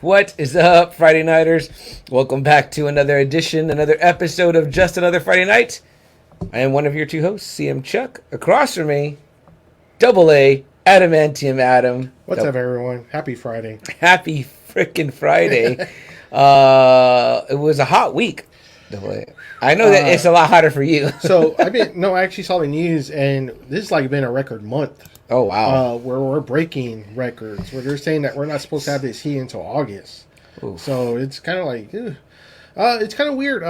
What is up, Friday Nighters? Welcome back to another edition, another episode of Just Another Friday Night. I am one of your two hosts, CM Chuck. Across from me, Double A, Adamantium Adam. What's up, everyone? Happy Friday. Happy freaking Friday. It was a hot week, Double A. I know that it's a lot hotter for you. I actually saw the news, and this has like been a record month. Oh, wow. Where we're breaking records, where they're saying that we're not supposed to have this heat until August. Oof. So it's kind of like, it's kind of weird.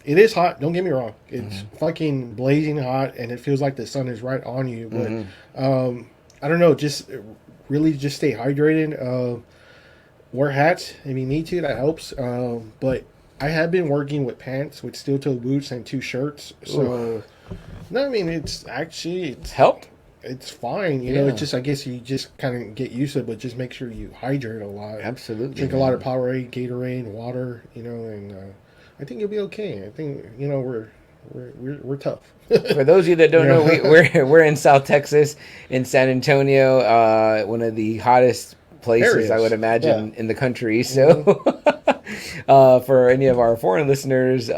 It is hot, don't get me wrong. It's fucking blazing hot, and it feels like the sun is right on you. But I don't know, just really just stay hydrated. Wear hats if you need to, that helps. But I have been working with pants, with steel-toe boots, and 2 shirts. So, no, I mean, it's helped. It's fine, you know. It's just, I guess you just kind of get used to it, but just make sure you hydrate a lot. Absolutely. Drink a lot of Powerade, Gatorade, water, you know, and I think you'll be okay. I think, you know, we're tough. For those of you that don't know, we're in South Texas, in San Antonio, one of the hottest places I would imagine in the country. So, for any of our foreign listeners,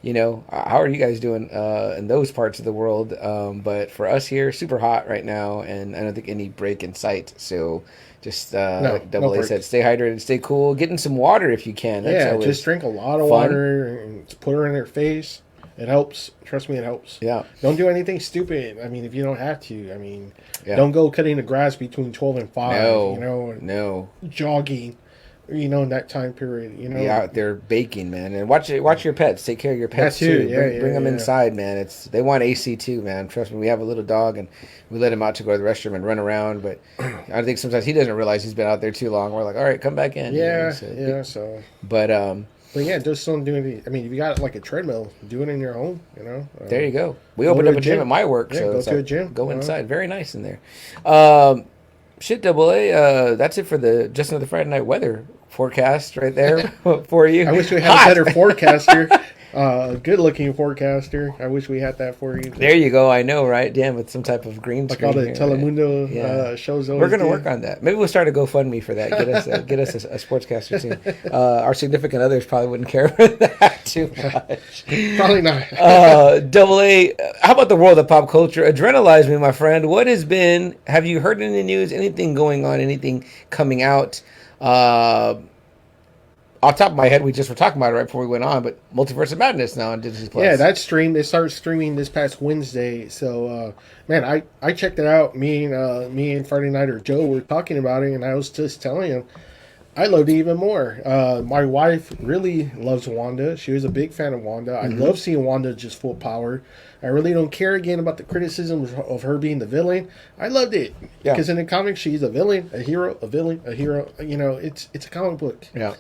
you know, how are you guys doing in those parts of the world? But for us here, super hot right now, and I don't think any break in sight. So just like Double A said, stay hydrated, stay cool, get in some water if you can. That's just drink a lot of water and put her in her face. It helps. Trust me, it helps. Yeah. Don't do anything stupid. I mean, if you don't have to. I mean, don't go cutting the grass between 12 and 5. You know, jogging. You know, in that time period, you know, out there baking, man, and watch your pets. Take care of your pets too. Bring them inside, man. They want AC too, man. Trust me. We have a little dog, and we let him out to go to the restroom and run around. But I think sometimes he doesn't realize he's been out there too long. We're like, all right, come back in. But yeah, just don't do anything. I mean, if you got like a treadmill, do it in your home. You know. There you go. We opened up a gym at my work, so go to a gym. Go inside. Very nice in there. Shit, Double A. That's it for the Just Another Friday Night weather forecast right there for you. I wish we had a better forecaster. Good-looking forecaster. I wish we had that for you. There you go. I know, right? Damn, with some type of green screen. Like all the Telemundo shows. We're going to work on that. Maybe we'll start a GoFundMe for that. Get us a sportscaster soon. Our significant others probably wouldn't care for that too much. Probably not. Double A, how about the world of pop culture? Adrenalize me, my friend. What has been? Have you heard in the news anything going on? Anything coming out? Off the top of my head, we just were talking about it right before we went on, but Multiverse of Madness now on Disney Plus. Yeah, that stream, they started streaming this past Wednesday. So, man, I checked it out. Me and Friday Nighter Joe were talking about it, and I was just telling him I loved it even more. My wife really loves Wanda. She was a big fan of Wanda. I love seeing Wanda just full power. I really don't care again about the criticism of her being the villain. I loved it because in the comics she's a villain, a hero, a villain, a hero. You know, it's a comic book. Yeah,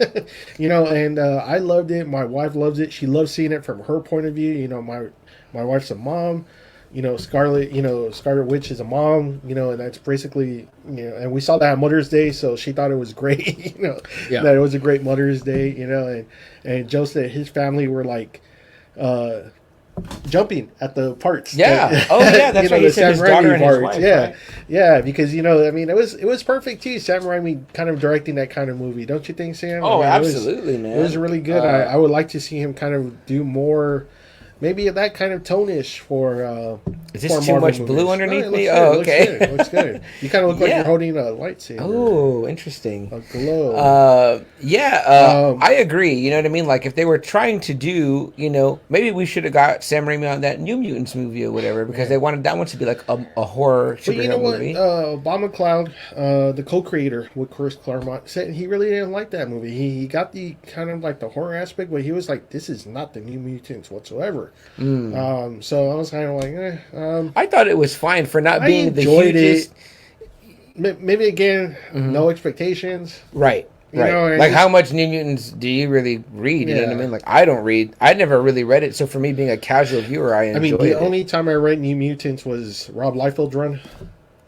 you know, and I loved it. My wife loves it. She loves seeing it from her point of view. You know, my wife's a mom. You know, Scarlet Witch is a mom. You know, and that's basically and we saw that on Mother's Day, so she thought it was great. That it was a great Mother's Day. You know, and Joe said his family were like. Jumping at the parts. That's right. He said his daughter and his wife. Yeah, because I mean, it was perfect too. Sam Raimi kind of directing that kind of movie, don't you think, Sam? Oh, I mean, absolutely, man. It was really good. I would like to see him kind of do more. Maybe that kind of tone-ish for. Is this too much blue underneath me? Okay. Looks good. You kind of look like you're holding a lightsaber. Oh, interesting. A glow. I agree. You know what I mean? Like if they were trying to do, maybe we should have got Sam Raimi on that New Mutants movie or whatever because they wanted that one to be like a horror superhero movie. Obama Cloud, the co-creator with Chris Claremont, said he really didn't like that movie. He got the kind of like the horror aspect, but he was like, "This is not the New Mutants whatsoever." So I was kind of like, I thought it was fine for not being the hugest. Maybe again, no expectations. Right. Right. Like how much New Mutants do you really read? You know what I mean? Like I don't read. I never really read it. So for me being a casual viewer, I enjoyed it. The only time I read New Mutants was Rob Liefeld's run,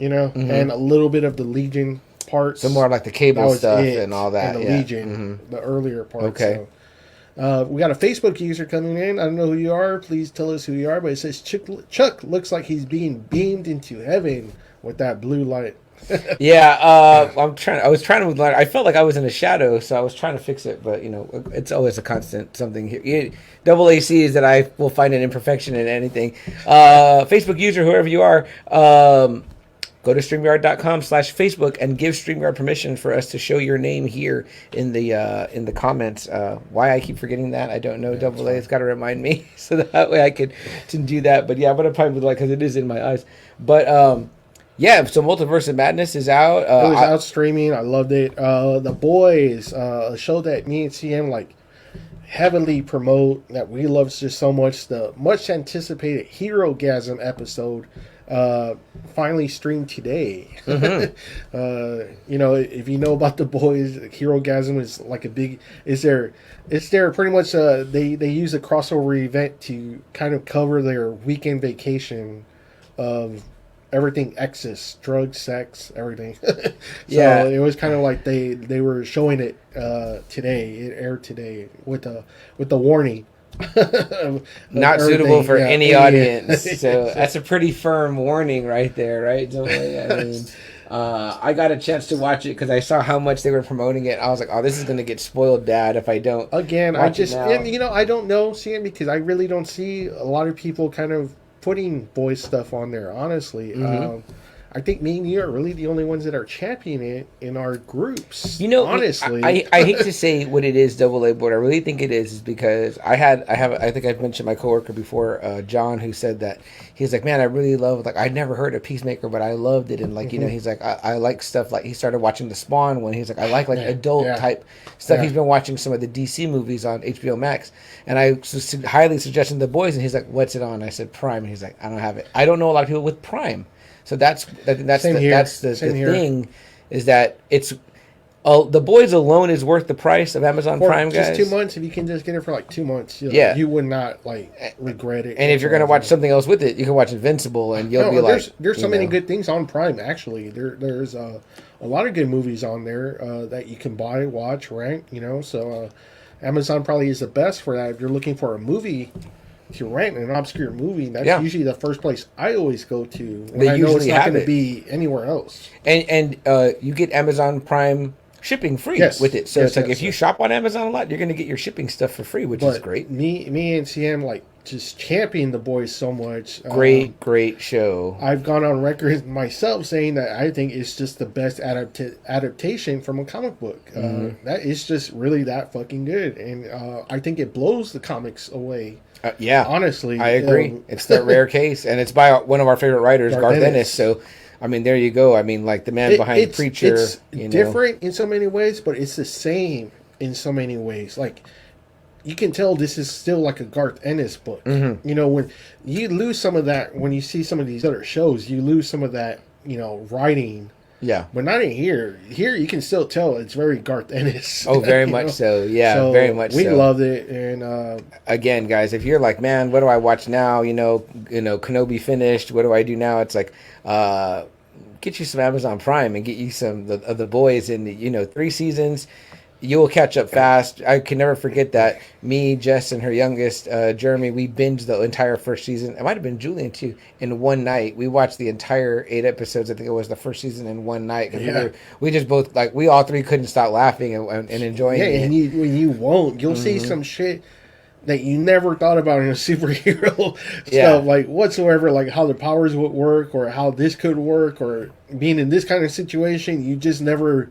and a little bit of the Legion parts. So more like the Cable stuff and all that. And the Legion, the earlier parts. Okay. So. We got a Facebook user coming in. I don't know who you are. Please tell us who you are. But it says Chuck looks like he's being beamed into heaven with that blue light. Yeah, I was trying to. I felt like I was in a shadow, so I was trying to fix it. But it's always a constant something here. Double AC is that I will find an imperfection in anything. Facebook user, whoever you are, go to StreamYard.com/Facebook and give StreamYard permission for us to show your name here in the comments. Why I keep forgetting that, I don't know. Double A has got to remind me so that way I could do that. But yeah, I'm gonna probably like because it is in my eyes. But yeah, so Multiverse of Madness is out. It was out streaming. I loved it. The Boys, a show that me and CM like heavily promote that we love just so much. The much anticipated Hero-gasm episode finally streamed today. Mm-hmm. If you know about The Boys, Hero-gasm is like a big. It's their pretty much. They use a crossover event to kind of cover their weekend vacation of everything excess, drugs, sex, everything. So it was kind of like they were showing it today. It aired today with the warning. Not suitable for any audience. So that's a pretty firm warning right there, right? I mean, I got a chance to watch it because I saw how much they were promoting it. I was like, oh, this is going to get spoiled, Dad, if I don't. Again, I don't know, Sam, because I really don't see a lot of people kind of putting boys stuff on there, honestly. Mm-hmm. I think me and you are really the only ones that are championing it in our groups. Honestly, I hate to say what it is, Double A, but I really think it is because I think I've mentioned my coworker before, John, who said that he's like, man, I really love I'd never heard of Peacemaker, but I loved it, and mm-hmm. He's like, I like stuff like he started watching the Spawn one. He's like, I like adult type stuff. Yeah. He's been watching some of the DC movies on HBO Max, and I highly suggested The Boys, and he's like, what's it on? I said Prime, and he's like, I don't have it. I don't know a lot of people with Prime. So that's the thing, is that it's The Boys alone is worth the price of Amazon Prime, guys. Just 2 months. If you can just get it for like 2 months, you would not regret it. And if you're gonna watch something else with it, you can watch Invincible, and you'll be like, there's so many good things on Prime. Actually, there's a lot of good movies on there that you can buy, watch, rent. So Amazon probably is the best for that. If you're looking for a movie to rent an obscure movie, that's usually the first place I always go to when I know it's not going to be anywhere else. And you get Amazon Prime shipping free with it. So if you shop on Amazon a lot, you're going to get your shipping stuff for free, which is great. Me and CM just champion The Boys so much. Great show. I've gone on record myself saying that I think it's just the best adaptation from a comic book. Mm-hmm. That is just really that fucking good, and I think it blows the comics away. Honestly, I agree. It's the rare case, and it's by one of our favorite writers, Garth Ennis. So, I mean, there you go. I mean, like the man behind Preacher. It's different in so many ways, but it's the same in so many ways. Like, you can tell this is still like a Garth Ennis book. Mm-hmm. When you lose some of that, when you see some of these other shows, you lose some of that, writing. Yeah. But not in here. Here you can still tell it's very Garth Ennis. Oh, very much so. Yeah, very much so. We loved it. And again, guys, if you're like, man, what do I watch now? Kenobi finished. What do I do now? It's like, get you some Amazon Prime and get you some of the Boys in 3 seasons. You will catch up fast. I can never forget that. Me, Jess, and her youngest, Jeremy, we binged the entire first season. It might have been Julian, too, in one night. We watched the entire 8 episodes. I think it was the first season in one night. We just both, we all 3 couldn't stop laughing and enjoying it. Yeah, and you won't. You'll see some shit that you never thought about in a superhero stuff, whatsoever, like how the powers would work or how this could work or being in this kind of situation. You just never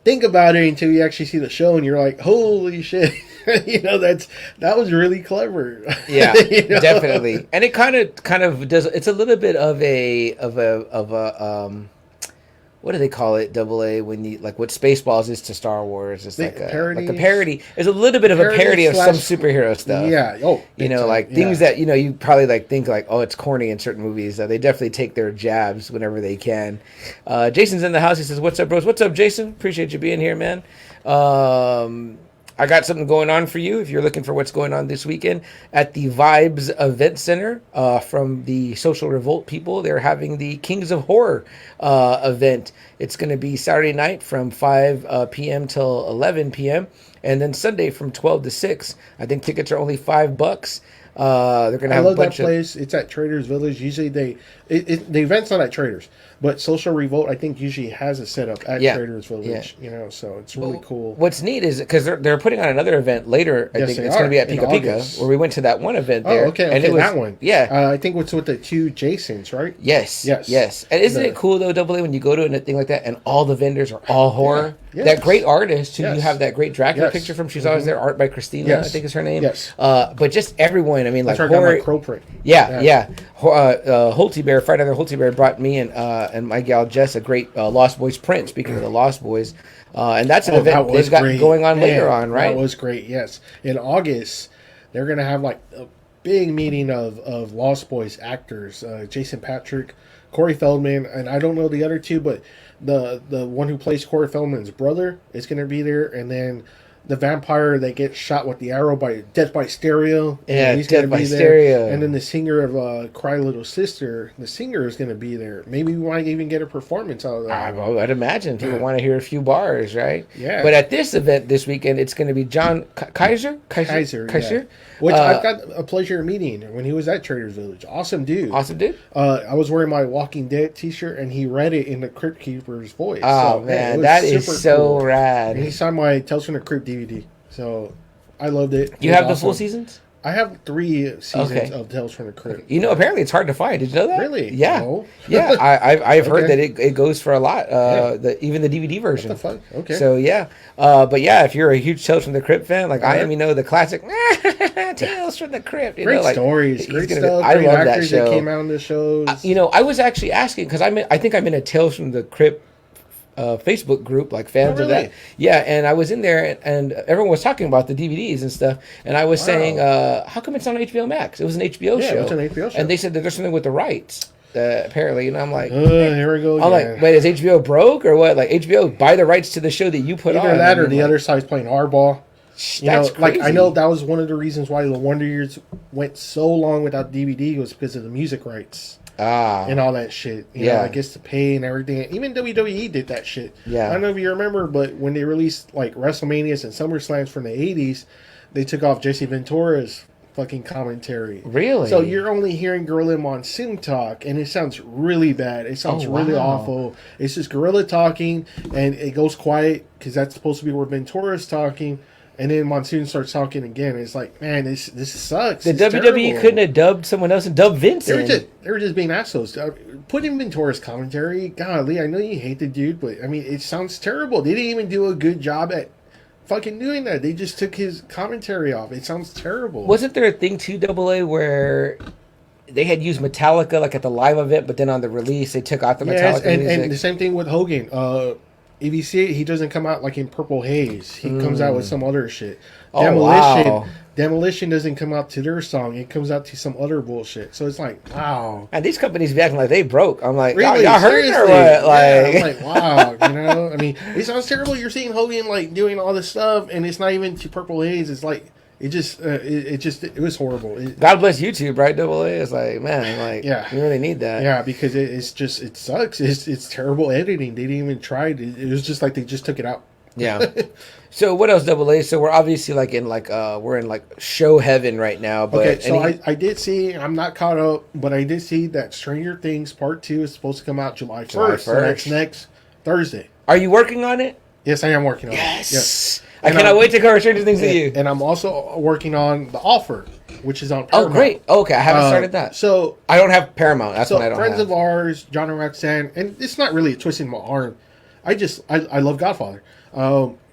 think about it until you actually see the show and you're like, holy shit. That was really clever. Yeah, definitely. And it kind of does. It's a little bit of a what do they call it? Double A, when you what Spaceballs is to Star Wars. It's like a parody. There's a little bit of a parody of some superhero stuff. Yeah. Oh, things that you probably think oh, it's corny in certain movies. They definitely take their jabs whenever they can. Jason's in the house. He says, "What's up, bros? What's up, Jason? Appreciate you being here, man." I got something going on for you if you're looking for what's going on this weekend at the Vibes Event Center from the Social Revolt people. They're having the Kings of Horror event. It's going to be Saturday night from 5 p.m. till 11 p.m. and then Sunday from 12 to 6. I think tickets are only $5. They're gonna have I love a bunch that place. It's at Traders Village. Usually the event's not at Traders, but Social Revolt I think usually has a setup at Traders Village. You know, so it's really cool. What's neat is because they're putting on another event later. I think it's going to be at Pika Pika, where we went to that one event there. Oh, okay, and it was, that one. Yeah, I think it's with the 2 Jasons, right? Yes. And isn't it cool though, Double A, when you go to a thing like that and all the vendors are all horror? Yeah. That great artist who you have that great Dracula picture from. She's always there. Art by Christina, I think is her name. Yes. But just everyone. I mean, like horror. Crow print. Yeah. Holty Bear, Friday Night Holty Bear brought me and my gal Jess a great Lost Boys print. Speaking of the Lost Boys, and that's an event they've got going on later on, right? That was great. Yes, in August they're gonna have like a big meeting of Lost Boys actors. Jason Patrick, Corey Feldman, and I don't know the other two, but the one who plays Corey Feldman's brother is gonna be there, and then the vampire that gets shot with the arrow by Death by Stereo. Yeah, he's Death by Stereo. And then the singer of Cry Little Sister, the singer is going to be there. Maybe we might even get a performance out of that. I'd imagine people want to hear a few bars, right? Yeah. But at this event this weekend, it's going to be John Kaiser. Yeah. Which I've got a pleasure meeting when he was at Traders Village. Awesome dude. I was wearing my Walking Dead t-shirt, and he read it in the Crypt Keeper's voice. Oh, so, man, that is so cool. Rad. And he signed my Tales from the Crypt DVD. So I loved it. You have the full seasons? I have 3 seasons of Tales from the Crypt. You know, apparently it's hard to find. Did you know that? Really? Yeah. No. Yeah, I've heard that it goes for a lot, even the DVD version. What the fuck? Okay. So, yeah. But, yeah, if you're a huge Tales from the Crypt fan, like I am, you know, the classic Tales from the Crypt. Great stories. Great stuff. I love that show. That came out in the shows. You know, I was actually asking, because I think I'm in a Tales from the Crypt Facebook group, like fans of that. Yeah, and I was in there, and everyone was talking about the DVDs and stuff, and I was saying, how come it's on HBO Max? It was an HBO show. Yeah, it's an HBO show. And they said that there's something with the rights, apparently, and I'm like, here we go again. I'm like, wait, is HBO broke or what? Like, HBO buy the rights to the show that you put on. Either that or the other side's playing hardball. That's crazy. Like, I know that was one of the reasons why the Wonder Years went so long without DVD was because of the music rights. And all that shit. You know, I guess to pay and everything. Even WWE did that shit. Yeah. I don't know if you remember, but when they released like WrestleManias and SummerSlams from the 80s, they took off Jesse Ventura's fucking commentary. Really? So you're only hearing Gorilla Monsoon talk, and it sounds really bad. It sounds really awful. It's just Gorilla talking, and it goes quiet because that's supposed to be where Ventura's talking. And then Monsoon starts talking again. It's like, man, this sucks. The WWE couldn't have dubbed someone else and dubbed Vince. They were just being assholes. Put in Ventura's commentary. Golly, I know you hate the dude, but I mean, it sounds terrible. They didn't even do a good job at fucking doing that. They just took his commentary off. It sounds terrible. Wasn't there a thing too, Double A, where they had used Metallica like at the live event, but then on the release they took out the Metallica music? And the same thing with Hogan. If you see it, he doesn't come out like in Purple Haze. He comes out with some other shit. Demolition doesn't come out to their song. It comes out to some other bullshit. So it's like, wow. And these companies be acting like they broke. I'm like, really? y'all heard it or what? Like, I'm like, wow. You know, I mean, it sounds terrible. You're seeing Hogan like doing all this stuff, and it's not even to Purple Haze. It's like, it was horrible. God bless YouTube, right? Double A. It's like, man, like, you really need that. Yeah, because it sucks. It's terrible editing. They didn't even try it. It was just like they just took it out. Yeah. So what else, Double A? So we're obviously like in we're in like show heaven right now. But okay, so I did see. I'm not caught up, but I did see that Stranger Things Part 2 is supposed to come out July 1st. So that's next Thursday. Are you working on it? Yes, I am working on it. Yes. I cannot wait to cover Stranger Things with you. And I'm also working on The Offer, which is on Paramount. Oh, great. Okay, I haven't started that. So I don't have Paramount. That's what I don't have. Friends of ours, John and Roxanne, and it's not really a twist in my arm. I love Godfather.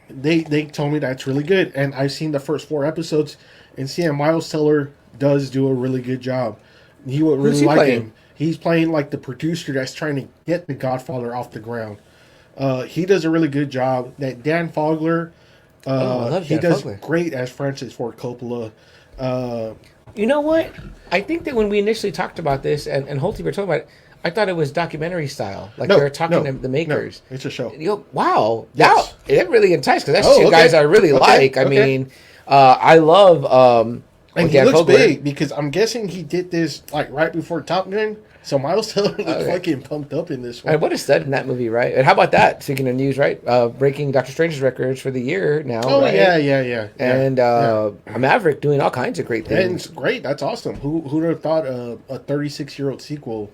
They told me that's really good, and I've seen the first 4 episodes, and seeing Miles Teller does do a really good job. You would really like him. He's playing like the producer that's trying to get the Godfather off the ground. He does a really good job. That Dan Fogler, he does great as Francis Ford Coppola. You know what? I think that when we initially talked about this, and Holty were talking about it, I thought it was documentary style. Like they were talking to the makers. No, it's a show. You go, wow. Yes. That really enticed, because that's 2 guys I really like. I mean, I love... and he looks big, because I'm guessing he did this like right before Top Gun. So Miles Teller was fucking pumped up in this one. And what a stud in that movie, right? And how about that? Speaking of news, right? Breaking Doctor Strange's records for the year now. Oh, right? yeah. And Maverick doing all kinds of great things. And it's great. That's awesome. Who would have thought a 36-year-old sequel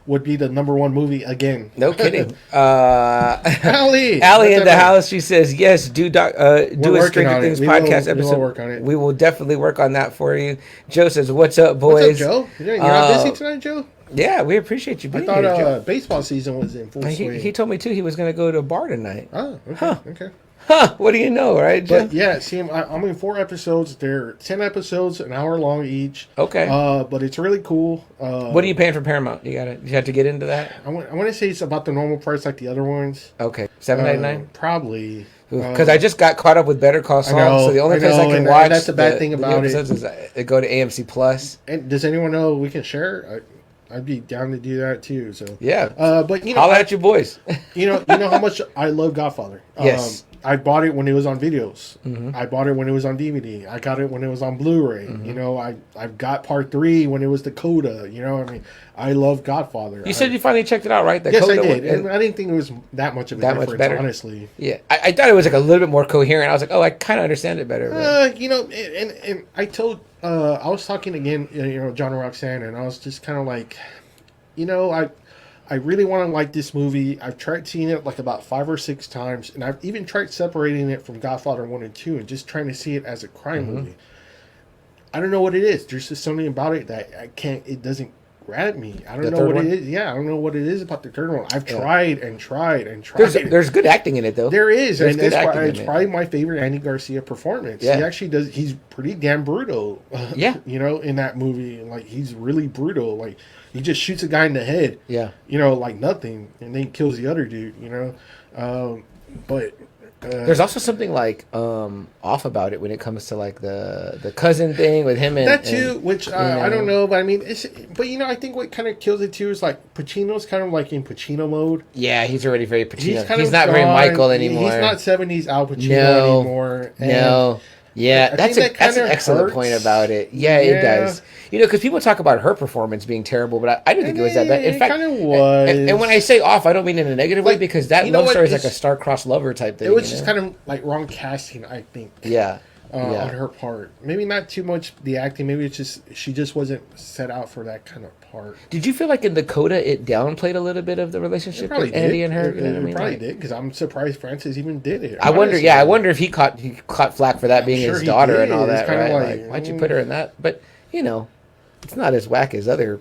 would be the #1 movie again? No kidding. Allie in the house. She says, "Yes, do a Stranger Things podcast episode. We'll work on it. We will definitely work on that for you." Joe says, "What's up, boys?" What's up, Joe? You're not busy tonight, Joe? Yeah, we appreciate you being here. I thought baseball season was in full swing. He told me too. He was going to go to a bar tonight. Oh, okay. Okay. Huh? What do you know, right, Joe? But yeah, see, I'm in 4 episodes. They're 10 episodes, an hour long each. Okay. But it's really cool. What are you paying for Paramount? You have to get into that. I want to say it's about the normal price like the other ones. Okay, $7.99. Probably. Because I just got caught up with Better Call Saul, so the only place I can watch that's the bad thing about it. Is I go to AMC Plus. And does anyone know we can share? I'd be down to do that too. So yeah. But holla at your boys. you know how much I love Godfather. Yes. I bought it when it was on videos. Mm-hmm. I bought it when it was on DVD. I got it when it was on Blu-ray. Mm-hmm. You know, I've got Part 3 when it was the Coda. You know, I mean, I love Godfather. You said you finally checked it out, right? Yes, I did. And I didn't think it was that much of a difference, much better, honestly. Yeah, I thought it was like a little bit more coherent. I was like, oh, I kind of understand it better. You know, and I told, I was talking again, you know, John and Roxanne, and I was just kind of like, you know, I really want to like this movie. I've tried seeing it like about 5 or 6 times, and I've even tried separating it from Godfather 1 and 2 and just trying to see it as a crime movie. I don't know what it is. There's just something about it that it doesn't grab me. I don't know what it is. Yeah, I don't know what it is about the third one. I've tried and tried and tried. There's good acting in it, though. There is, and it's probably my favorite Andy Garcia performance. Yeah. He actually does. He's pretty damn brutal. Yeah. You know, in that movie, like he's really brutal. Like he just shoots a guy in the head. Yeah. You know, like nothing, and then kills the other dude. You know, but. There's also something like off about it when it comes to like the cousin thing with him and that too, which I don't know, but I mean, but you know, I think what kind of kills it too is like Pacino's kind of like in Pacino mode. Yeah, he's already very Pacino. He's not very Michael anymore. He's not 70s Al Pacino anymore. No. Yeah, that's an excellent point about it. Yeah, it does. You know, because people talk about her performance being terrible, but I didn't think it was that bad. In fact, it kind of was. And when I say off, I don't mean in a negative way, because that love story is like a star-crossed lover type thing. It was just kind of like wrong casting, I think. Yeah. On her part. Maybe not too much the acting. Maybe it's just she just wasn't set out for that kind of part. Did you feel like in the Coda it downplayed a little bit of the relationship with Andy and her? It probably did, because I'm surprised Francis even did it. I wonder if he caught flack for that being his daughter and all that, right? Like, why'd you put her in that? But you know, it's not as whack as other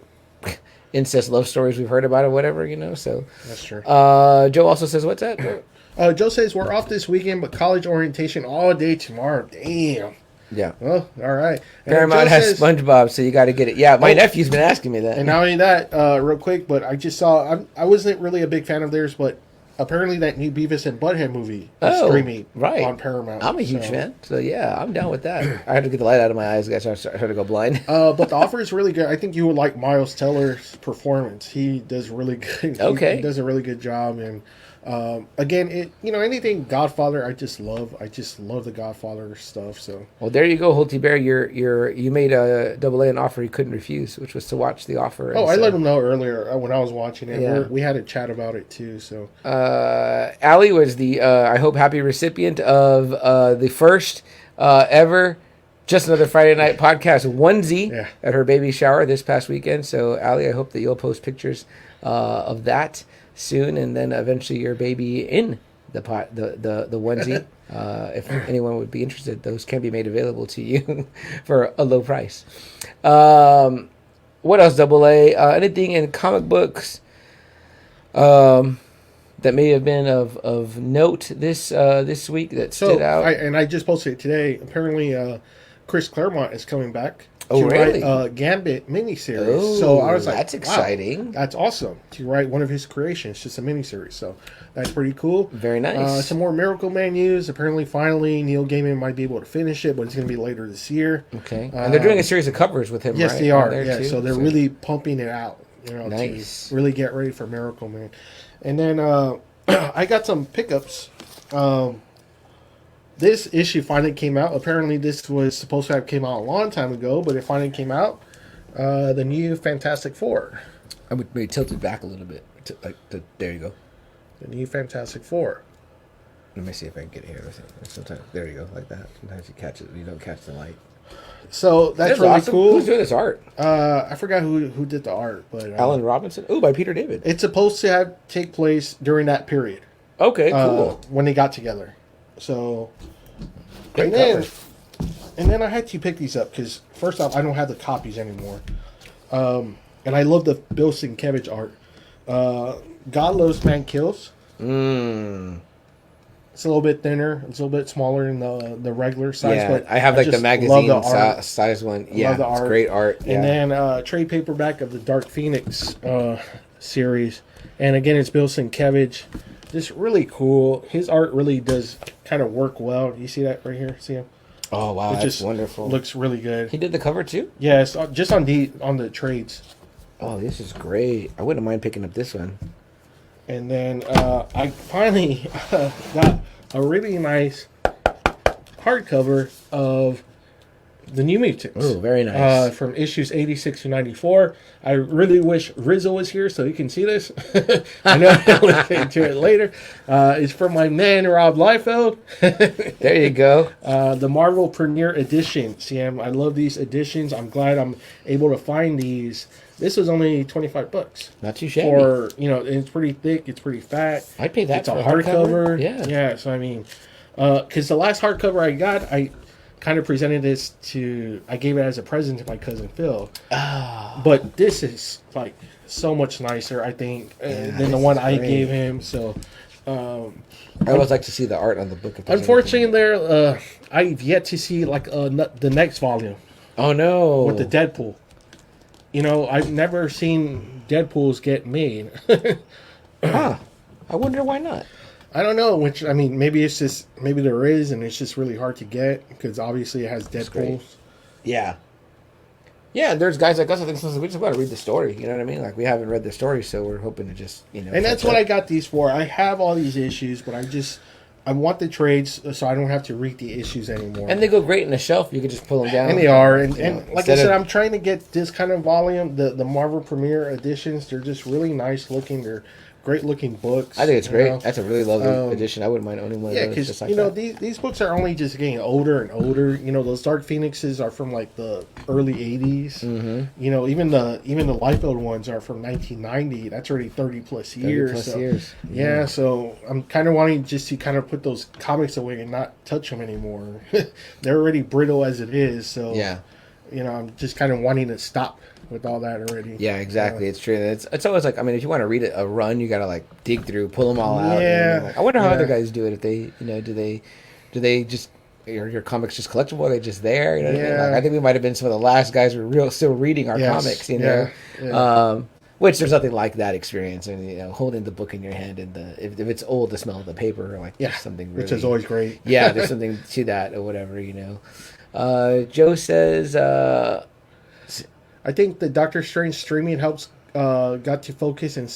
incest love stories we've heard about or whatever, you know. So that's true. Joe also says, "What's that?" Joe says we're off this weekend, but college orientation all day tomorrow. Damn. Yeah. Well, all right. Paramount has SpongeBob, so you got to get it. Yeah, my nephew's been asking me that. And not only that, real quick, but I just saw. I wasn't really a big fan of theirs, but apparently that new Beavis and Butthead movie is streaming on Paramount. I'm a huge fan, so yeah, I'm down with that. I had to get the light out of my eyes, guys. I started to go blind. But the offer is really good. I think you would like Miles Teller's performance. He does really good. Okay, he does a really good job, and again, anything Godfather, I just love the Godfather stuff. So well, there you go, Holty Bear. You made a AA an offer he couldn't refuse, which was to watch the offer. I let him know earlier when I was watching it. Yeah. We had a chat about it too. So Allie was the I hope happy recipient of the first ever Just Another Friday Night podcast onesie at her baby shower this past weekend. So Allie, I hope that you'll post pictures of that soon, and then eventually your baby in the onesie. If anyone would be interested, those can be made available to you for a low price. What else, AA? Anything in comic books that may have been of note this week that stood out? I just posted it today. Apparently, Chris Claremont is coming back. Oh, really? Write Gambit miniseries. So I was like, that's exciting. Wow, that's awesome. To write one of his creations, just a miniseries. So that's pretty cool. Very nice. Some more Miracle Man news. Apparently, finally, Neil Gaiman might be able to finish it, but it's going to be later this year. Okay. And they're doing a series of covers with him, yes, right? They are. Yeah, so they're really pumping it out. Nice. To really get ready for Miracle Man. And then I got some pickups. This issue finally came out. Apparently, this was supposed to have came out a long time ago, but it finally came out. The new Fantastic Four. I would maybe tilt it back a little bit. There you go. The new Fantastic Four. Let me see if I can get it here. Sometimes there you go, like that. Sometimes you catch it, you don't catch the light. So that's really awesome. cool. Who's doing this art? I forgot who did the art, but Alan Robinson. Oh, by Peter David. It's supposed to take place during that period. Okay, cool. When they got together. So, Great and then I had to pick these up because first off, I don't have the copies anymore, and I love the Bill Sienkiewicz art. God Loves, Man Kills. It's a little bit thinner. It's a little bit smaller than the regular size. Yeah, but I have like the magazine size one. Yeah, love the art. It's great art. And then trade paperback of the Dark Phoenix series. And again, it's Bill Sienkiewicz. Just really cool. His art really does kind of work well. You see that right here? See him? Oh wow, it that's just wonderful. Looks really good. He did the cover too? Yes, just on the trades. Oh, this is great. I wouldn't mind picking up this one. And then I finally got a really nice hardcover of the New Mutants. Oh, very nice. From issues 86 to 94. I really wish Rizzo was here so he can see this. I know I'll look into it later. It's from my man, Rob Liefeld. There you go. The Marvel Premiere Edition. Sam, I love these editions. I'm glad I'm able to find these. This was only $25. Not too shabby. It's pretty thick. It's pretty fat. I'd pay that it's for a hardcover. Yeah. So I mean, because the last hardcover I got, I kind of presented this I gave it as a present to my cousin Phil. But this is like so much nicer, I think, than the one I gave him. So I always like to see the art on the book. Unfortunately, I've yet to see like the next volume. Oh no! With the Deadpool. I've never seen Deadpools get made. I wonder why not. I don't know. Maybe there is, and it's just really hard to get because obviously it has Deadpools. Yeah. Yeah, there's guys like us. I think we just got to read the story. You know what I mean? Like we haven't read the story, so we're hoping to just And that's what I got these for. I have all these issues, but I want the trades so I don't have to read the issues anymore. And they go great in the shelf. You can just pull them down. And they are. And like I said, I'm trying to get this kind of volume. The Marvel Premiere editions, they're just really nice looking. They're great looking books. I think it's great. That's a really lovely edition. I wouldn't mind owning one of those. Yeah, because, these books are only just getting older and older. Those Dark Phoenixes are from like the early 80s. Mm-hmm. Even the Liefeld ones are from 1990. That's already 30 plus years. Yeah, so I'm kind of wanting just to kind of put those comics away and not touch them anymore. They're already brittle as it is. So, yeah. I'm just kind of wanting to stop with all that already. Yeah, exactly. It's true. It's always like, if you want to read a run, you got to like dig through, pull them all out. Yeah. I wonder how other guys do it. If they, do they just, your comics just collectible? Are they just there? You know what I mean? Like, I think we might have been some of the last guys who were still reading our comics, Yeah. Which there's nothing like that experience. Holding the book in your hand and if it's old, the smell of the paper, something really, which is always great. Yeah, there's something to that or whatever, Joe says, I think the Doctor Strange streaming helps got to focus in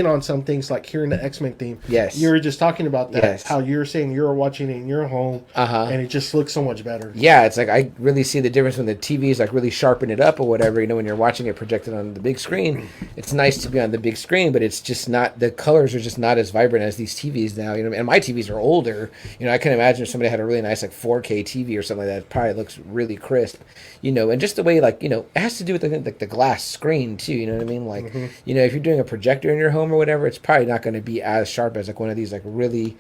on some things like hearing the X-Men theme. Yes. You were just talking about that. Yes. How you were saying you were watching it in your home. And it just looks so much better. Yeah, it's like I really see the difference when the TVs like really sharpen it up or whatever. When you're watching it projected on the big screen, it's nice to be on the big screen, but it's just not, the colors are just not as vibrant as these TVs now. And my TVs are older. I can imagine if somebody had a really nice like 4K TV or something like that, it probably looks really crisp. And just the way it has to do with the glass screen too. You know what I mean? Like, if you're doing a projector in your home or whatever, it's probably not going to be as sharp as like one of these like really,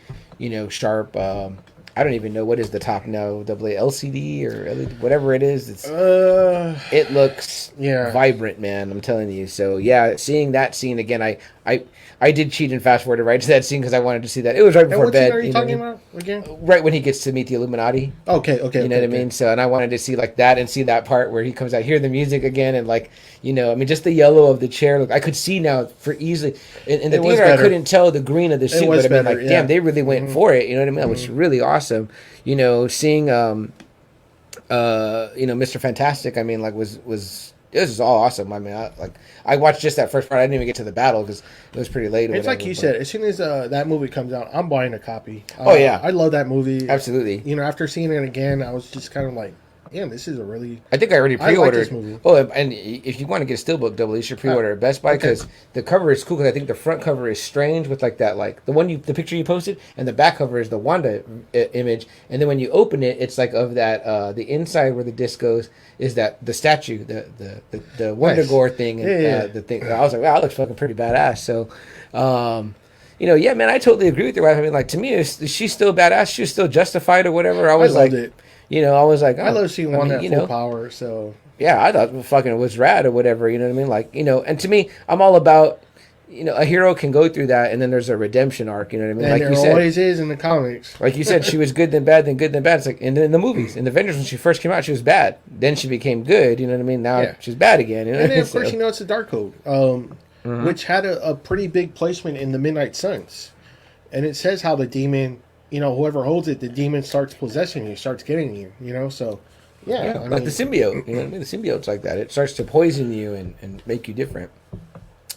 sharp. I don't even know what is the top now, LCD or LED, whatever it is. It looks vibrant, man. I'm telling you. So yeah, seeing that scene again, I did cheat and fast forward right to that scene because I wanted to see that. It was right before bed. What scene are you talking about again? Right when he gets to meet the Illuminati. Okay. You know what I mean? So, and I wanted to see like that and see that part where he comes out, hear the music again, and like, just the yellow of the chair. Look, I could see now for easily in the theater. I couldn't tell the green of the suit, but I mean, like, damn, they really went for it. You know what I mean? That was really awesome. Seeing, Mr. Fantastic. I mean, like, was. This is all awesome. I mean, I watched just that first part. I didn't even get to the battle because it was pretty late. It's like you said. As soon as that movie comes out, I'm buying a copy. Oh yeah, I love that movie. Absolutely. After seeing it again, I was just kind of like, yeah, this is a really. I think I already pre-ordered. I like this movie. Oh, and if you want to get a steelbook double, you should pre-order at Best Buy because the cover is cool. Because I think the front cover is strange with like that, like the picture you posted, and the back cover is the Wanda image. And then when you open it, it's like of that the inside where the disc goes is that the statue, the Wonder Gore thing, and the thing. I was like, wow, that looks fucking pretty badass. So. Yeah, man, I totally agree with your wife. I mean, like, to me, she's still badass. She was still justified or whatever. I was like, it. I was like, I love seeing one that full power. So yeah, I thought fucking it was rad or whatever. You know what I mean? Like, and to me, I'm all about, a hero can go through that, and then there's a redemption arc. You know what I mean? And like there you said, always is in the comics. Like you said, she was good then bad, then good then bad. It's like, and then in the movies, in the Avengers, when she first came out, she was bad. Then she became good. You know what I mean? Now she's bad again. You know? And then of course, it's the Dark Code, which had a pretty big placement in the Midnight Suns. And it says how the demon, whoever holds it, the demon starts possessing you, starts getting you, so, yeah. I mean, the symbiote, you know what I mean? The symbiote's like that. It starts to poison you and make you different.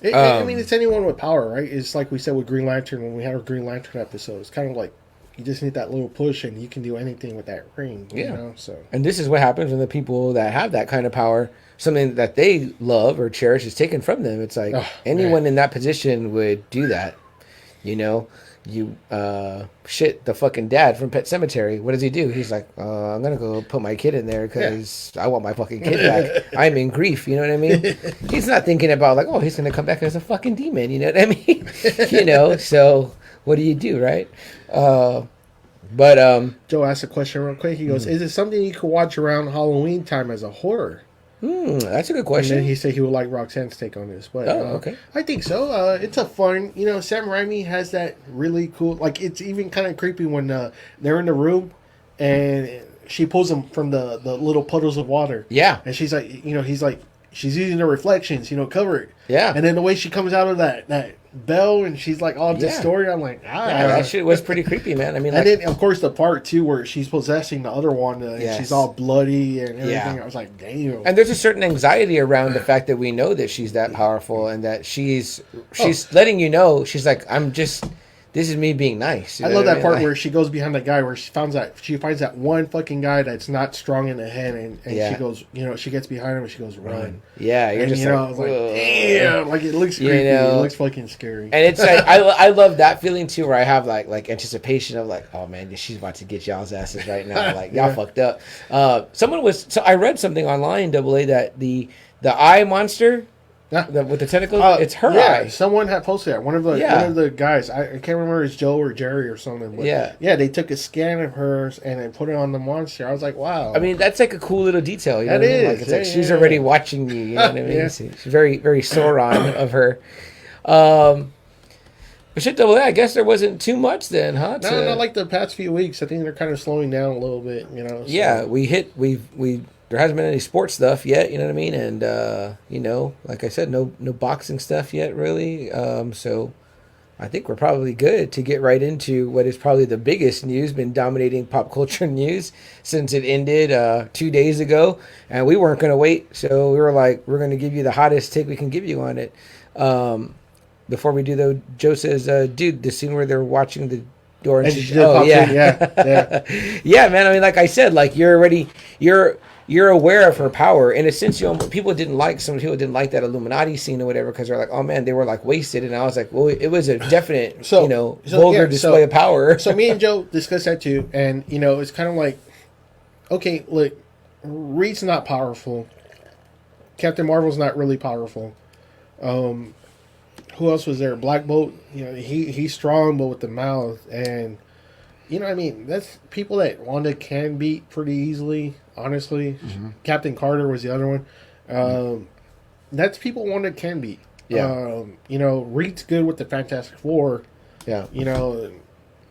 I mean, it's anyone with power, right? It's like we said with Green Lantern when we had our Green Lantern episode. It's kind of like you just need that little push and you can do anything with that ring, so. And this is what happens when the people that have that kind of power, something that they love or cherish is taken from them. It's like anyone in that position would do that, You shit the fucking dad from Pet Sematary. What does he do? He's like, I'm gonna go put my kid in there because I want my fucking kid back. I'm in grief. You know what I mean? He's not thinking about like, he's gonna come back as a fucking demon. You know what I mean? So what do you do, right? Joe asked a question real quick. He goes, "Is it something you could watch around Halloween time as a horror?" That's a good question. And then he said he would like Roxanne's take on this. But okay. I think so. It's a fun, Sam Raimi has that really cool, like it's even kind of creepy when they're in the room and she pulls them from the little puddles of water. Yeah. And she's like, he's like, she's using the reflections, cover it. Yeah. And then the way she comes out of that bell and she's like all distorted, I'm like, that shit was pretty creepy, man. I mean, and then of course the part too where she's possessing the other one and she's all bloody and everything. I was like, damn. And there's a certain anxiety around the fact that we know that she's that powerful and that she's letting you know, she's like, this is me being nice. I love that part where she goes behind the guy where she finds that one fucking guy that's not strong in the head and she goes, she gets behind him and she goes, run. Yeah, you're just like, I was like, damn, like it looks creepy. It looks fucking scary. And it's like I love that feeling too, where I have like anticipation of like, oh man, she's about to get y'all's asses right now. Like y'all fucked up. I read something online, AA, that the eye monster. With the tentacles, it's her eye. Someone had posted that. One of the guys, I can't remember if it's Joe or Jerry or something. But they took a scan of hers and then put it on the monster. I was like, wow. I mean, that's like a cool little detail. That is. Like, it's like she's already watching you. You know what I mean? She's very, very Sauron of her. But shit, AA, I guess there wasn't too much then, huh? No, not like the past few weeks. I think they're kind of slowing down a little bit. So. Yeah, there hasn't been any sports stuff yet, you know what I mean? And, like I said, no boxing stuff yet, really. So I think we're probably good to get right into what is probably the biggest news, been dominating pop culture news since it ended 2 days ago. And we weren't going to wait. So we were like, we're going to give you the hottest take we can give you on it. Before we do, though, Joe says, dude, the scene where they're watching the door. And yeah, man. I mean, like I said, like you're aware of her power in a sense. Some people didn't like that Illuminati scene or whatever because they're like, oh man, they were like wasted. And I was like, well, it was a definite, vulgar display of power. So me and Joe discussed that too, and it's kind of like, okay, look, Reed's not powerful. Captain Marvel's not really powerful. Who else was there? Black Bolt. He's strong, but with the mouth, and I mean, that's people that Wanda can beat pretty easily. Honestly, Captain Carter was the other one. That's people Wanda can beat. Yeah. Reed's good with the Fantastic Four. Yeah.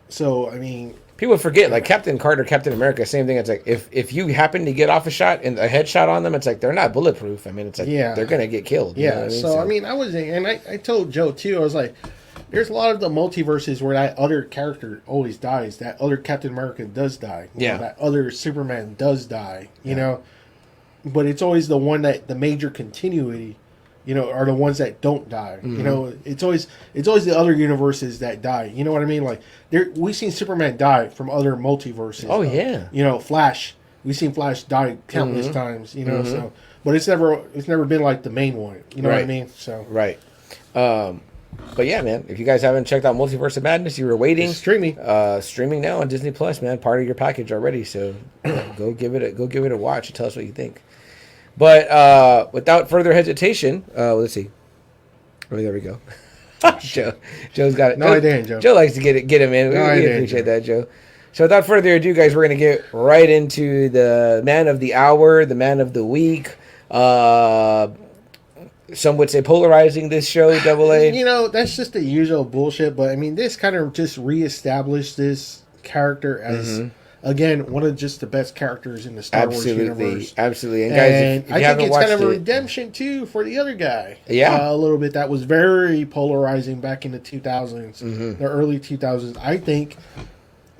So I mean, people forget like Captain Carter, Captain America, same thing. It's like if you happen to get off a shot and a headshot on them, it's like they're not bulletproof. I mean, it's like they're gonna get killed. Yeah. You know what I mean? So I mean, I told Joe too. I was like, there's a lot of the multiverses where that other character always dies. That other Captain America does die. That other Superman does die. You know, but it's always the one that the major continuity, are the ones that don't die. It's always the other universes that die. You know what I mean? Like we've seen Superman die from other multiverses. Oh yeah. Flash we've seen Flash die countless times, you know. So, but it's never been like the main one, you know what I mean? So right. But yeah, man, if you guys haven't checked out Multiverse of Madness, you were waiting. It's streaming. Streaming now on Disney Plus, man. Part of your package already. So go give it a watch and tell us what you think. But without further hesitation, let's see. Oh, there we go. Joe's got it. No, I didn't, Joe. Joe likes to get him in. We appreciate that, Joe. So without further ado, guys, we're gonna get right into the man of the hour, the man of the week. Some would say polarizing this show, Double A. You know, that's just the usual bullshit. But I mean, this kind of just reestablished this character as again one of just the best characters in the Star Wars universe. Absolutely. And guys, if I think it's kind of a redemption too for the other guy. Yeah, a little bit. That was very polarizing back in the 2000s, the early 2000s. I think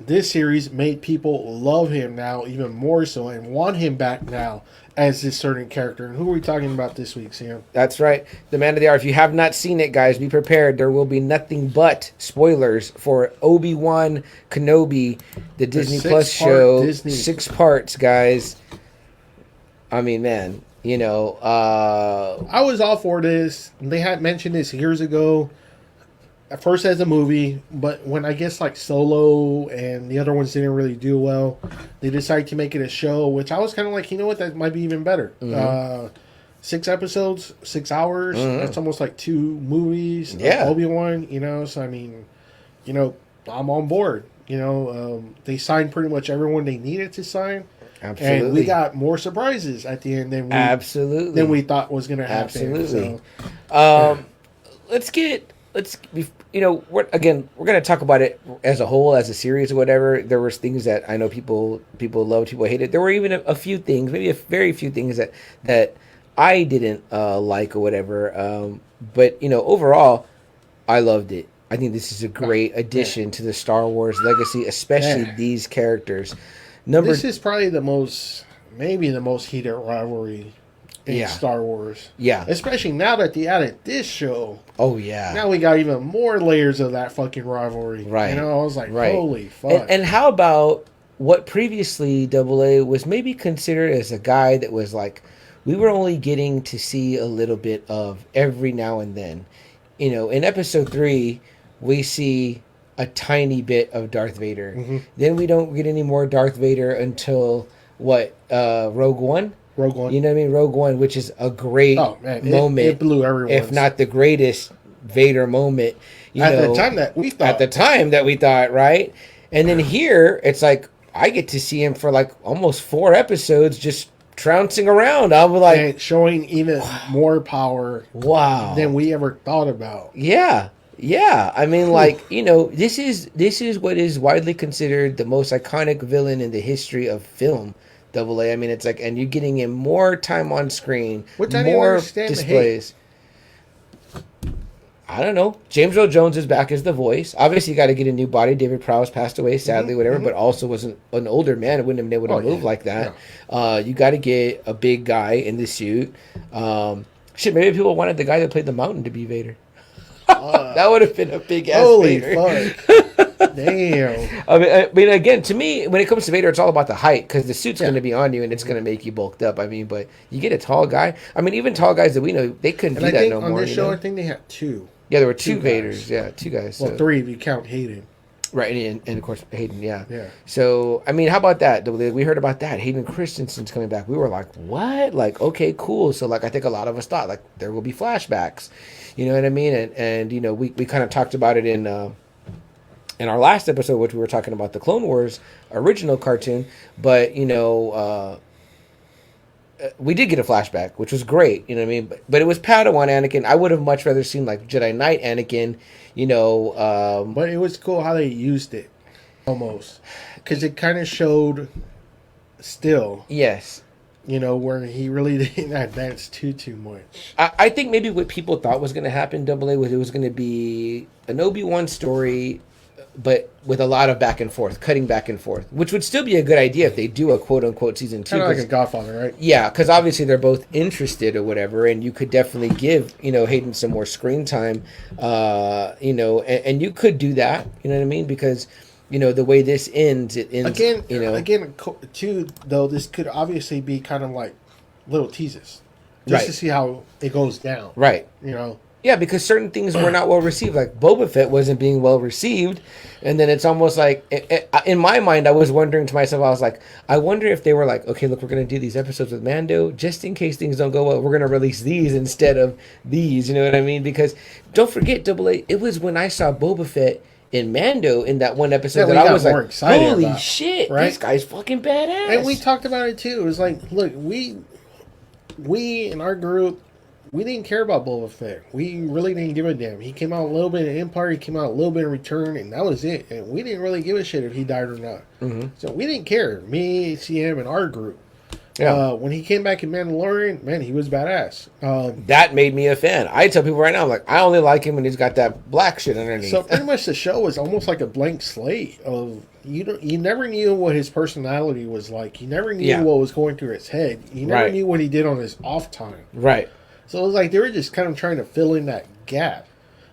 this series made people love him now even more so and want him back now as this certain character. And who are we talking about this week, Sam? That's right. The man of the hour. If you have not seen it, guys, be prepared. There will be nothing but spoilers for Obi-Wan Kenobi, the Disney Plus show. 6 parts, guys. I mean, man, you know. I was all for this. They had mentioned this years ago. At first as a movie, but when I guess like Solo and the other ones didn't really do well, they decided to make it a show, which I was kind of like, you know what, that might be even better. 6 episodes, 6 hours. That's almost like 2 movies. Yeah, Obi-Wan, you know. So I mean, you know, I'm on board. You know, they signed pretty much everyone they needed to sign. Absolutely. And we got more surprises at the end than we thought was going to happen. Absolutely. So. We're going to talk about it as a whole, as a series or whatever. There was things that I know people loved, people hated. There were even a few things, maybe a very few things that I didn't like or whatever. But, you know, overall, I loved it. I think this is a great addition to the Star Wars legacy, especially these characters. This is probably the most heated rivalry in Star Wars. Yeah. Especially now that they added this show. Oh, yeah. Now we got even more layers of that fucking rivalry. Right. You know, I was like, holy fuck. And how about what previously Double A was maybe considered as a guy that was like, we were only getting to see a little bit of every now and then. You know, in episode 3, we see a tiny bit of Darth Vader. Then we don't get any more Darth Vader until, Rogue One? Rogue One. You know what I mean? Rogue One, which is a great moment. It blew everyone. If not the greatest Vader moment. At the time that we thought. Right? And then here, it's like, I get to see him for like almost 4 episodes just trouncing around. I'm like... And showing even more power than we ever thought about. Yeah. Yeah. I mean, like, you know, this is what is widely considered the most iconic villain in the history of film. Double A. I mean, it's like, and you're getting him more time on screen, more displays. I don't know. James Earl Jones is back as the voice. Obviously, you got to get a new body. David Prowse passed away, sadly, but also was an older man. It wouldn't have been able to move like that. Yeah. You got to get a big guy in the suit. Maybe people wanted the guy that played the Mountain to be Vader. That would have been a big ass Vader. Holy fuck. Damn. I mean, again, to me, when it comes to Vader, it's all about the height, because the suit's going to be on you and it's going to make you bulked up. I mean, but you get a tall guy. I mean, even tall guys that we know, they couldn't do that no more. On this show, I think they had 2. Yeah, there were 2 Vaders. Yeah, 2 guys. Well, 3 if you count Hayden. Right, and of course Hayden. Yeah. So, I mean, how about that? We heard about that. Hayden Christensen's coming back. We were like, what? Like, okay, cool. So, like, I think a lot of us thought, like, there will be flashbacks. You know what I mean? And you know, we kind of talked about it in our last episode, which we were talking about the Clone Wars original cartoon. But, you know, we did get a flashback, which was great. You know what I mean? But it was Padawan Anakin. I would have much rather seen, like, Jedi Knight Anakin, you know. But it was cool how they used it, almost. Because it kind of showed still. Yes. You know, where he really didn't advance too much. I think maybe what people thought was going to happen, Double A, was it was going to be an Obi-Wan story, but with a lot of back and forth, cutting back and forth, which would still be a good idea if they do a quote-unquote season 2. Kind of like a Godfather, right? Yeah, because obviously they're both interested or whatever, and you could definitely give, you know, Hayden some more screen time, you know, and you could do that, you know what I mean? Because the way this ends, it ends again. Too though, this could obviously be kind of like little teases, just to see how it goes down. Right. Yeah, because certain things were not well received. Like Boba Fett wasn't being well received, and then it's almost like, in my mind, I was wondering to myself, I was like, I wonder if they were like, okay, look, we're going to do these episodes with Mando, just in case things don't go well, we're going to release these instead of these, you know what I mean? Because don't forget, AA, it was when I saw Boba Fett in Mando in that one episode that I was like, holy shit, right? This guy's fucking badass. And we talked about it too. It was like, look, we in our group, we didn't care about Boba Fett. We really didn't give a damn. He came out a little bit in Empire, he came out a little bit in Return, and that was it. And we didn't really give a shit if he died or not. Mm-hmm. So we didn't care. Me, CM, and our group. Yeah. When he came back in Mandalorian, man, he was badass. That made me a fan. I tell people right now, like, I only like him when he's got that black shit underneath. So pretty much the show was almost like a blank slate of you never knew what his personality was like. You never knew what was going through his head. You never knew what he did on his off time. Right. So it was like they were just kind of trying to fill in that gap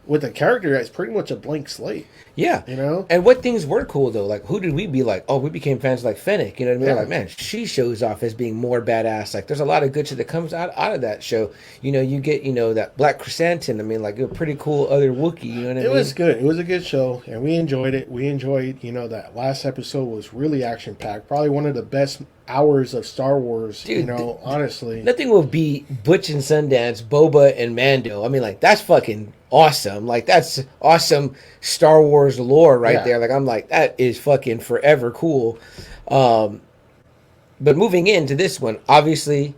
with a character that's pretty much a blank slate. Yeah. And what things were cool, though? Like, who did we be like? Oh, we became fans like Fennec. You know what I mean? Yeah. Like, man, she shows off as being more badass. Like, there's a lot of good shit that comes out of that show. You get, that Black Chrysanthemum. I mean, like, a pretty cool other Wookiee. You know what I mean? It was good. It was a good show, and we enjoyed it. We enjoyed, that last episode was really action-packed. Probably one of the best hours of Star Wars, dude, honestly. Nothing will beat Butch and Sundance, Boba, and Mando. I mean, like, that's fucking awesome. Like, that's awesome Star Wars lore right there. Like, I'm like, that is fucking forever cool. But moving into this one, obviously,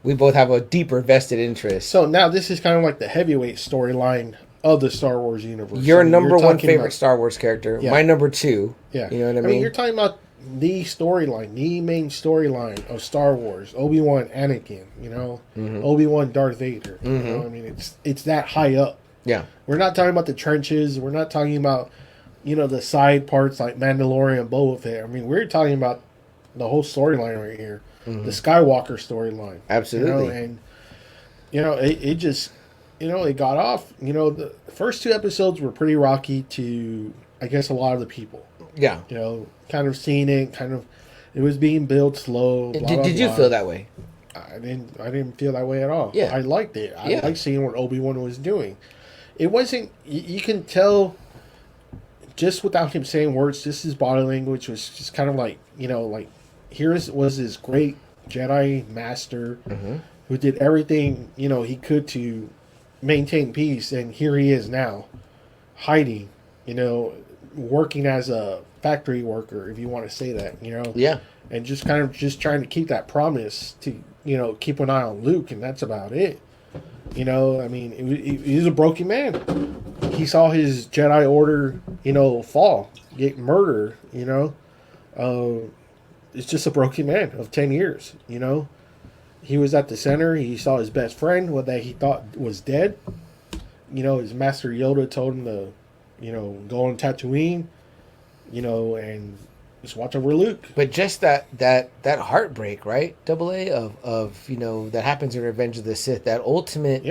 we both have a deeper vested interest. So now this is kind of like the heavyweight storyline of the Star Wars universe. Your number one favorite Star Wars character. Yeah. My number two. Yeah. You know what I mean? You're talking about the storyline, the main storyline of Star Wars. Obi-Wan Anakin, Obi-Wan Darth Vader. I mean, it's that high up. Yeah. We're not talking about the trenches. We're not talking about, the side parts like Mandalorian and Boba Fett. I mean, we're talking about the whole storyline right here. Mm-hmm. The Skywalker storyline. Absolutely. And, it just, it got off. The first two episodes were pretty rocky to, I guess, a lot of the people. Yeah. Kind of seeing it, it was being built slow. Did you feel that way? I didn't feel that way at all. Yeah. I liked it. I liked seeing what Obi-Wan was doing. It wasn't, you can tell just without him saying words, just his body language was just kind of like, was this great Jedi Master who did everything, he could to maintain peace. And here he is now, hiding, working as a factory worker, if you want to say that, Yeah. And just kind of just trying to keep that promise to, keep an eye on Luke, and that's about it. I mean, he's a broken man. He saw his Jedi Order, fall, get murdered, It's just a broken man of 10 years, He was at the center. He saw his best friend, that he thought was dead. His Master Yoda told him to, go on Tatooine, and just watch over Luke. But just that heartbreak, right? AA of that happens in Revenge of the Sith. That ultimate,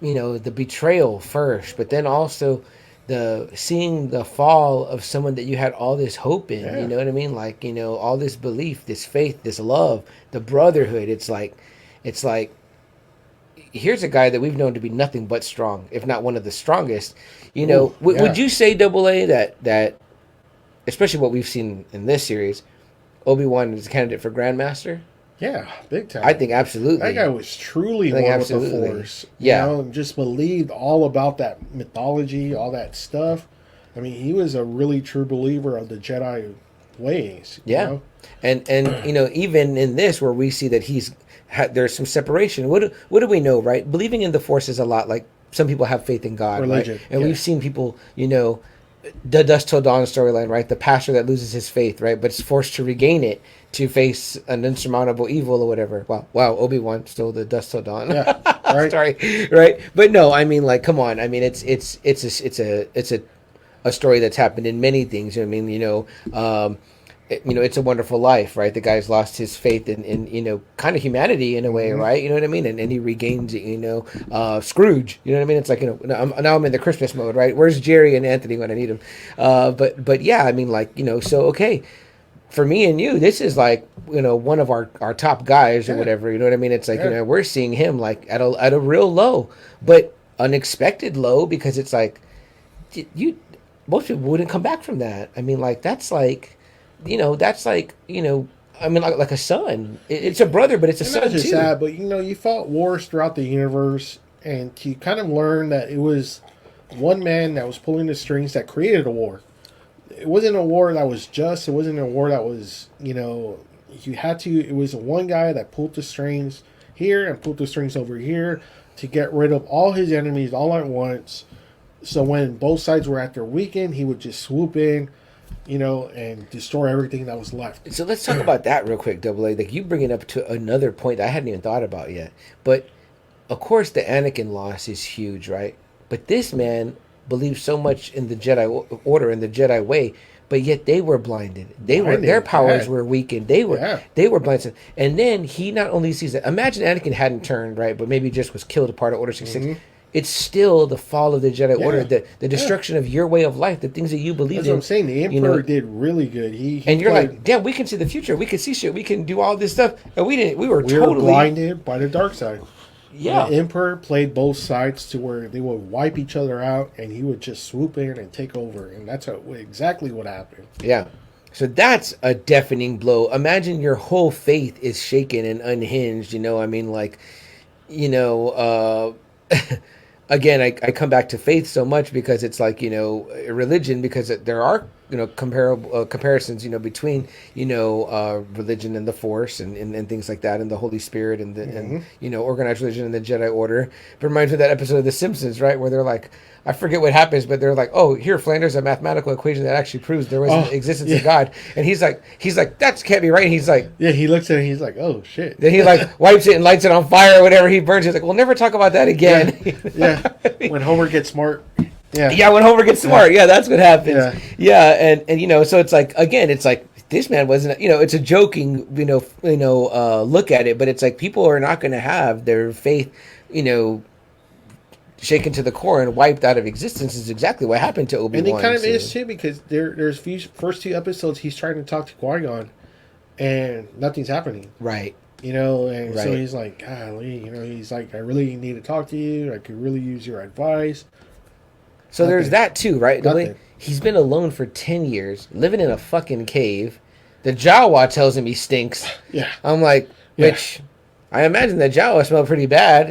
the betrayal first, but then also the seeing the fall of someone that you had all this hope in. Yeah. You know what I mean? Like, all this belief, this faith, this love, the brotherhood. It's like here's a guy that we've known to be nothing but strong, if not one of the strongest. Would you say, AA, that especially what we've seen in this series, Obi-Wan is a candidate for Grandmaster? Yeah, big time. I think absolutely. That guy was truly one with the Force. Yeah. And just believed all about that mythology, all that stuff. I mean, he was a really true believer of the Jedi ways. Yeah. And even in this, where we see that there's some separation. What do we know, right? Believing in the Force is a lot like some people have faith in God, religion, right? And we've seen people, the Dusk Till Dawn storyline, right? The pastor that loses his faith, right? But is forced to regain it to face an insurmountable evil or whatever. Wow, Obi-Wan stole the Dusk Till Dawn. Yeah, right. Sorry, right? But no, I mean, like, come on. I mean, it's a story that's happened in many things. I mean, It's a Wonderful Life, right? The guy's lost his faith in kind of humanity in a way, right? You know what I mean? And he regains it, Scrooge, you know what I mean? It's like, now I'm in the Christmas mode, right? Where's Jerry and Anthony when I need them? But yeah, I mean, like, so, okay, for me and you, this is like, one of our top guys or whatever, you know what I mean? It's like, we're seeing him like at a real low, but unexpected low, because it's like, most people wouldn't come back from that. I mean, like, that's like, I mean, like a son. It's a brother, but it's a son too. It's just sad, but you fought wars throughout the universe, and you kind of learned that it was one man that was pulling the strings that created a war. It wasn't a war that was just. It wasn't a war that was, it was one guy that pulled the strings here and pulled the strings over here to get rid of all his enemies all at once. So when both sides were at their weekend, he would just swoop in, and destroy everything that was left. So let's talk about that real quick, Double A. Like, you bring it up to another point that I hadn't even thought about yet. But, of course, the Anakin loss is huge, right? But this man believed so much in the Jedi Order and the Jedi way, but yet they were blinded. Their powers were weakened. They were blinded. And then he not only sees that. Imagine Anakin hadn't turned, right, but maybe just was killed a part of Order 66. Mm-hmm. It's still the fall of the Jedi Order, the destruction of your way of life, the things that you believe in. That's what I'm saying. The Emperor did really good. And you're like, damn, we can see the future. We can see shit. We can do all this stuff. And we didn't. We were totally blinded by the dark side. Yeah. The Emperor played both sides to where they would wipe each other out, and he would just swoop in and take over. And that's exactly what happened. Yeah. So that's a deafening blow. Imagine your whole faith is shaken and unhinged. I mean, like, again, I come back to faith so much because it's like, religion, because there are, comparable comparisons, between, religion and the Force and things like that, and the Holy Spirit and and organized religion and the Jedi Order. It reminds me of that episode of The Simpsons, right, where they're like, I forget what happens, but they're like, oh, here, Flanders, a mathematical equation that actually proves there was an existence of God. And he's like, that can't be right. And he's like, yeah, he looks at it and he's like, oh, shit. Then he like wipes it and lights it on fire or whatever. He burns it. He's like, we'll never talk about that again. Yeah. When Homer gets smart. Yeah, when Homer gets smart. Yeah, that's what happens. Yeah, and so it's like, again, it's like, this man wasn't, it's a joking, look at it, but it's like people are not going to have their faith, shaken to the core and wiped out of existence. Is exactly what happened to Obi-Wan. And it kind of is too, because there's first two episodes he's trying to talk to Qui-Gon and nothing's happening. Right. So he's like, golly, he's like, I really need to talk to you. I could really use your advice. So there's that too, right? He's been alone for 10 years, living in a fucking cave. The Jawa tells him he stinks. Yeah. I'm like, which I imagine the Jawa smell pretty bad,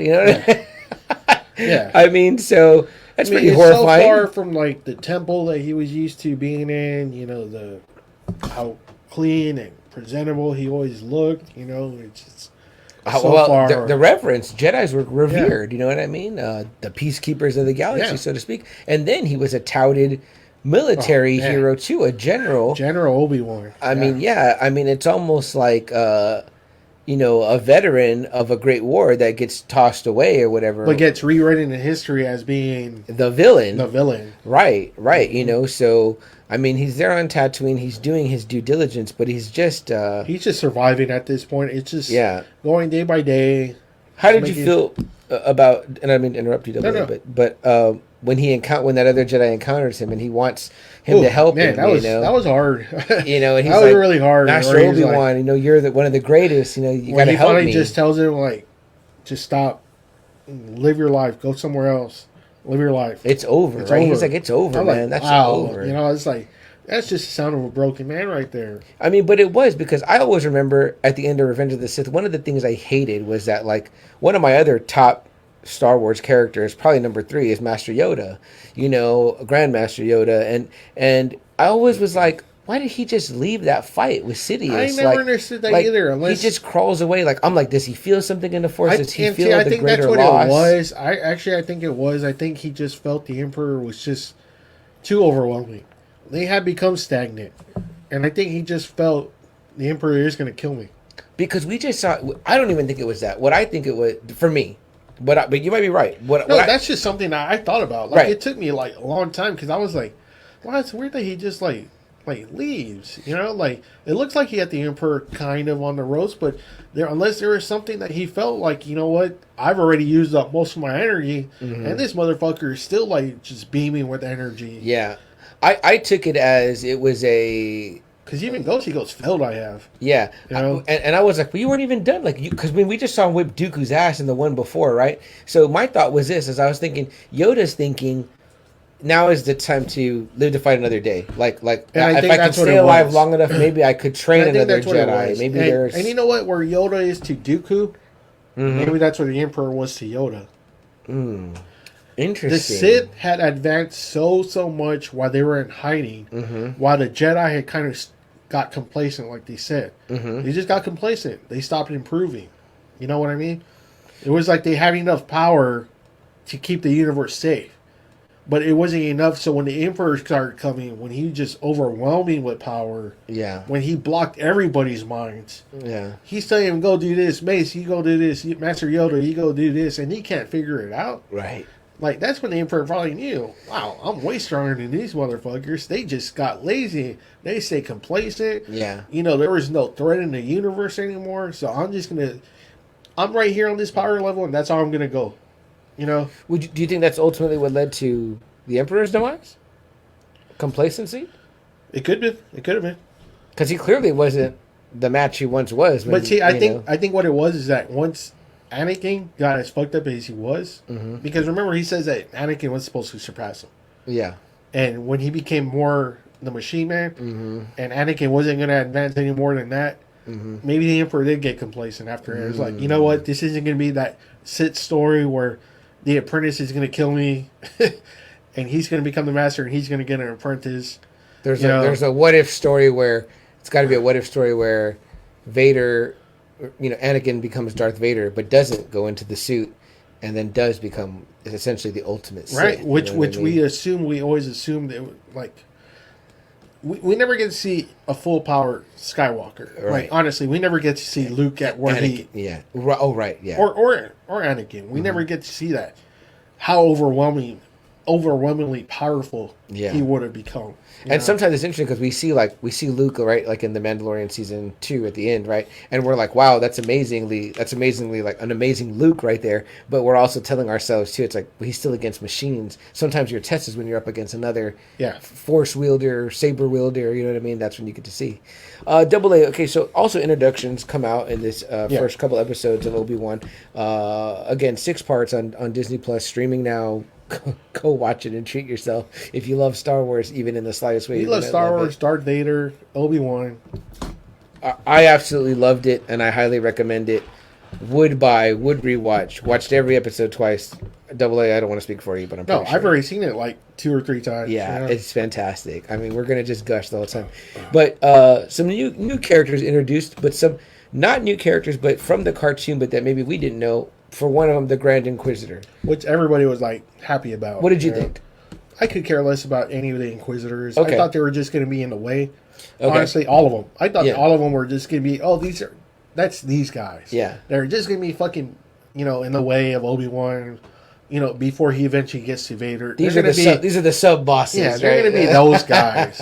Yeah. I mean, so that's pretty horrifying. So far from like the temple that he was used to being in, how clean and presentable he always looked, it's just far. The reverence, Jedis were revered, you know what I mean? The peacekeepers of the galaxy, so to speak. And then he was a touted military hero too, a general. General Obi-Wan. I mean, it's almost like a veteran of a great war that gets tossed away or whatever, but gets rewritten in history as being the villain. Right. Mm-hmm. So I mean, he's there on Tatooine. He's doing his due diligence, but he's just surviving at this point. It's just going day by day. How did you feel about? And I mean to interrupt you, but when that other Jedi encounters him and he wants him to help him, that was hard. And he's that was really hard. Master Obi-Wan, you're one of the greatest. You got to help me. He just tells him like, just stop, live your life, go somewhere else, live your life. It's over. Right? He's like, it's over, man. That's over. It's like, that's just the sound of a broken man right there. I mean, but it was, because I always remember at the end of Revenge of the Sith, one of the things I hated was that, like, one of my other top Star Wars characters, probably number 3, is Master Yoda, Grandmaster Yoda, and I always was like, why did he just leave that fight with Sidious? I never understood that either. Unless he just crawls away. Like, I'm like, does he feel something in the Force? Does he feel the greater loss? I think that's what it was. I think it was. I think he just felt the Emperor was just too overwhelming. They had become stagnant, and I think he just felt the Emperor is going to kill me. Because we just saw. I don't even think it was that. What I think it was for me. But you might be right. That's just something I thought about. Like, it took me like a long time, because I was like, wow, it's weird that he just like like leaves. You know, like it looks like he had the Emperor kind of on the ropes, but unless there was something that he felt like, you know what, I've already used up most of my energy, and this motherfucker is still like just beaming with energy. Yeah, I took it as it was a. Because even he goes, failed I have. Yeah. You know? And I was like, well, you weren't even done. Like, because we just saw him whip Dooku's ass in the one before, right? So my thought was this, as I was thinking, Yoda's thinking, now is the time to live to fight another day. Like if I could stay alive long enough, maybe I could train another Jedi. Maybe and you know what? Where Yoda is to Dooku, maybe that's where the Emperor was to Yoda. Interesting. The Sith had advanced so much while they were in hiding, while the Jedi had kind of got complacent, like they said. They just got complacent. They stopped improving. You know what I mean? It was like they had enough power to keep the universe safe. But it wasn't enough, so when the Emperor started coming, when he just overwhelming with power, when he blocked everybody's minds, he's telling him, go do this, Mace, you go do this, Master Yoda, you go do this, and he can't figure it out. Right. Like, that's when the Emperor probably knew, wow, I'm way stronger than these motherfuckers. They just got lazy. They stay complacent. Yeah. You know, there was no threat in the universe anymore, so I'm right here on this power level, and that's how I'm going to go. You know, do you think that's ultimately what led to the Emperor's demise? Complacency? It could have been. Because he clearly wasn't the match he once was. But see, I think what it was is that once Anakin got as fucked up as he was, because remember he says that Anakin was supposed to surpass him. Yeah. And when he became more the Machine Man, and Anakin wasn't going to advance any more than that, maybe the Emperor did get complacent after it. It was like, you know what, this isn't going to be that Sith story where the apprentice is going to kill me, and he's going to become the master, and he's going to get an apprentice. There's a what if story where it's got to be a what if story where Vader, Anakin becomes Darth Vader, but doesn't go into the suit, and then does become essentially the ultimate Sith. Right, which we always assume that like we never get to see a full power Skywalker. Right. Like honestly, we never get to see Luke at where Anakin, or Anakin. We never get to see that. How overwhelmingly powerful he would have become. And sometimes it's interesting because we see Luke, right, like in the Mandalorian season 2 at the end, right, and we're like, wow, that's amazingly like an amazing Luke right there. But we're also telling ourselves too, it's like, well, he's still against machines. Sometimes your test is when you're up against another force wielder, saber wielder. You know what I mean? That's when you get to see. Double A. Okay, so also introductions come out in this first couple episodes of Obi-Wan. Again, 6 parts on Disney Plus, streaming now. Go watch it and treat yourself if you love Star Wars, even in the slightest way. You love Star Wars, Darth Vader, Obi-Wan. I absolutely loved it, and I highly recommend it. Would rewatch. Watched every episode twice. Double A, I don't want to speak for you, but I'm pretty sure. I've already seen it like 2 or 3 times. Yeah, it's fantastic. I mean, we're gonna just gush the whole time. But some new characters introduced, but some not new characters, but from the cartoon, but that maybe we didn't know. For one of them, the Grand Inquisitor, which everybody was like happy about. What did you think? I could care less about any of the Inquisitors. Okay. I thought they were just going to be in the way. Okay. Honestly, all of them. I thought all of them were just going to be. That's these guys. Yeah, they're just going to be fucking, in the way of Obi-Wan. Before he eventually gets to Vader. These are the sub bosses. Yeah, they're going to be those guys.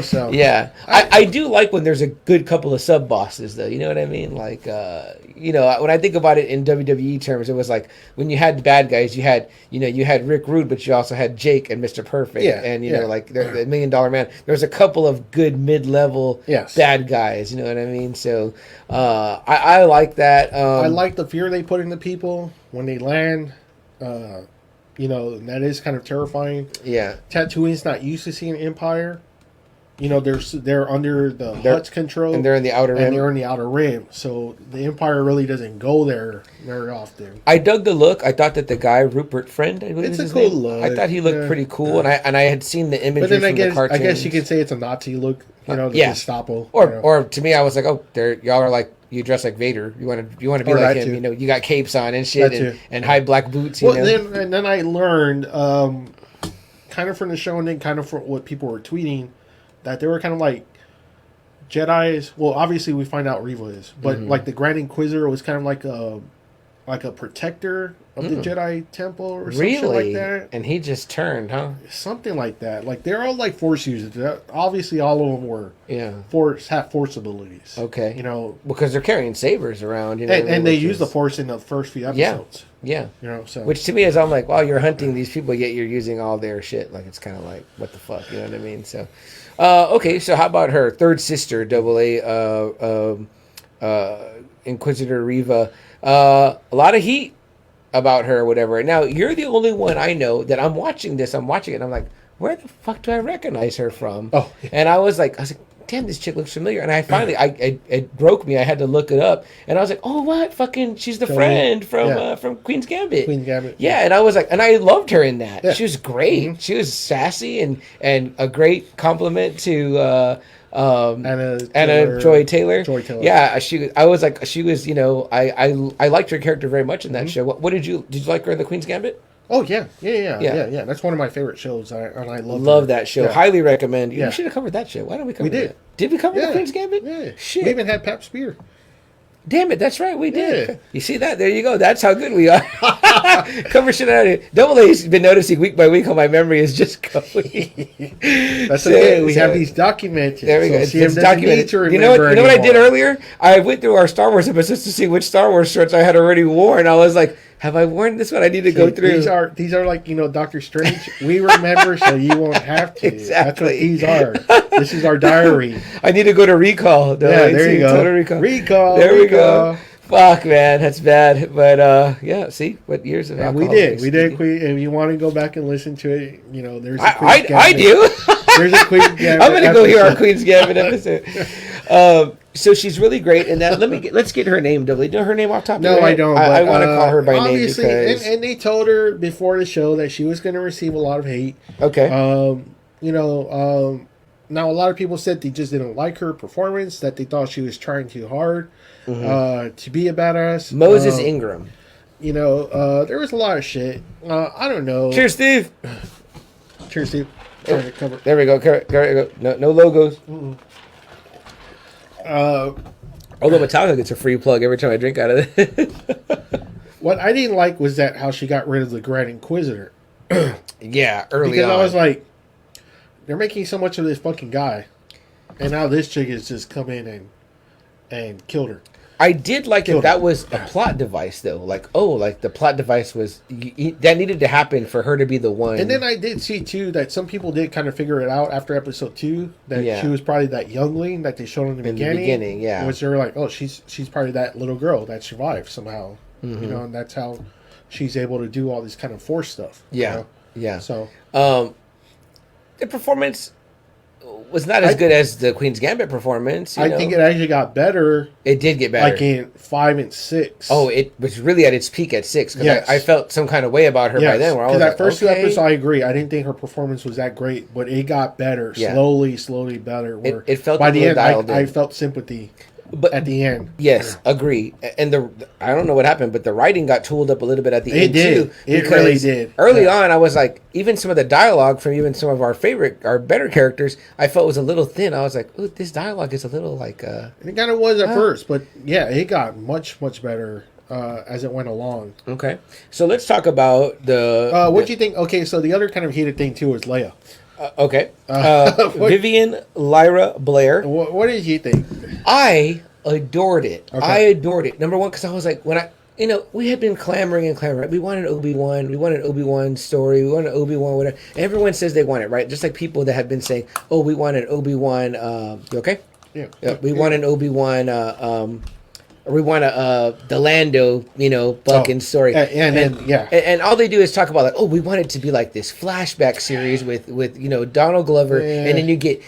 So yeah, I do like when there's a good couple of sub bosses, though. You know what I mean? Like, when I think about it in WWE terms, it was like when you had the bad guys, you had Rick Rude, but you also had Jake and Mr. Perfect, and like the $1 Million Man. There was a couple of good mid-level bad guys. You know what I mean? So I like that. I like the fear they put into people when they land. That is kind of terrifying. Yeah, Tatooine's not used to seeing Empire. They're under the Hutt's control, and they're in the outer rim. So the Empire really doesn't go there very often. I dug the look. I thought that the guy Rupert Friend, I believe it's his a cool name. Look. I thought he looked pretty cool, and I had seen the imagery but then from the cartoons. I guess you could say it's a Nazi look. The Gestapo. Or to me, I was like, oh, y'all are like. You dress like Vader. You want to be like him. Too. You got capes on and shit, and high black boots. Then I learned, kind of from the show, and then kind of from what people were tweeting, that they were kind of like Jedi's. Well, obviously we find out Reva is, but like the Grand Inquisitor was kind of like a protector of the Jedi Temple or something really? like that. And he just turned, huh? Something like that. Like they're all like Force users. Obviously, all of them were have Force abilities. Okay, you know, because they're carrying sabers around, you know, and they use the Force in the first few episodes. Yeah, you know, so which to me is I'm like, wow, you're hunting these people, yet you're using all their shit. Like it's kind of like what the fuck, you know what I mean? So, okay, so how about her third sister, Inquisitor Reva? A lot of heat about her or whatever. Now, you're the only one I know that I'm watching it, and I'm like, where the fuck do I recognize her from? Oh. And I was like, damn, this chick looks familiar. And I finally, it broke me. I had to look it up. And I was like, oh, what? Fucking, she's the friend from Queen's Gambit. Queen's Gambit. Yeah, and I was like, and I loved her in that. Yeah. She was great. Mm-hmm. She was sassy and a great compliment to... Anna Joy Taylor. Yeah, I was, you know, I liked her character very much in that show. What did you like her in the Queen's Gambit? Oh yeah. That's one of my favorite shows, and I love that show. Yeah. Highly recommend. We should have covered that show. Why don't we cover that? It? Did we cover the Queen's Gambit? Yeah. Shit. We even had Pap Spear. Damn it, that's right, we did. Yeah. You see that? There you go. That's how good we are. Cover shit out of it. Double A's been noticing week by week how my memory is just going. That's okay. We have these documented. There we go. It's documented. You know what I did earlier? I went through our Star Wars episodes to see which Star Wars shirts I had already worn. I was like, have I worn this one? I need to go through. These are like, you know, Doctor Strange. We remember, so you won't have to. Exactly. That's what these are. This is our diary. I need to go to Recall. Yeah, there you go. Recall. There we go. Fuck, man, that's bad. But yeah, see what years of alcohol. We did. If you want to go back and listen to it, you know, there's. I do. There's a Queen's Gambit. I'm gonna go hear our Queen's Gambit episode. So she's really great in that. Let's get her name. Do you know her name off top? No, I don't. I want to call her by name because and they told her before the show that she was going to receive a lot of hate. Okay. You know, now a lot of people said they just didn't like her performance. That they thought she was trying too hard to be a badass. Moses Ingram. You know, there was a lot of shit. I don't know. Cheers, Steve. Cheers, Steve. There we go. No logos. Although Metallica gets a free plug every time I drink out of it. What I didn't like was that how she got rid of the Grand Inquisitor. Yeah, early because on. I was like, they're making so much of this fucking guy, and now this chick has just come in and killed her. I did like that was a plot device, though. Like the plot device was that needed to happen for her to be the one. And then I did see too that some people did kind of figure it out after episode 2 that she was probably that youngling that they showed in the beginning. Yeah, which they were like, oh, she's probably that little girl that survived somehow. You know, and that's how she's able to do all this kind of Force stuff. Yeah, you know? yeah. So the performance was not as good as the Queen's Gambit performance. I think it actually got better. It did get better. Like in 5 and 6. Oh, it was really at its peak at 6. Because I felt some kind of way about her by then. Because that first 2 episodes, I agree. I didn't think her performance was that great, but it got better. Yeah. Slowly better. Where it felt by the end, I felt sympathy. But at the end, yes, agree. And I don't know what happened, but the writing got tooled up a little bit at the end too. It really did. Early on, I was like, even some of the dialogue from even some of our better characters, I felt was a little thin. I was like, ooh, this dialogue is a little like. And it kind of was at first, but yeah, it got much better as it went along. Okay, so let's talk about the. What do you think? Okay, so the other kind of heated thing too is Leia. Okay. Vivian Lyra Blair. What did you think? I adored it. Okay. I adored it. Number one, because I was like, we had been clamoring. We wanted Obi-Wan. We wanted Obi-Wan story. We wanted Obi-Wan, whatever. Everyone says they want it, right? Just like people that have been saying, oh, we wanted Obi-Wan. You okay? Yeah. We wanted Obi-Wan. We want the Lando, Bucking story. And all they do is talk about like, oh, we want it to be like this flashback series with Donald Glover, and then you get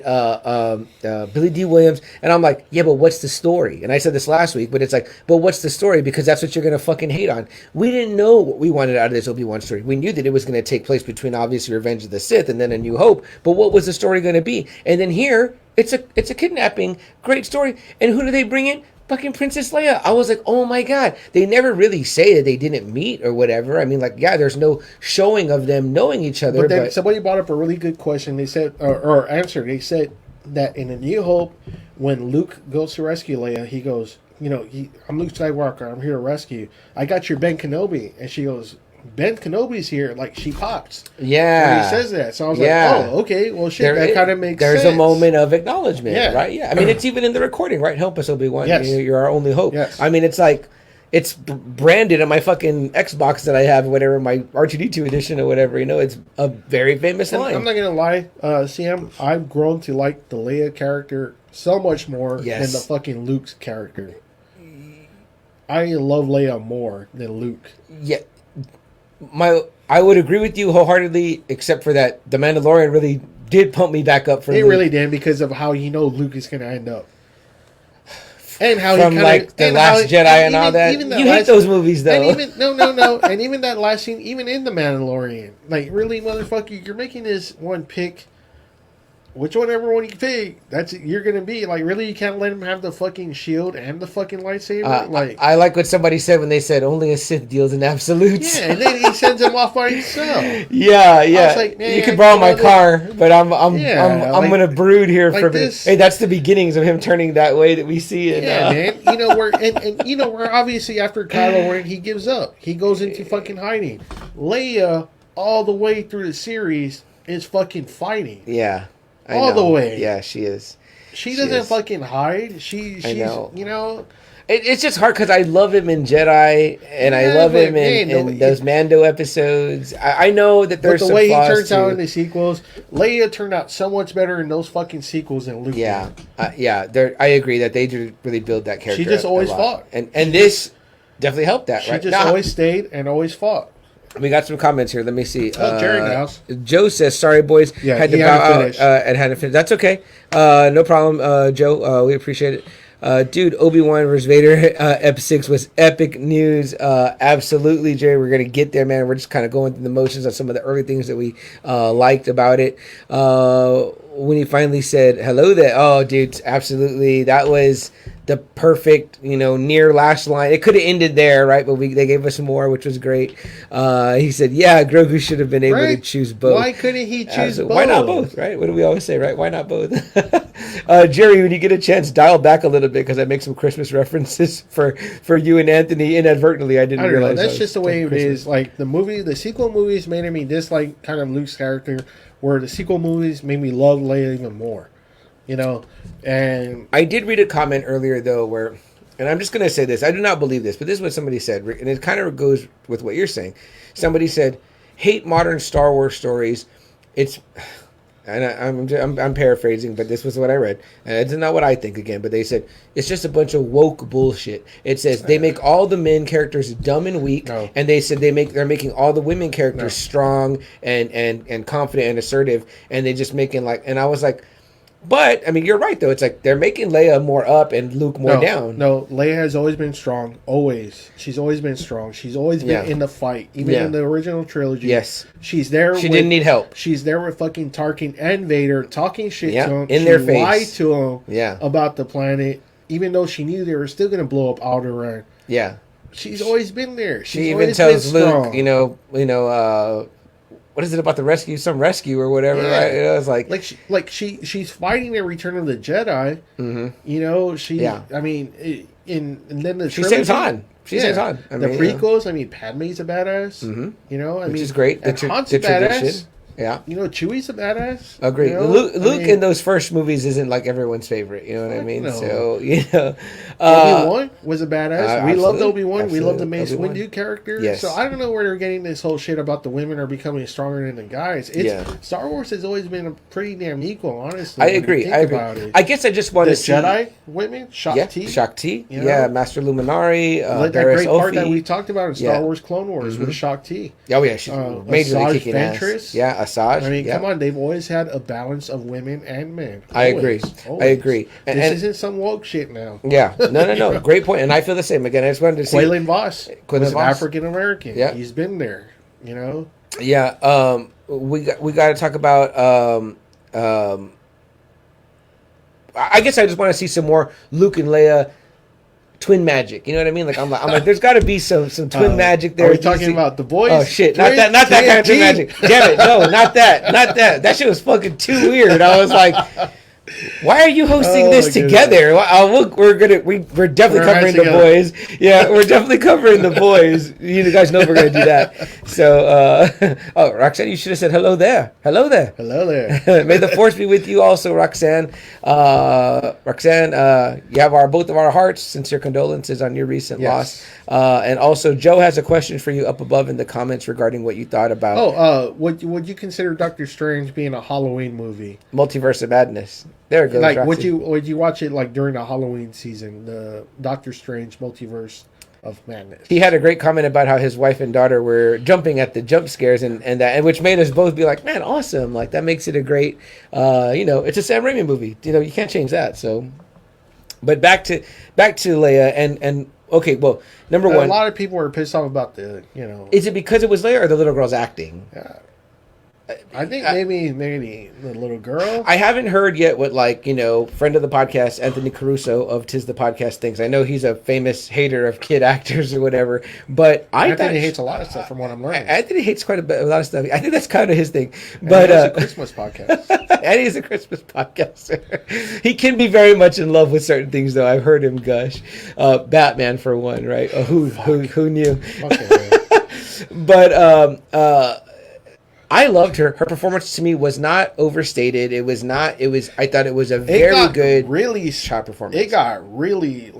Billy D. Williams, and I'm like, yeah, but what's the story? And I said this last week, but it's like, but what's the story? Because that's what you're gonna fucking hate on. We didn't know what we wanted out of this Obi-Wan story. We knew that it was gonna take place between obviously Revenge of the Sith and then A New Hope, but what was the story gonna be? And then here, it's a kidnapping, great story, and who do they bring in? Fucking Princess Leia. I was like, oh my god. They never really say that they didn't meet or whatever. I mean, like, yeah, there's no showing of them knowing each other. But then somebody brought up a really good question. They said, or answer. They said that in A New Hope, when Luke goes to rescue Leia, he goes, I'm Luke Skywalker. I'm here to rescue you. I got your Ben Kenobi. And she goes, Ben Kenobi's here. Like, she pops. Yeah. So he says that. So I was like, oh, okay. Well, shit, that kind of makes sense. There's a moment of acknowledgement, right? Yeah. I mean, it's even in the recording, right? Help us, Obi-Wan. Yes. You're our only hope. Yes. I mean, it's like, it's branded on my fucking Xbox that I have, whatever, my R2D2 edition or whatever. It's a very famous line. I'm not going to lie, Sam. I've grown to like the Leia character so much more than the fucking Luke's character. I love Leia more than Luke. Yeah. I would agree with you wholeheartedly, except for that The Mandalorian really did pump me back up for Luke. It really did, because of how Luke is going to end up. And how from the Last Jedi and all that. You hate those movies, though. And even, no. And even that last scene, even in The Mandalorian. Like, really, motherfucker, you're making this one pick. Whichever one you pick, that's you're going to be. Like, really, you can't let him have the fucking shield and the fucking lightsaber? I like what somebody said when they said, only a Sith deals in absolutes. Yeah, and then he sends him off by himself. Yeah. I was like, man, you can borrow my car, but I'm going to brood here for a bit. Hey, that's the beginnings of him turning that way that we see it. Yeah, man. Where obviously after Kylo Ren, he gives up. He goes into fucking hiding. Leia, all the way through the series, is fucking fighting. Yeah. All the way. Yeah, she is. She doesn't fucking hide. She's, It's just hard because I love him in Jedi, and I love him in those Mando episodes. I know that there's some flaws. But the way he turns out in the sequels, Leia turned out so much better in those fucking sequels than Luke. Yeah. I agree that they did really build that character. She just always fought. And this definitely helped that, right? She just always stayed and always fought. We got some comments here. Let me see. Jerry House. Joe says, "Sorry, boys, had to bow out and had to finish." That's okay. No problem, Joe. We appreciate it. Dude, Obi-Wan versus Vader, Ep 6 was epic news. Absolutely, Jerry. We're gonna get there, man. We're just kind of going through the motions of some of the early things that we liked about it. When he finally said hello there, oh, dude, absolutely, that was the perfect, near last line. It could have ended there, right? But they gave us more, which was great. He said, yeah, Grogu should have been able to choose both. Why couldn't he choose both? Why not both, right? What do we always say, right? Why not both? Jerry, when you get a chance, dial back a little bit, because I make some Christmas references for you and Anthony inadvertently. I didn't realize that's just the way it is. Like, the sequel movies made me dislike kind of Luke's character, where the sequel movies made me love Leia even more. And I did read a comment earlier, though, where, and I'm just going to say this, I do not believe this, but this is what somebody said, and it kind of goes with what you're saying. Somebody said, hate modern Star Wars stories. It's, and I'm paraphrasing, but this was what I read. And it's not what I think again, but they said, it's just a bunch of woke bullshit. It says they make all the men characters dumb and weak, and they said they're making all the women characters strong and confident and assertive, and they just making and I was like, but, I mean, you're right, though. It's like they're making Leia more up and Luke more down. No, Leia has always been strong. Always. She's always been strong. She's always been in the fight. Even in the original trilogy. Yes. She's there. She didn't need help. She's there with fucking Tarkin and Vader talking shit to him. In their face. Lied to him about the planet. Even though she knew they were still going to blow up Alderaan. Yeah. She's always been there. She even tells Luke, what is it about the rescue? Some rescue or whatever, right? It's she's fighting in Return of the Jedi. Mm-hmm. I mean, and then the she saves Han. She saves Han. The prequels. I mean, Padme's a badass. Mm-hmm. Which is great. Han's a badass. Yeah. Chewie's a badass. Agreed. Luke in those first movies isn't like everyone's favorite. You know what I mean? No. So, Obi-Wan was a badass. We loved Obi-Wan. Absolutely. We loved the Mace Windu character. Yes. So I don't know where they're getting this whole shit about the women are becoming stronger than the guys. Star Wars has always been a pretty damn equal, honestly. I agree. I guess I just want to see Jedi women. Shakti. Yeah, Master Luminari. That great part that we talked about in Star Wars Clone Wars with Shakti. Oh yeah, she's majorly kicking ass. Yeah, Asajj. I mean, come on, they've always had a balance of women and men. I agree. This isn't some woke shit now. Yeah. No. Great point. And I feel the same. Again, I just wanted to see. Quaylen Voss was an African American. Yeah. He's been there, Yeah. We got to talk about. I guess I just want to see some more Luke and Leia twin magic. You know what I mean? I'm like, there's got to be some twin magic there. Are we talking about the boys? Oh shit! Not that kind of twin magic. Damn it! No, not that. That shit was fucking too weird. I was like, Why are you hosting this together? We're definitely covering the boys. Yeah, we're definitely covering the boys. You guys know we're gonna do that. So, Roxanne, you should have said hello there. Hello there. Hello there. May the force be with you, also, Roxanne. Roxanne, you have both of our hearts. Sincere condolences on your recent loss. And also, Joe has a question for you up above in the comments regarding what you thought about. Would you consider Doctor Strange being a Halloween movie? Multiverse of Madness. There it goes. Like, Roxy. would you watch it like during the Halloween season, the Doctor Strange Multiverse of Madness? He had a great comment about how his wife and daughter were jumping at the jump scares, and which made us both be like, man, awesome! Like that makes it a great, it's a Sam Raimi movie. You can't change that. So, but back to Leia and. Okay, well, number one. A lot of people were pissed off about Is it because it was Leia or the little girl's acting? Yeah. I think maybe the little girl. I haven't heard yet what friend of the podcast Anthony Caruso of Tis the Podcast thinks. I know he's a famous hater of kid actors or whatever, but Anthony hates a lot of stuff from what I'm learning. Anthony hates quite a lot of stuff. I think that's kind of his thing. But he's a Christmas podcast. And he's a Christmas podcaster. He can be very much in love with certain things, though. I've heard him gush. Batman for one, right? Who knew? Okay, but I loved her. Her performance to me was not overstated. I thought it was a very good, really shot performance. It got really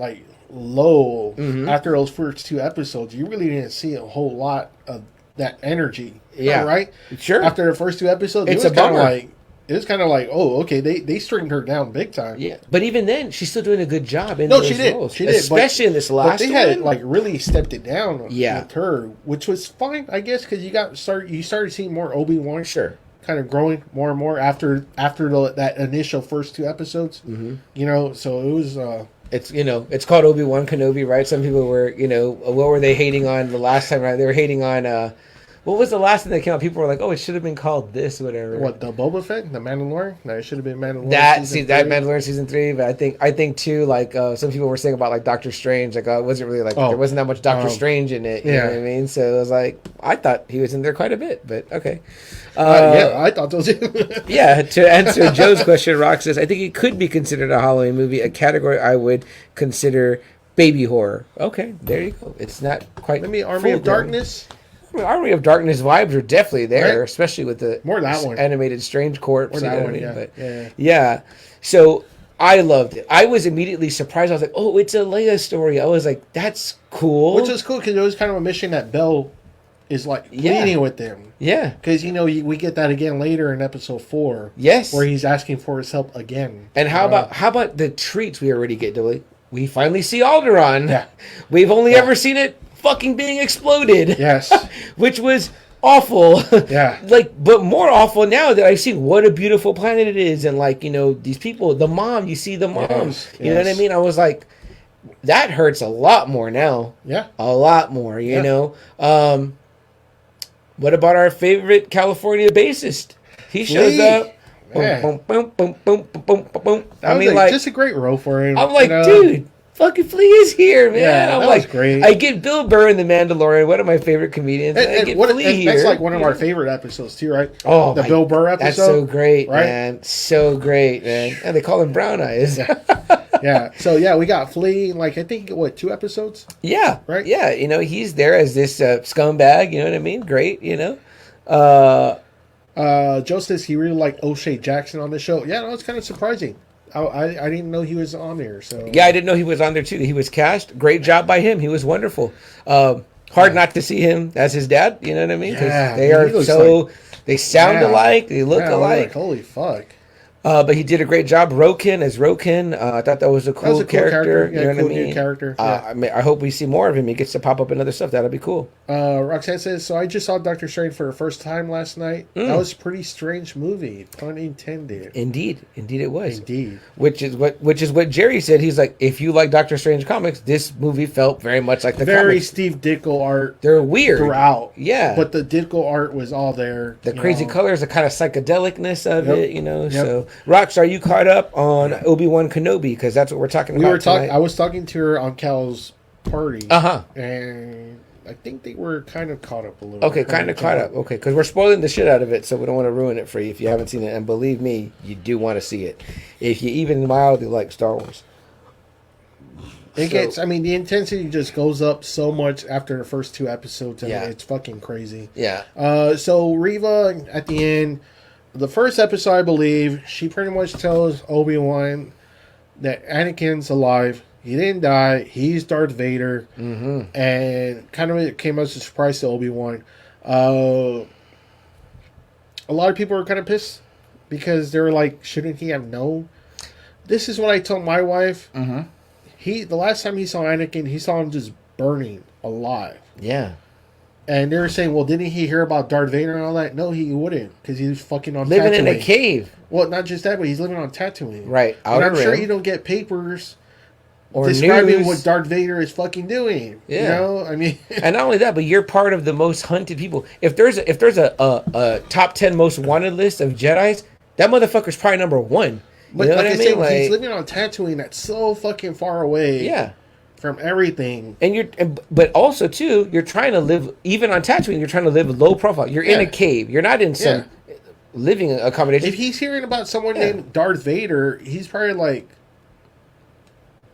low after those first two episodes. You really didn't see a whole lot of that energy. Yeah, right. Sure. After the first two episodes, it's a bummer. It was kind of like, oh, okay, they straightened her down big time. Yeah, but even then, she's still doing a good job in those roles. She did, especially in this last one. But they had really stepped it down with her, which was fine, I guess, because you started seeing more Obi-Wan. Sure. Kind of growing more and more after that initial first two episodes. Mm-hmm. So it was. It's called Obi-Wan Kenobi, right? Some people were, what were they hating on the last time? Right? They were hating on. What was the last thing that came out? People were like, "Oh, it should have been called this, whatever." What, the Boba Fett, the Mandalorian? No, it should have been Mandalorian. That Mandalorian season 3. But I think too, some people were saying about Doctor Strange, it wasn't really there wasn't that much Doctor Strange in it. You know what I mean? So it was I thought he was in there quite a bit, but okay. I thought those. Yeah, to answer Joe's question, Rock says, "I think it could be considered a Halloween movie, a category I would consider baby horror." Okay, there you go. It's not quite. Maybe Army of Darkness. Army of Darkness vibes are definitely there, right? Especially with the more that one animated Strange Corpse. More that one, yeah. But, yeah. So I loved it. I was immediately surprised. I was like, "Oh, it's a Leia story." I was like, "That's cool." Which is cool because it was kind of a mission that Bell is pleading with them. Yeah, because we get that again later in episode 4. Yes, where he's asking for his help again. And how about the treats we already get? We finally see Alderaan. Yeah, we've only ever seen it fucking being exploded. Yes. Which was awful. Yeah. But more awful now that I see what a beautiful planet it is. And these people, the mom, you see the mom. Yes. You know what I mean? I was like, that hurts a lot more now. Yeah. A lot more, you know? What about our favorite California bassist? He shows up. Boom, boom, boom, boom, boom, boom, boom. I mean, just a great role for him. I'm like, dude. Fucking Flea is here, man. Yeah, I'm was great. I get Bill Burr in The Mandalorian, one of my favorite comedians. I get Flea here. That's one of our favorite episodes too, right? Oh, the Bill Burr episode. That's so great, right? Man. So great, man. And they call him Brown Eyes. Yeah. So we got Flea. I think 2 episodes. Yeah. Right. Yeah. He's there as this scumbag. You know what I mean? Great. Joe says he really liked O'Shea Jackson on the show. Yeah, no, it's kind of surprising. I didn't know he was on there. So yeah, I didn't know he was on there too. He was cast. Great job by him. He was wonderful. Hard not to see him as his dad. You know what I mean? Because they are they sound alike. They look alike. Holy fuck! But he did a great job. Roken as Roken. I thought that was a cool character. Yeah, you know cool what I mean? New character. I hope we see more of him. He gets to pop up in other stuff. That'll be cool. Roxanne says, so I just saw Doctor Strange for the first time last night. That was a pretty strange movie. Pun intended. Indeed it was. Indeed. Which is what Jerry said. He's like, if you like Doctor Strange comics, this movie felt very much like the very comics. Steve Ditko art. They're weird throughout. Yeah. But the Ditko art was all there. The crazy colors, the kind of psychedelicness of it, So, Rox, are you caught up on Obi-Wan Kenobi? Because that's what we're talking about tonight. I was talking to her on Cal's party. Uh-huh. And I think they were kind of caught up a little. Okay, kind of caught up. Okay, because we're spoiling the shit out of it, so we don't want to ruin it for you if you haven't seen it. And believe me, you do want to see it if you even mildly like Star Wars. It gets. I mean, the intensity just goes up so much after the first 2 episodes. And yeah, it's fucking crazy. Yeah. So Reva at the end, the first episode, I believe, she pretty much tells Obi-Wan that Anakin's alive. He didn't die. He's Darth Vader. Mm-hmm. And kind of it came as a surprise to Obi-Wan. A lot of people are kind of pissed because they're like, shouldn't he have known? This is what I told my wife. Mm-hmm. The last time he saw Anakin, he saw him just burning alive. Yeah. And they were saying, well, didn't he hear about Darth Vader and all that? No, he wouldn't, because he was fucking on living Tatooine. In a cave. Well, not just that, but he's living on Tatooine. Right. And I'm sure you don't get papers or describing news. what Darth Vader is fucking doing. Yeah. You know, I mean, and not only that, but you're part of the most hunted people. If there's a top 10 most wanted list of Jedis, that motherfucker's probably number 1. But you know like I mean? said, Like, he's living on Tatooine. That's so fucking far away. Yeah. From everything. And but also too, you're trying to live even on Tatooine. You're trying to live low profile. You're in a cave. You're not in some living accommodation. If he's hearing about someone named Darth Vader, he's probably like,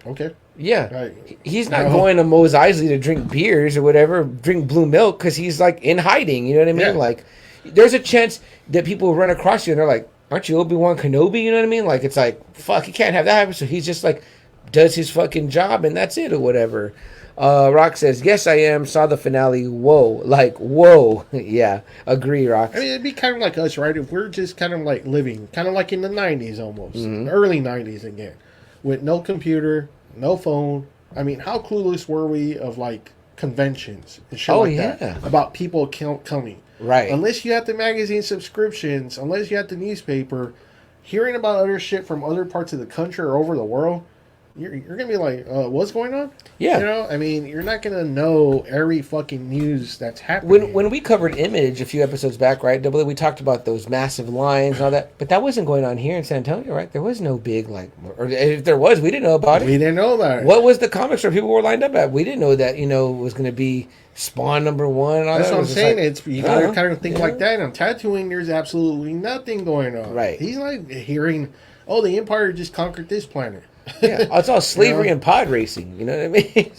okay. Yeah, he's not going to Mos Eisley to drink beers or whatever, drink blue milk, because he's like in hiding. You know what I mean? Yeah. Like, there's a chance that people run across you and they're like, "Aren't you Obi-Wan Kenobi?" You know what I mean? Like, it's like, fuck, he can't have that happen. So he's just like, does his fucking job and that's it or whatever. Rock says, yes, I am. Saw the finale. Whoa. Like, whoa. Yeah. Agree, Rock. I mean, it'd be kind of like us, right? If we're just kind of like living, kind of like in the 90s almost. Mm-hmm. Early 90s again. With no computer, no phone. I mean, how clueless were we of like conventions and shit like that? About people coming. Right. Unless you had the magazine subscriptions, unless you had the newspaper, hearing about other shit from other parts of the country or over the world, you're going to be like, what's going on? Yeah. You know, I mean, you're not going to know every fucking news that's happening. When we covered Image a few episodes back, right, we talked about those massive lines and all that, but that wasn't going on here in San Antonio, right? There was no big, like, or if there was, we didn't know about it. We didn't know about it. What was the comic store people were lined up at? We didn't know that, it was going to be Spawn #1 and all That's that. what I'm saying. Like, you got to kind of think like that. On Tatooine, there's absolutely nothing going on. Right. He's like hearing, oh, the Empire just conquered this planet. Yeah, it's all slavery and pod racing. You know what I mean?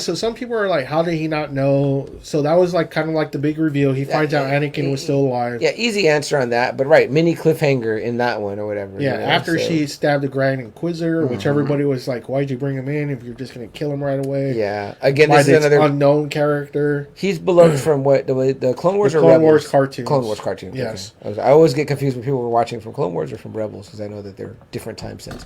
So some people are like, how did he not know? So that was like kind of like the big reveal. He finds out Anakin was still alive. Yeah, easy answer on that. But right, mini cliffhanger in that one or whatever. Yeah, after she stabbed the Grand Inquisitor, which everybody was like, why'd you bring him in if you're just going to kill him right away? Yeah, again, this is another unknown character. He's beloved from what the Clone Wars or Clone Rebels? Wars cartoons. Clone Wars cartoons. Yes, okay. I always get confused when people were watching from Clone Wars or from Rebels because I know that they're different time sets,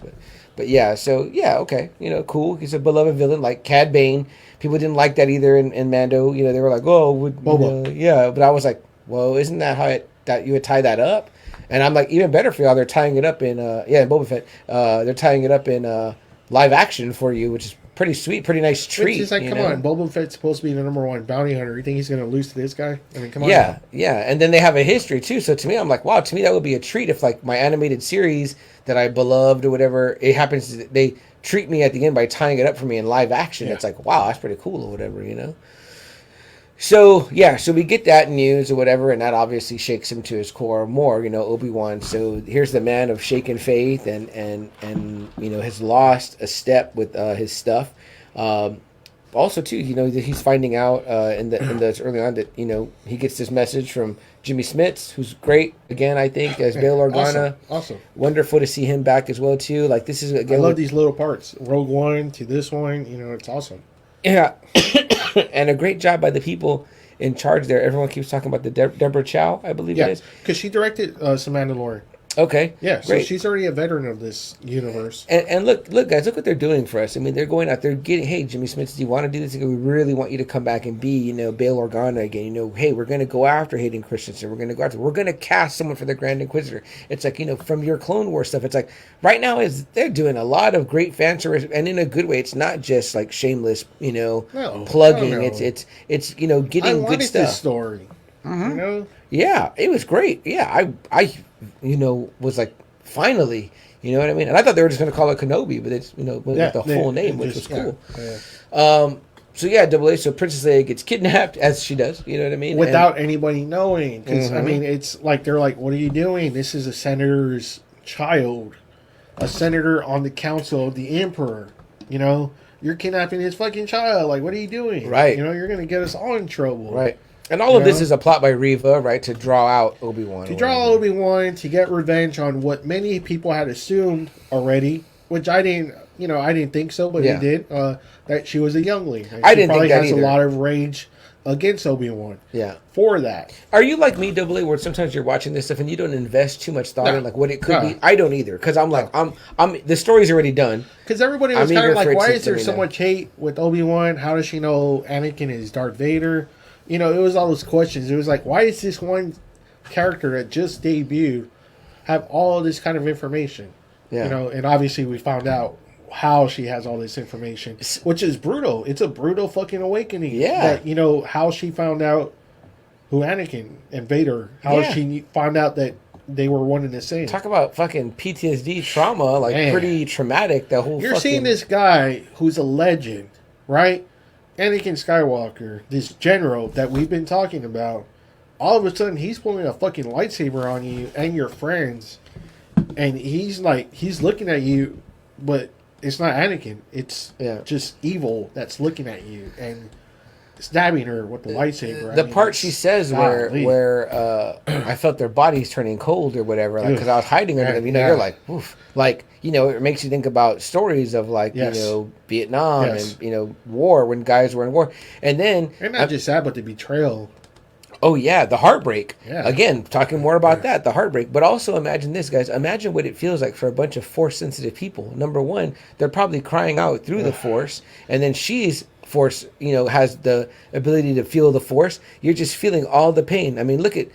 But yeah, so yeah, okay, cool. He's a beloved villain like Cad Bane. People didn't like that either in Mando. They were like, oh, Boba. Yeah. But I was like, well, isn't that how that you would tie that up? And I'm like, even better for y'all. They're tying it up in Boba Fett. They're tying it up in live action for you, which is pretty sweet, pretty nice treat. It's like, come on, Boba Fett's supposed to be the #1 bounty hunter. You think he's going to lose to this guy? I mean, come on. Yeah, and then they have a history too. So to me, I'm like, wow. To me, that would be a treat if like my animated series that I beloved or whatever, it happens. They treat me at the end by tying it up for me in live action. Yeah. It's like, wow, that's pretty cool or whatever, So yeah, so we get that news or whatever, and that obviously shakes him to his core more, Obi-Wan. So here's the man of shaken faith and has lost a step with his stuff. Also too, he's finding out in the early on that he gets this message from Jimmy Smits, who's great again. I think as Bail Organa, awesome, wonderful to see him back as well too. Like this is again, I love these little parts. Rogue One to this one, it's awesome. Yeah, and a great job by the people in charge there. Everyone keeps talking about the Deborah Chow, I believe it is, because she directed some Mandalorian. Okay. Yeah, so she's already a veteran of this universe. And look, guys, look what they're doing for us. I mean, they're going out there getting, hey, Jimmy Smith, do you want to do this? We really want you to come back and be, Bail Organa again. Hey, we're going to go after Hayden Christensen. We're going to cast someone for the Grand Inquisitor. It's like, from your Clone Wars stuff. It's like, right now they're doing a lot of great fan service, and in a good way. It's not just like shameless, plugging. No. It's getting I wanted good stuff. This story, Yeah, it was great. Yeah, I was like, finally, you know what I mean? And I thought they were just going to call it Kenobi, but it's, with the full name, which was cool. Yeah. So yeah, Double A. So Princess Leia gets kidnapped, as she does. You know what I mean? Without anybody knowing, because I mean, it's like they're like, "What are you doing? This is a senator's child, a senator on the council of the emperor. You know, you're kidnapping his fucking child. Like, what are you doing? Right? You know, you're gonna get us all in trouble. Right? And all of this is a plot by Reva, right, to draw out Obi-Wan. To draw Obi-Wan to get revenge on what many people had assumed already, which I didn't. You know, I didn't think so, but he did. That she was a youngling. I didn't think that has either. A lot of rage against Obi-Wan. Yeah. For that. Are you like me, Double A, where sometimes you're watching this stuff and you don't invest too much thought in like what it could be? I don't either, because I'm like, I'm the story's already done. Because everybody was kind of like, why is there so much hate with Obi-Wan? How does she know Anakin is Darth Vader? You know, it was all those questions. It was like, why is this one character that just debuted have all this kind of information? Yeah. You know, and obviously we found out how she has all this information, which is brutal. It's a brutal fucking awakening. Yeah. That, you know, how she found out who Anakin and Vader, how she found out that they were one and the same. Talk about fucking PTSD trauma, like pretty traumatic. The whole You're seeing this guy who's a legend, right? Anakin Skywalker, this general that we've been talking about, all of a sudden he's pulling a fucking lightsaber on you and your friends, and he's like, he's looking at you, but it's not Anakin. It's just evil that's looking at you and stabbing her with the lightsaber. The part she says where I felt their bodies turning cold or whatever, like because I was hiding under them. You know, you're like, oof. Like, you know, it makes you think about stories of like, you know, Vietnam and, you know, war when guys were in war. And then... And not just that, but the betrayal. Oh, yeah, the heartbreak. Yeah. Again, talking more about that, the heartbreak. But also imagine this, guys. Imagine what it feels like for a bunch of Force-sensitive people. Number one, they're probably crying out through the Force. And then she's Force, you know, has the ability to feel the Force. You're just feeling all the pain. I mean, look at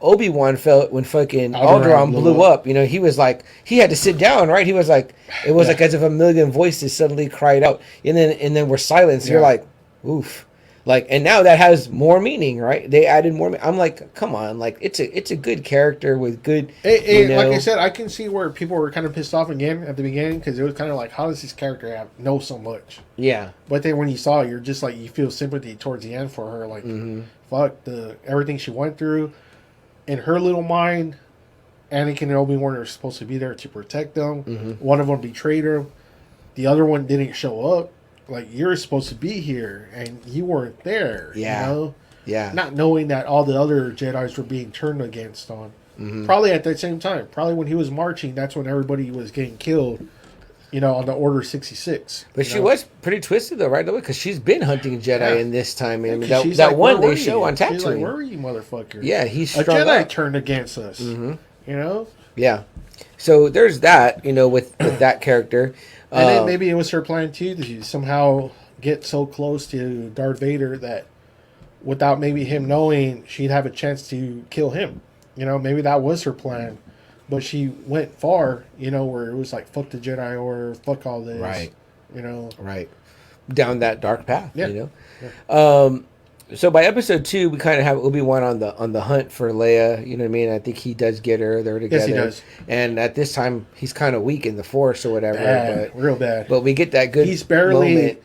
Obi-Wan felt when fucking Alderaan blew up. You know, he was like, he had to sit down, right? He was like, it was like as if a million voices suddenly cried out. And then we're silenced. You're like, oof. Like, and now that has more meaning, right? They added more. I'm like, come on, like it's a good character with good. You know, like I said, I can see where people were kind of pissed off again at the beginning because it was kind of like, how does this character know so much? Yeah. But then when you saw it, you're just like, you feel sympathy towards the end for her, like, fuck everything she went through. In her little mind, Anakin and Obi-Wan are supposed to be there to protect them. One of them betrayed her. The other one didn't show up. Like, you're supposed to be here, and you weren't there. Yeah. You know? Yeah. Not knowing that all the other Jedis were being turned against on. Probably at that same time. Probably when he was marching, that's when everybody was getting killed, you know, on the Order 66. But she was pretty twisted, though, right? Because she's been hunting Jedi in this time. I mean, that like, one they show on Tatooine. She's like, where are you, motherfucker? Yeah, he's a Jedi turned against us. You know? Yeah. So there's that, you know, with that character. And then maybe it was her plan, too, to somehow get so close to Darth Vader that without maybe him knowing, she'd have a chance to kill him. You know, maybe that was her plan. But she went far, you know, where it was like, fuck the Jedi Order, fuck all this. Right. You know? Right. Down that dark path, you know? Yeah. So by episode 2, we kind of have Obi-Wan on the hunt for Leia. You know what I mean? I think he does get her. They're together. Yes, he does. And at this time, he's kind of weak in the Force or whatever. Bad, real bad. But we get that good He's barely, moment.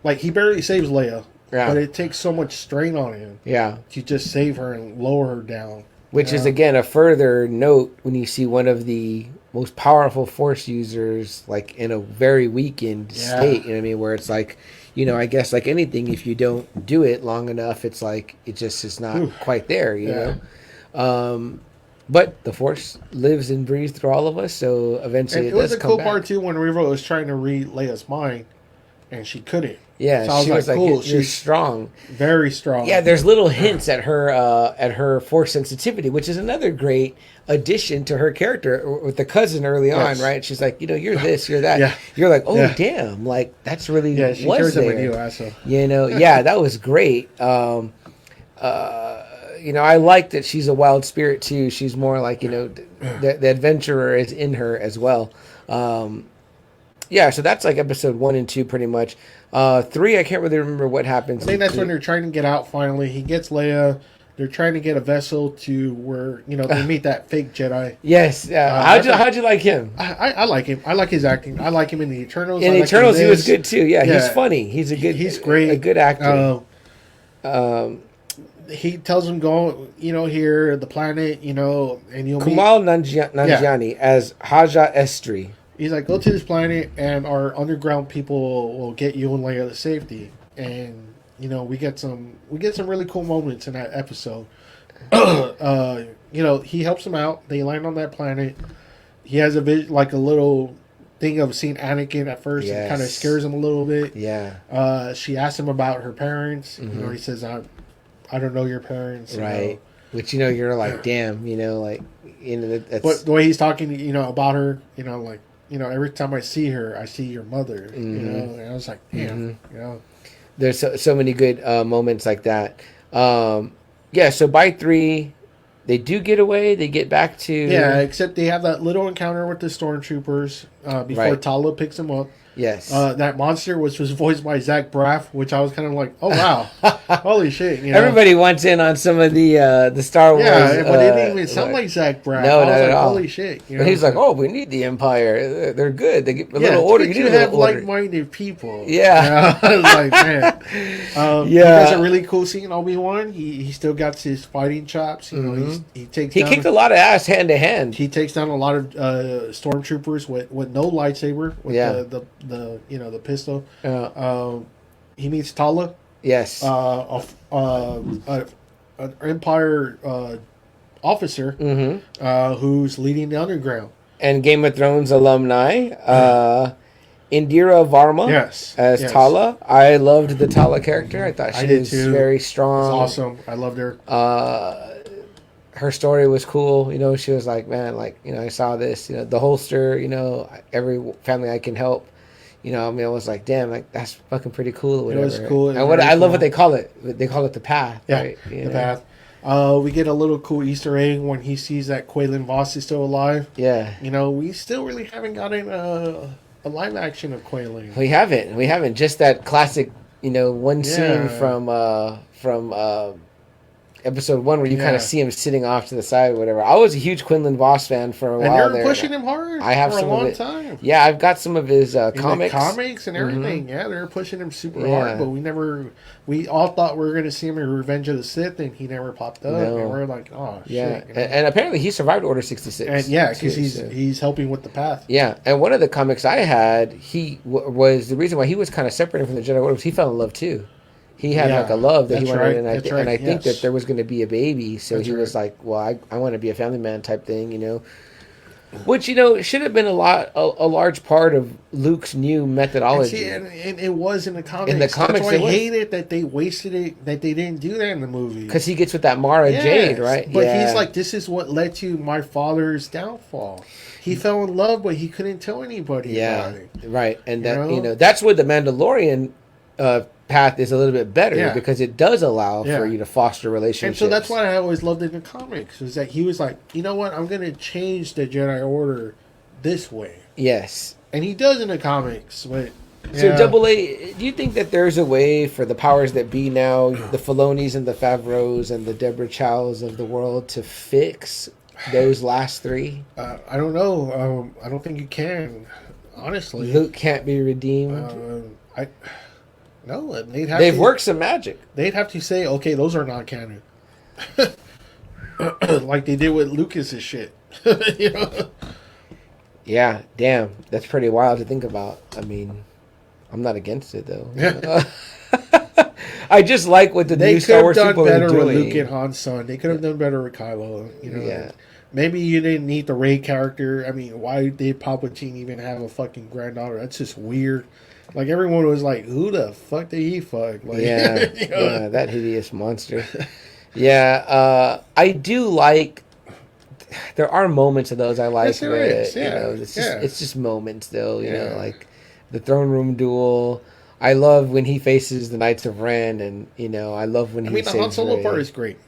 Like, he barely saves Leia. Yeah. But it takes so much strain on him. Yeah. To just save her and lower her down. Which is, again, a further note when you see one of the most powerful Force users, like, in a very weakened state. You know what I mean? Where it's like... You know, I guess like anything, if you don't do it long enough, it's like it just is not quite there, you know. But the Force lives and breathes through all of us, so eventually it was a cool part too when Reva was trying to read Leia's mind, and she couldn't. Yeah, so she was like, cool. You're strong, very strong. Yeah, there's little hints at her Force sensitivity, which is another great addition to her character with the cousin early on, right? She's like, you know, you're this, you're that. You're like, oh damn, like that's really she turns there. With you, asshole. You know, that was great. You know, I like that she's a wild spirit too. She's more like, you know, the adventurer is in her as well. Yeah, so that's like episode 1 and 2 pretty much. 3, I can't really remember what happens. I think that's when they're trying to get out finally. He gets Leia. they're trying to get a vessel to where they meet that fake Jedi. Yes. How'd you like him? I like him. I like his acting. I like him in the Eternals. In the Eternals, he was good too. Yeah, he's funny. He's great. A good actor. He tells him go, here the planet, and you'll Kumail Nanjiani as Haja Estri. He's like, go to this planet, and our underground people will get you and Leia to safety. And we get some really cool moments in that episode. He helps them out. They land on that planet. He has a little thing of seeing Anakin at first, and kind of scares him a little bit. Yeah. She asks him about her parents. Mm-hmm. He says, I don't know your parents. Right. Which you're like, damn. That's... But the way he's talking, about her, every time I see her, I see your mother. Mm-hmm. And I was like, damn. There's so many good moments like that. So by 3, they do get away. They get back to... Yeah, except they have that little encounter with the stormtroopers before Tala picks them up. Yes. That monster was voiced by Zach Braff, which I was kind of like, oh, wow. Holy shit. Everybody wants in on some of the Star Wars. Yeah, but it didn't even sound like Zach Braff. No, not at all. Holy shit. But he's like, oh, we need the Empire. They're good. They get a little order. You do have like-minded people. Yeah. I was like, man. He has a really cool scene in Obi-Wan. He still got his fighting chops. He kicked a lot of ass hand to hand. He takes down a lot of stormtroopers with no lightsaber. With the pistol. He meets Tala. Yes. An Empire officer who's leading the underground. And Game of Thrones alumni. Indira Varma as Tala. I loved the Tala character. I thought she was very strong. Awesome. I loved her. Her story was cool. She was like, man, I saw this. The holster. Every family I can help. I was like, damn, that's fucking pretty cool. Or whatever. It was cool. And I love what they call it. They call it the path. Yeah, right? The path. We get a little cool Easter egg when he sees that Quaylen Voss is still alive. Yeah. We still really haven't gotten a live action of Quaylen. We haven't. Just that classic, one scene from episode 1 where you kind of see him sitting off to the side or whatever. I was a huge Quinlan Voss fan for a while. And you're pushing him hard. I have for some a long of it. Time. Yeah, I've got some of his comics. Comics and everything. Mm-hmm. Yeah, they're pushing him super hard. But we all thought we were going to see him in Revenge of the Sith, and he never popped up. No. And we're like, oh shit. And apparently he survived Order 66. And because he's helping with the path. Yeah, and one of the comics I had, he was the reason why he was kind of separated from the Jedi Order was he fell in love too. He had a love that he wanted, and I think that there was going to be a baby, so he was like, "Well, I want to be a family man," type thing, Which should have been a large part of Luke's new methodology. And it was in the comics. In the comics, that's why I hate it that they wasted it. That they didn't do that in the movie. Because he gets with that Mara Jade, right? But he's like, "This is what led to my father's downfall." He fell in love, but he couldn't tell anybody about it. Right, and that that's where the Mandalorian path is a little bit better because it does allow for you to foster relationships. And so that's why I always loved it in the comics, is that he was like, you know what, I'm going to change the Jedi Order this way. Yes. And he does in the comics. But so Double A, do you think that there's a way for the powers that be now, the Filonis and the Favreaus and the Deborah Chows of the world, to fix those last 3? I don't know. I don't think you can, honestly. Luke can't be redeemed? No, they've worked some magic. They'd have to say, okay, those are not canon. Like they did with Lucas's shit. Yeah, damn. That's pretty wild to think about. I mean, I'm not against it, though. I just like what the new Star Wars people are doing. They could have done better with Luke and Han's son. They could have done better with Kylo. Maybe you didn't need the Rey character. I mean, why did Palpatine even have a fucking granddaughter? That's just weird. Like, everyone was like, who the fuck did he fuck? Like, yeah, that hideous monster. I do like... There are moments of those I like. Yes, there is. It's just moments, though. You know, like the throne room duel. I love when he faces the Knights of Ren, and, I love when he saves the Han Solo Rey. part is great.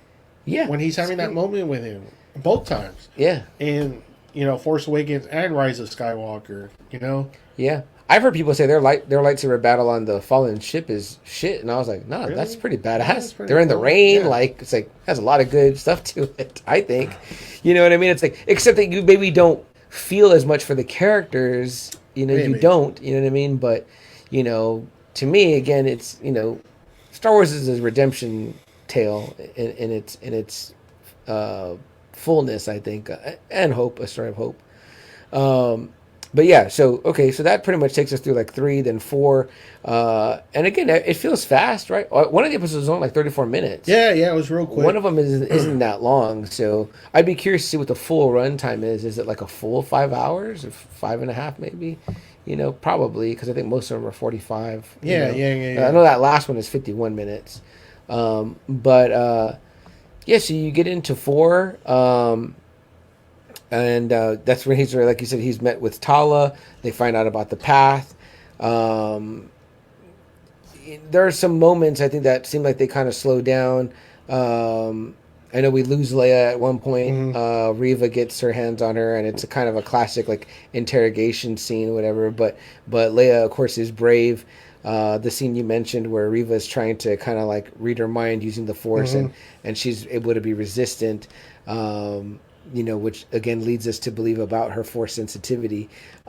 Yeah. When he's having that moment with him. Both times. Yeah. And, Force Awakens and Rise of Skywalker, Yeah. I've heard people say their lightsaber battle on the fallen ship is shit, and I was like, no, really? That's pretty badass. That's pretty They're in the rain, like it's like has a lot of good stuff to it. I think, you know what I mean? It's like except that you maybe don't feel as much for the characters, you know, maybe. You don't, you know what I mean? But you know, to me, again, it's Star Wars is a redemption tale in its fullness, I think, and hope, a story of hope. But yeah, so that pretty much takes us through like 3, then 4, and again, it feels fast, right? One of the episodes is only like 34 minutes. Yeah, it was real quick. One of them isn't that long, so I'd be curious to see what the full runtime is. Is it like a full 5 hours or 5.5 maybe? You know, probably because I think most of them are 45. Yeah. I know that last one is 51 minutes, but yeah. So you get into 4. And that's when he's, like you said, he's met with Tala. They find out about the path. There are some moments, I think, that seem like they kind of slow down. I know we lose Leia at one point. Mm-hmm. Reva gets her hands on her, and it's a kind of a classic like interrogation scene or whatever. But Leia, of course, is brave. The scene you mentioned where Reva is trying to kind of like read her mind using the Force, mm-hmm. and she's able to be resistant. You know, which again leads us to believe about her Force sensitivity,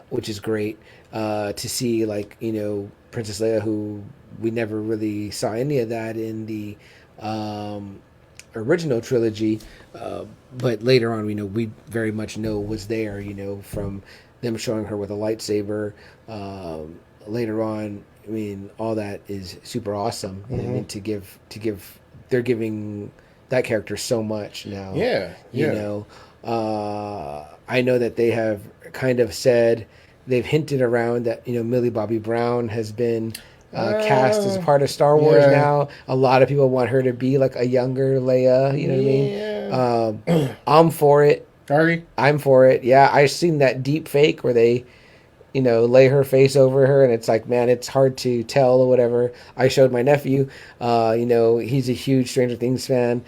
which is great to see. Like, you know, Princess Leia, who we never really saw any of that in the original trilogy, but later on, we very much know was there. You know, from them showing her with a lightsaber. Later on, I mean, all that is super awesome. Mm-hmm. I mean, to give, they're giving that character so much now. Yeah, you know. I know that they have kind of said, they've hinted around that, you know, Millie Bobby Brown has been cast as part of Star Wars now. A lot of people want her to be like a younger Leia, you know what I mean? I'm for it. Are you? I'm for it. Yeah, I've seen that deep fake where they, you know, lay her face over her, and it's like, man, it's hard to tell or whatever. I showed my nephew, you know, he's a huge Stranger Things fan.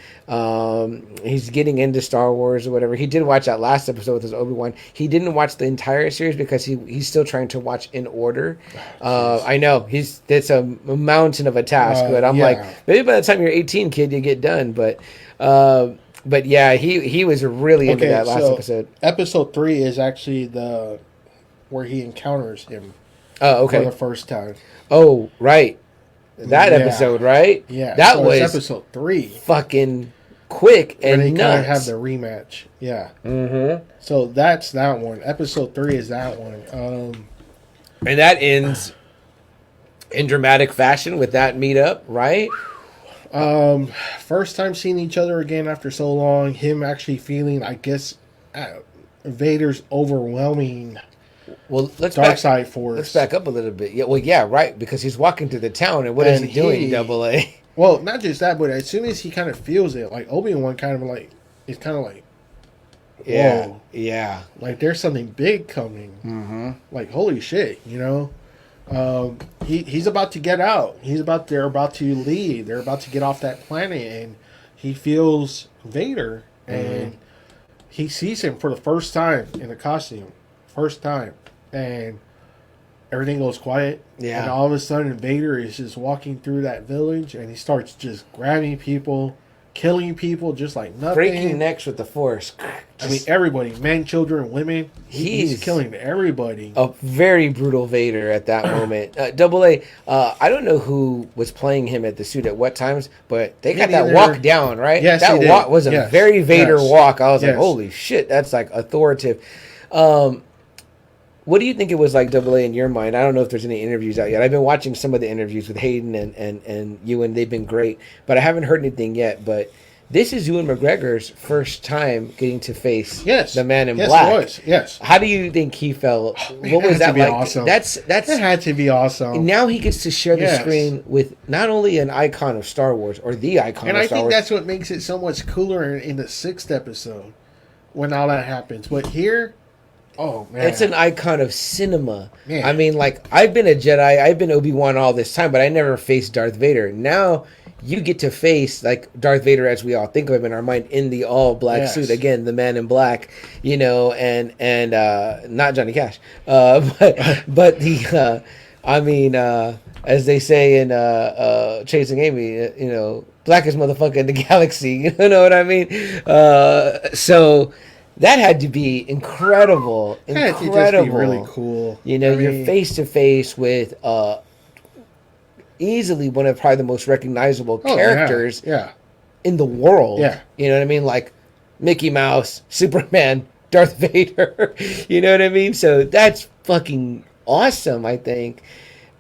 He's getting into Star Wars or whatever. He did watch that last episode with his Obi-Wan. He didn't watch the entire series because he's still trying to watch in order. I know it's a mountain of a task, but I'm like, maybe by the time you're 18, kid, you get done. But yeah, he was really into that last episode. Episode 3 is actually where he encounters him for the first time. Oh, right. That episode, right? Yeah. That was episode 3. Fucking quick and they nuts. Kind of have the rematch. Yeah. Mm-hmm. So that's that one. Episode 3 is that one. And that ends in dramatic fashion with that meetup, right? First time seeing each other again after so long. Him actually feeling, I guess, Vader's overwhelming... Well, Dark Side Force. Let's back up a little bit. Yeah, well, yeah, right, because he's walking through the town, and what is he doing, Double A? Well, not just that, but as soon as he kind of feels it, like Obi-Wan kind of like, it's kind of like, whoa. Yeah. Like there's something big coming. Mm-hmm. Like, holy shit, you know? He's about to get out. They're about to leave. They're about to get off that planet, and he feels Vader, and he sees him for the first time in a costume. First time. And everything goes quiet. Yeah. And all of a sudden, Vader is just walking through that village, and he starts just grabbing people, killing people just like nothing. Breaking necks with the Force. I mean, everybody. Men, children, women. He's killing everybody. A very brutal Vader at that moment. Double A, I don't know who was playing him at the suit at what times, but they got that walk down, right? Yes, that walk was a very Vader walk. I was like, holy shit, that's like authoritative. What do you think it was like, Double A, in your mind? I don't know if there's any interviews out yet. I've been watching some of the interviews with Hayden and Ewan. They've been great, but I haven't heard anything yet. But this is Ewan McGregor's first time getting to face the Man in Black. It was. Yes. How do you think he felt? What was that like? Awesome. That had to be awesome. Now he gets to share the screen with not only an icon of Star Wars or the icon of Star Wars. And I think that's what makes it so much cooler in the 6th episode when all that happens. But here... Oh, man. It's an icon of cinema. I mean, like, I've been a Jedi, I've been Obi-Wan all this time, but I never faced Darth Vader. Now you get to face like Darth Vader as we all think of him in our mind in the all black suit. Again, the man in black, you know, and not Johnny Cash, but the as they say in Chasing Amy, you know, blackest motherfucker in the galaxy. You know what I mean? So that had to be incredible. Incredible. Just be really cool. You know, you're face to face with easily one of probably the most recognizable characters in the world. Yeah. You know what I mean? Like Mickey Mouse, Superman, Darth Vader. You know what I mean? So that's fucking awesome, I think.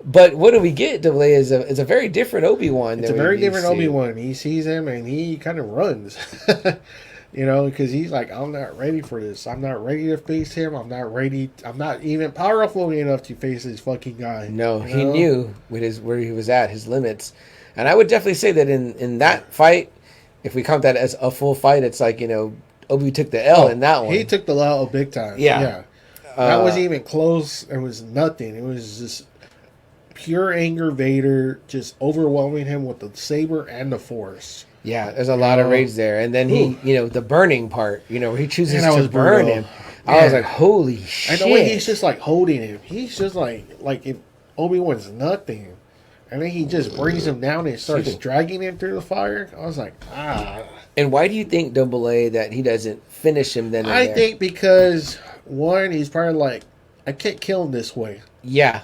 But what do we get? Double A is a very different Obi-Wan. It's a very different Obi-Wan. He sees him and he kind of runs. You know, because he's like, I'm not ready for this. I'm not ready to face him. I'm not ready. I'm not even powerful enough to face this fucking guy. No, he knew with where he was at, his limits. And I would definitely say that in that fight, if we count that as a full fight, it's like, you know, Obi took the L in that one. He took the L big time. Yeah. That wasn't even close. It was nothing. It was just pure anger Vader just overwhelming him with the saber and the Force. Yeah, there's a lot of rage there. And then he, you know, the burning part, you know, where he chooses to burn him. I was like, holy shit. And the way he's just like holding him, he's just like if Obi-Wan's nothing. And then he just brings him down and starts dragging him through the fire. I was like, And why do you think Double A that he doesn't finish him then? I think because, one, he's probably like, I can't kill him this way. Yeah.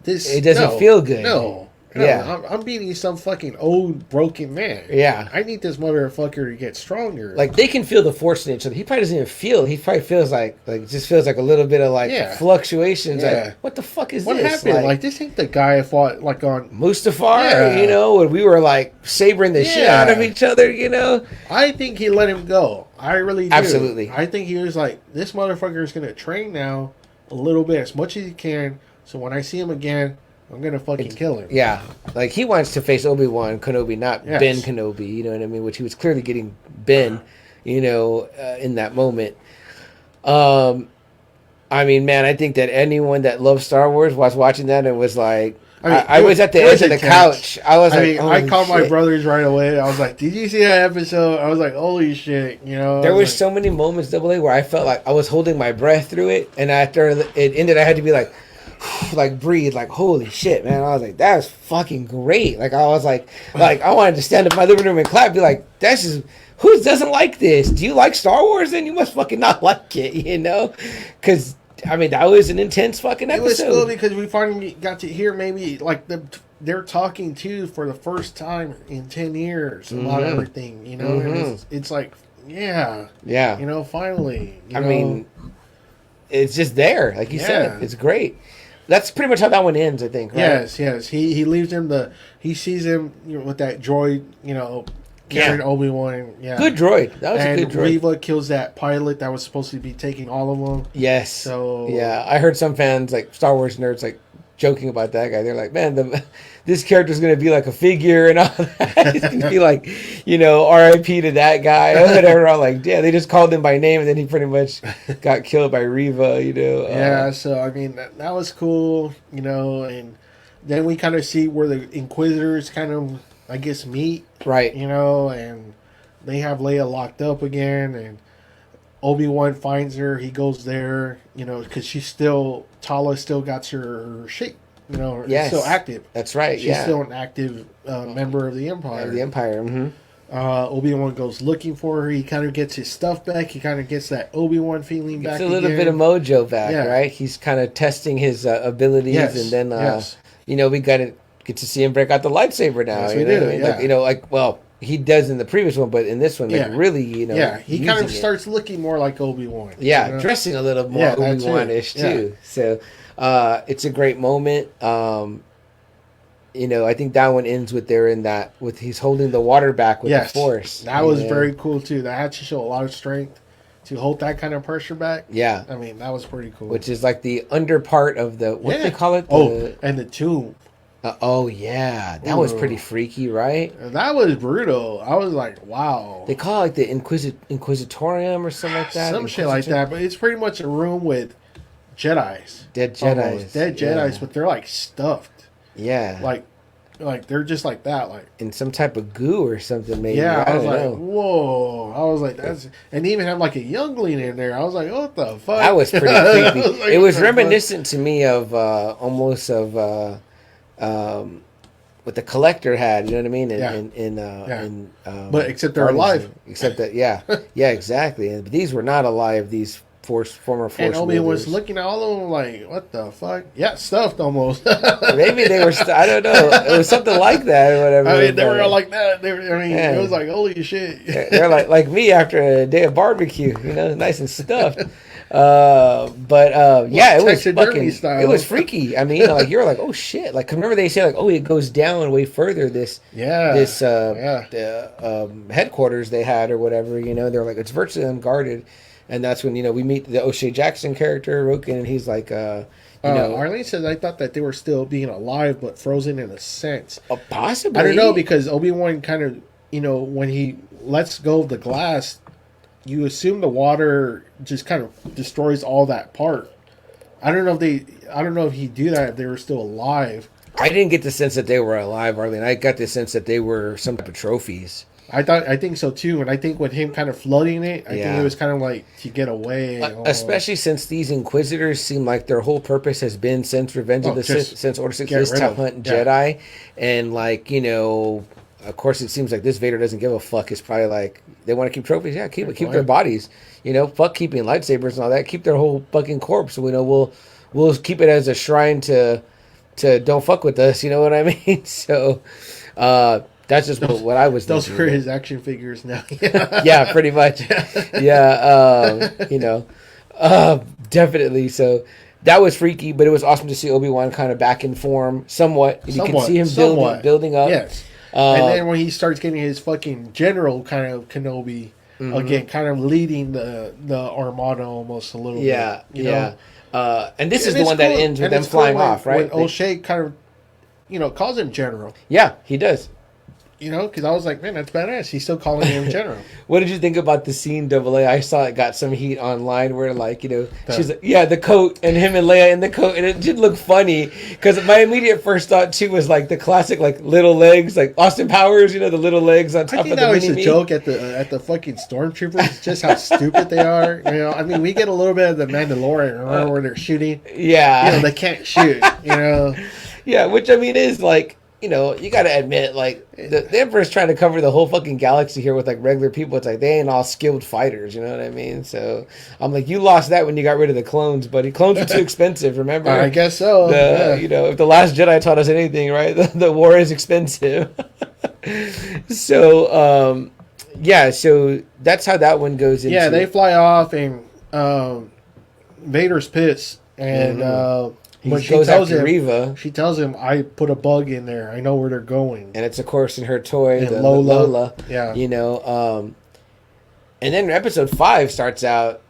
It doesn't feel good. No. Yeah, I'm beating some fucking old broken man. Yeah, I need this motherfucker to get stronger. Like they can feel the Force in each other. He probably doesn't even feel. He probably feels like just feels like a little bit of fluctuations. Yeah. Like what the fuck is what this? What happened? Like this ain't the guy I fought like on Mustafar. Yeah. You know, when we were like sabering the shit out of each other. You know, I think he let him go. I really do. Absolutely. I think he was like, this motherfucker is gonna train now a little bit as much as he can. So when I see him again, I'm gonna fucking kill him. Yeah, like he wants to face Obi-Wan Kenobi, not Ben Kenobi. You know what I mean? Which he was clearly getting Ben. You know, in that moment. I mean, man, I think that anyone that loves Star Wars was watching that and was like, I was at the edge of the couch. I was like, I called my brothers right away. I was like, did you see that episode? I was like, holy shit, you know. There was so many moments, Double A, where I felt like I was holding my breath through it, and after it ended, I had to be like. Like breathe, like holy shit, man! I was like, that was fucking great. Like I was like I wanted to stand up in my living room and clap, be like, that's just who doesn't like this? Do you like Star Wars? Then you must fucking not like it, you know? Because I mean, that was an intense fucking episode. It was cool because we finally got to hear maybe like they're talking too for the first time in 10 years about everything, you know. And it's like, yeah, you know, finally. I mean, it's just there, like you said. It's great. That's pretty much how that one ends, I think. Right? Yes. He leaves him he sees him, you know, with that droid, you know, carrying Obi-Wan. Yeah, good droid. That was a good droid. Reva kills that pilot that was supposed to be taking all of them. Yes. So I heard some fans, like Star Wars nerds, like joking about that guy. They're like, man, this character's going to be like a figure and all that. He's going to be like, you know, R.I.P. to that guy or whatever. I'm like, yeah, they just called him by name and then he pretty much got killed by Reva, you know. Yeah, so, I mean, that was cool, you know, and then we kind of see where the Inquisitors kind of, I guess, meet. Right. You know, and they have Leia locked up again, and Obi-Wan finds her. He goes there, you know, because Tala still got her shape. You know, it's still active. That's right. She's still an active member of the Empire. Obi-Wan goes looking for her. He kind of gets his stuff back. He kind of gets that Obi-Wan feeling back. It's a little bit of mojo back, right? He's kind of testing his abilities, and then you know, we get to see him break out the lightsaber now. Yes, we do. Like, he does in the previous one, but in this one, like really, you know, he kind of starts looking more like Obi-Wan. Yeah, you know? Dressing a little more Obi-Wan-ish too. So. It's a great moment. You know, I think that one ends with he's holding the water back with the Force. That was very cool too. That had to show a lot of strength to hold that kind of pressure back. Yeah. I mean, that was pretty cool. Which is like the under part of the, what they call it? And the tomb. That was pretty freaky, right? That was brutal. I was like, wow. They call it like the Inquisitorium or something like that. Some shit like that, but it's pretty much a room with Jedis. Dead Jedis. Almost. Dead Jedis, but they're like stuffed. Yeah. Like like they're just like that, like in some type of goo or something. Maybe. Yeah, I was like, know. whoa! I was like, that's, and they even have like a youngling in there. I was like, what the fuck? That was pretty creepy. Like, it was reminiscent to me of almost of what the Collector had. You know what I mean? But except they're alive. Except that, yeah, exactly. But these were not alive. These former Force. And Obi was looking at all of them like, what the fuck? Yeah, stuffed almost. Maybe they were. I don't know. It was something like that or whatever. I mean, they were all like that. It was like, holy shit. They're like me after a day of barbecue. You know, nice and stuffed. It was fucking. Style. It was freaky. I mean, like you were like, oh shit. Like remember they say like, oh, it goes down way further. This headquarters they had or whatever. You know, they're like it's virtually unguarded. And that's when, we meet the O'Shea Jackson character, Roken, and he's like, Arlene says, I thought that they were still being alive, but frozen in a sense. Possibly. I don't know, because Obi-Wan kind of, when he lets go of the glass, you assume the water just kind of destroys all that part. I don't know if he'd do that if they were still alive. I didn't get the sense that they were alive, Arlene. I got the sense that they were some type of trophies. I think so too, and I think with him kind of flooding it, I think it was kind of like to get away. Especially since these Inquisitors seem like their whole purpose has been since Revenge of the Sith, since Order 66 to hunt Jedi, and of course it seems like this Vader doesn't give a fuck. It's probably like they want to keep trophies, keep their bodies, fuck keeping lightsabers and all that, keep their whole fucking corpse. We'll keep it as a shrine to don't fuck with us. You know what I mean? So. That's just what I was thinking. Those were his action figures now. Yeah, pretty much. Yeah, definitely. So that was freaky, but it was awesome to see Obi-Wan kind of back in form somewhat. You can see him building up. Yes. And then when he starts getting his fucking general kind of Kenobi, again, kind of leading the Armada almost a little bit. Yeah. And this is the one that ends with them flying off, right? When O'Shea kind of, calls him general. Yeah, he does. Because I was like, man, that's badass. He's still calling him general. What did you think about the scene, AA? I saw it got some heat online where, she's like, the coat, and him and Leia in the coat, and it did look funny. Because my immediate first thought, too, was, the classic, little legs, like Austin Powers, the little legs on top of the mini-me. I think that was a joke at the fucking stormtroopers, just how stupid they are. I mean, we get a little bit of the Mandalorian, remember, where they're shooting? Yeah. They can't shoot, Yeah, which, I mean, is, you got to admit, the Emperor's trying to cover the whole fucking galaxy here with, regular people. It's like, they ain't all skilled fighters, you know what I mean? So, I'm like, you lost that when you got rid of the clones, buddy. Clones were too expensive, remember? I guess so. If The Last Jedi taught us anything, right? The war is expensive. So, so that's how that one goes into. Yeah, they fly off, and Vader's pissed, and... But she tells him, I put a bug in there. I know where they're going. And it's, of course, in her toy, the Lola. Yeah. And then episode 5 starts out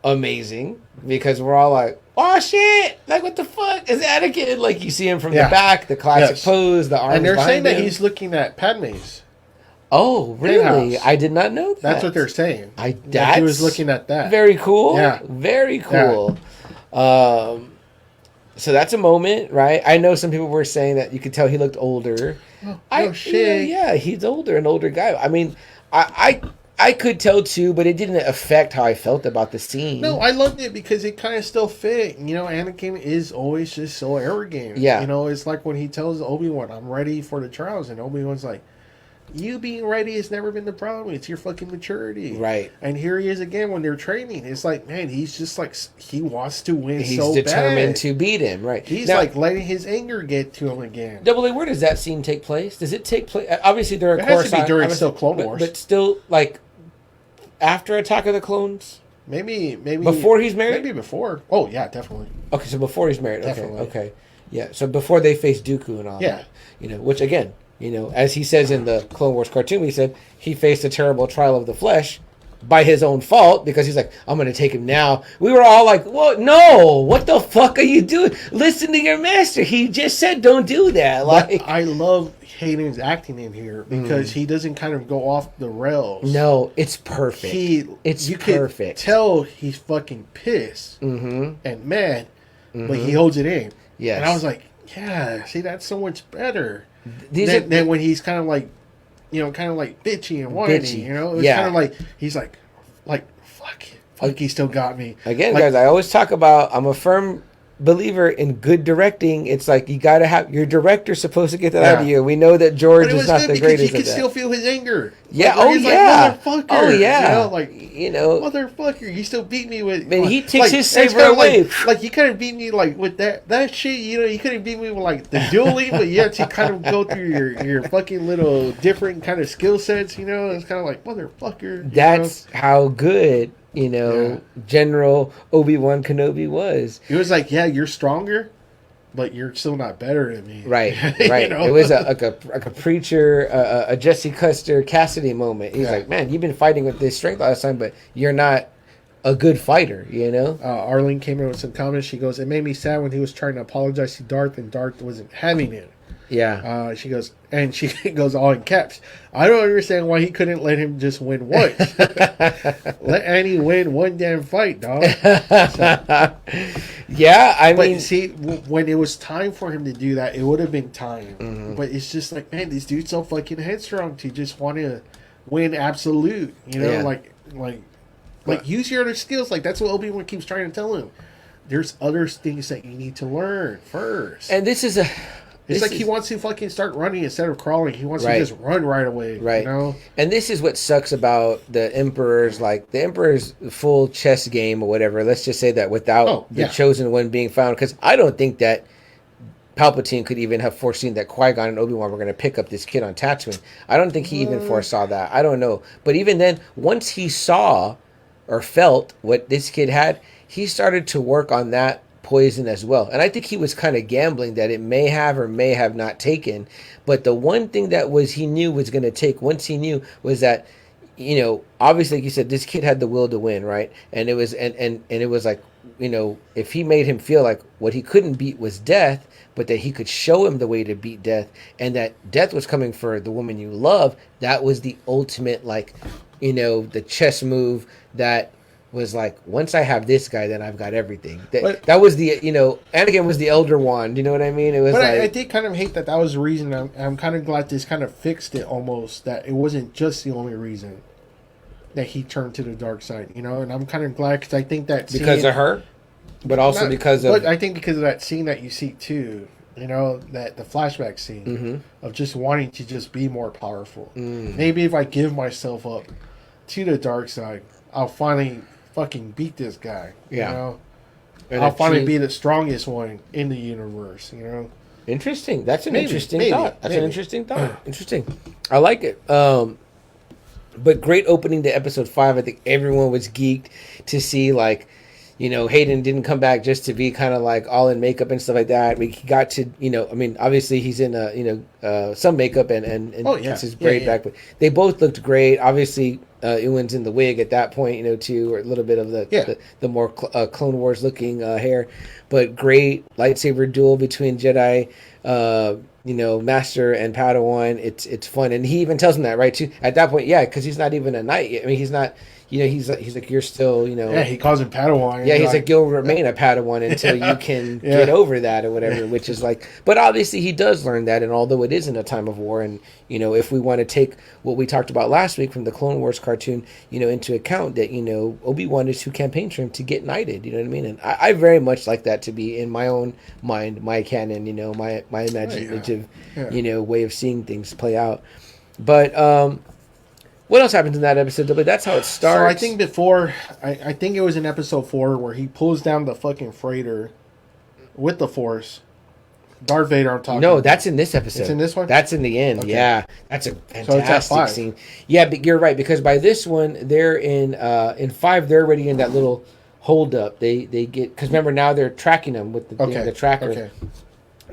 amazing because we're all like, oh, shit. What the fuck is Anakin? You see him from the back, the classic pose, the arms and they're saying that him. He's looking at Padme's. Oh, really? I did not know that. That's what they're saying. He was looking at that. Very cool. Yeah. Very cool. Yeah. So that's a moment, right? I know some people were saying that you could tell he looked older. Oh, shit. Yeah, he's an older guy. I mean, I could tell too, but it didn't affect how I felt about the scene. No, I loved it because it kind of still fit. Anakin is always just so arrogant. Yeah. It's like when he tells Obi-Wan, I'm ready for the trials, and Obi-Wan's like, you being ready has never been the problem. It's your fucking maturity. Right. And here he is again when they're training. It's like, man, he's just he wants to win he's so bad. He's determined to beat him, right. He's letting his anger get to him again. AA, where does that scene take place? Does it take place? Obviously, there are It has to be during still Clone Wars. But still, after Attack of the Clones? Maybe. Before he's married? Maybe before. Oh, yeah, definitely. Okay, so before he's married. Definitely. Okay. Yeah, so before they face Dooku and all that. Which, again... as he says in the Clone Wars cartoon, he said he faced a terrible trial of the flesh by his own fault because he's like, I'm going to take him now. We were all like, well, no, what the fuck are you doing? Listen to your master. He just said don't do that. I love Hayden's acting in here because he doesn't kind of go off the rails. No, it's perfect. You perfect. Can tell he's fucking pissed and mad, but he holds it in. Yes. And I was like, yeah, see, that's so much better. Then when he's kind of like, kind of like bitchy and whiny, it's kind of like he's like fuck, he still got me. Again, guys, I always talk about I'm a firm believer in good directing. It's like you got to have your director's supposed to get that out of you. We know that George is not the greatest. You could still feel his anger. Yeah. Motherfucker. Oh yeah. Motherfucker. You still beat me with. Man, he takes his saber away. Like you couldn't beat me with that shit. You couldn't beat me with the dueling, but you have to kind of go through your fucking little different kind of skill sets. It's kind of like motherfucker. That's how good. General Obi-Wan Kenobi was. It was like, you're stronger, but you're still not better than me. Right. It was like a preacher, a Jesse Custer Cassidy moment. He's like, man, you've been fighting with this strength all this time, but you're not a good fighter, Arlene came in with some comments. She goes, it made me sad when he was trying to apologize to Darth and Darth wasn't having it. Yeah. She goes all in caps. I don't understand why he couldn't let him just win once. Let Annie win one damn fight, dog. Yeah, I mean, see, when it was time for him to do that, it would have been time. Mm-hmm. But it's just like, man, this dude's so fucking headstrong to just want to win absolute. Like use your other skills. Like that's what Obi-Wan keeps trying to tell him. There's other things that you need to learn first. And this is he wants to fucking start running instead of crawling. He wants to just run right away. Right. And this is what sucks about the Emperor's, the Emperor's full chess game or whatever. Let's just say that without the chosen one being found. Because I don't think that Palpatine could even have foreseen that Qui-Gon and Obi-Wan were going to pick up this kid on Tatooine. I don't think he even foresaw that. I don't know. But even then, once he saw or felt what this kid had, he started to work on that poison as well. And I think he was kind of gambling that it may have or may have not taken. But the one thing that he knew was going to take once he knew was that, obviously, like you said, this kid had the will to win, right? And it was and it was like, if he made him feel like what he couldn't beat was death, but that he could show him the way to beat death, and that death was coming for the woman you love, that was the ultimate, the chess move that was like, once I have this guy, then I've got everything. That was the, Anakin was the Elder Wand. You know what I mean? It was. But I did kind of hate that was the reason. I'm kind of glad this kind of fixed it almost. That it wasn't just the only reason that he turned to the dark side. And I'm kind of glad because I think that because of her, but also because of. But I think because of that scene that you see too. That the flashback scene of just wanting to just be more powerful. Maybe if I give myself up to the dark side, I'll finally fucking beat this guy. I'll finally be the strongest one in the universe. Interesting. That's an interesting thought. That's an interesting thought. Interesting. I like it. But great opening to episode 5. I think everyone was geeked to see Hayden didn't come back just to be kind of all in makeup and stuff like that. We got to, obviously he's in some makeup and gets his braid back, but they both looked great. Obviously, Ewan's in the wig at that point, too, or a little bit of the more Clone Wars looking hair, but great lightsaber duel between Jedi, Master and Padawan. It's fun, and he even tells him that, right? Too at that point, because he's not even a knight yet. I mean, he's not. He's like, you're still, Yeah, he calls him Padawan. Yeah, he's like, you'll remain a Padawan until you can get over that or whatever, which is but obviously he does learn that, and although it isn't a time of war, and, if we want to take what we talked about last week from the Clone Wars cartoon, into account that, Obi-Wan is who campaigned for him to get knighted, you know what I mean? And I very much like that to be in my own mind, my canon, my imaginative, way of seeing things play out. But, what else happens in that episode? But that's how it starts. So I think before, I think it was in episode 4 where he pulls down the fucking freighter with the Force. Darth Vader, I'm talking. No, that's in this episode. It's in this one? That's in the end, yeah. That's a fantastic scene. Yeah, but you're right, because by this one, they're in 5, they're already in that little holdup. They get, because remember now they're tracking them with the tracker. Okay.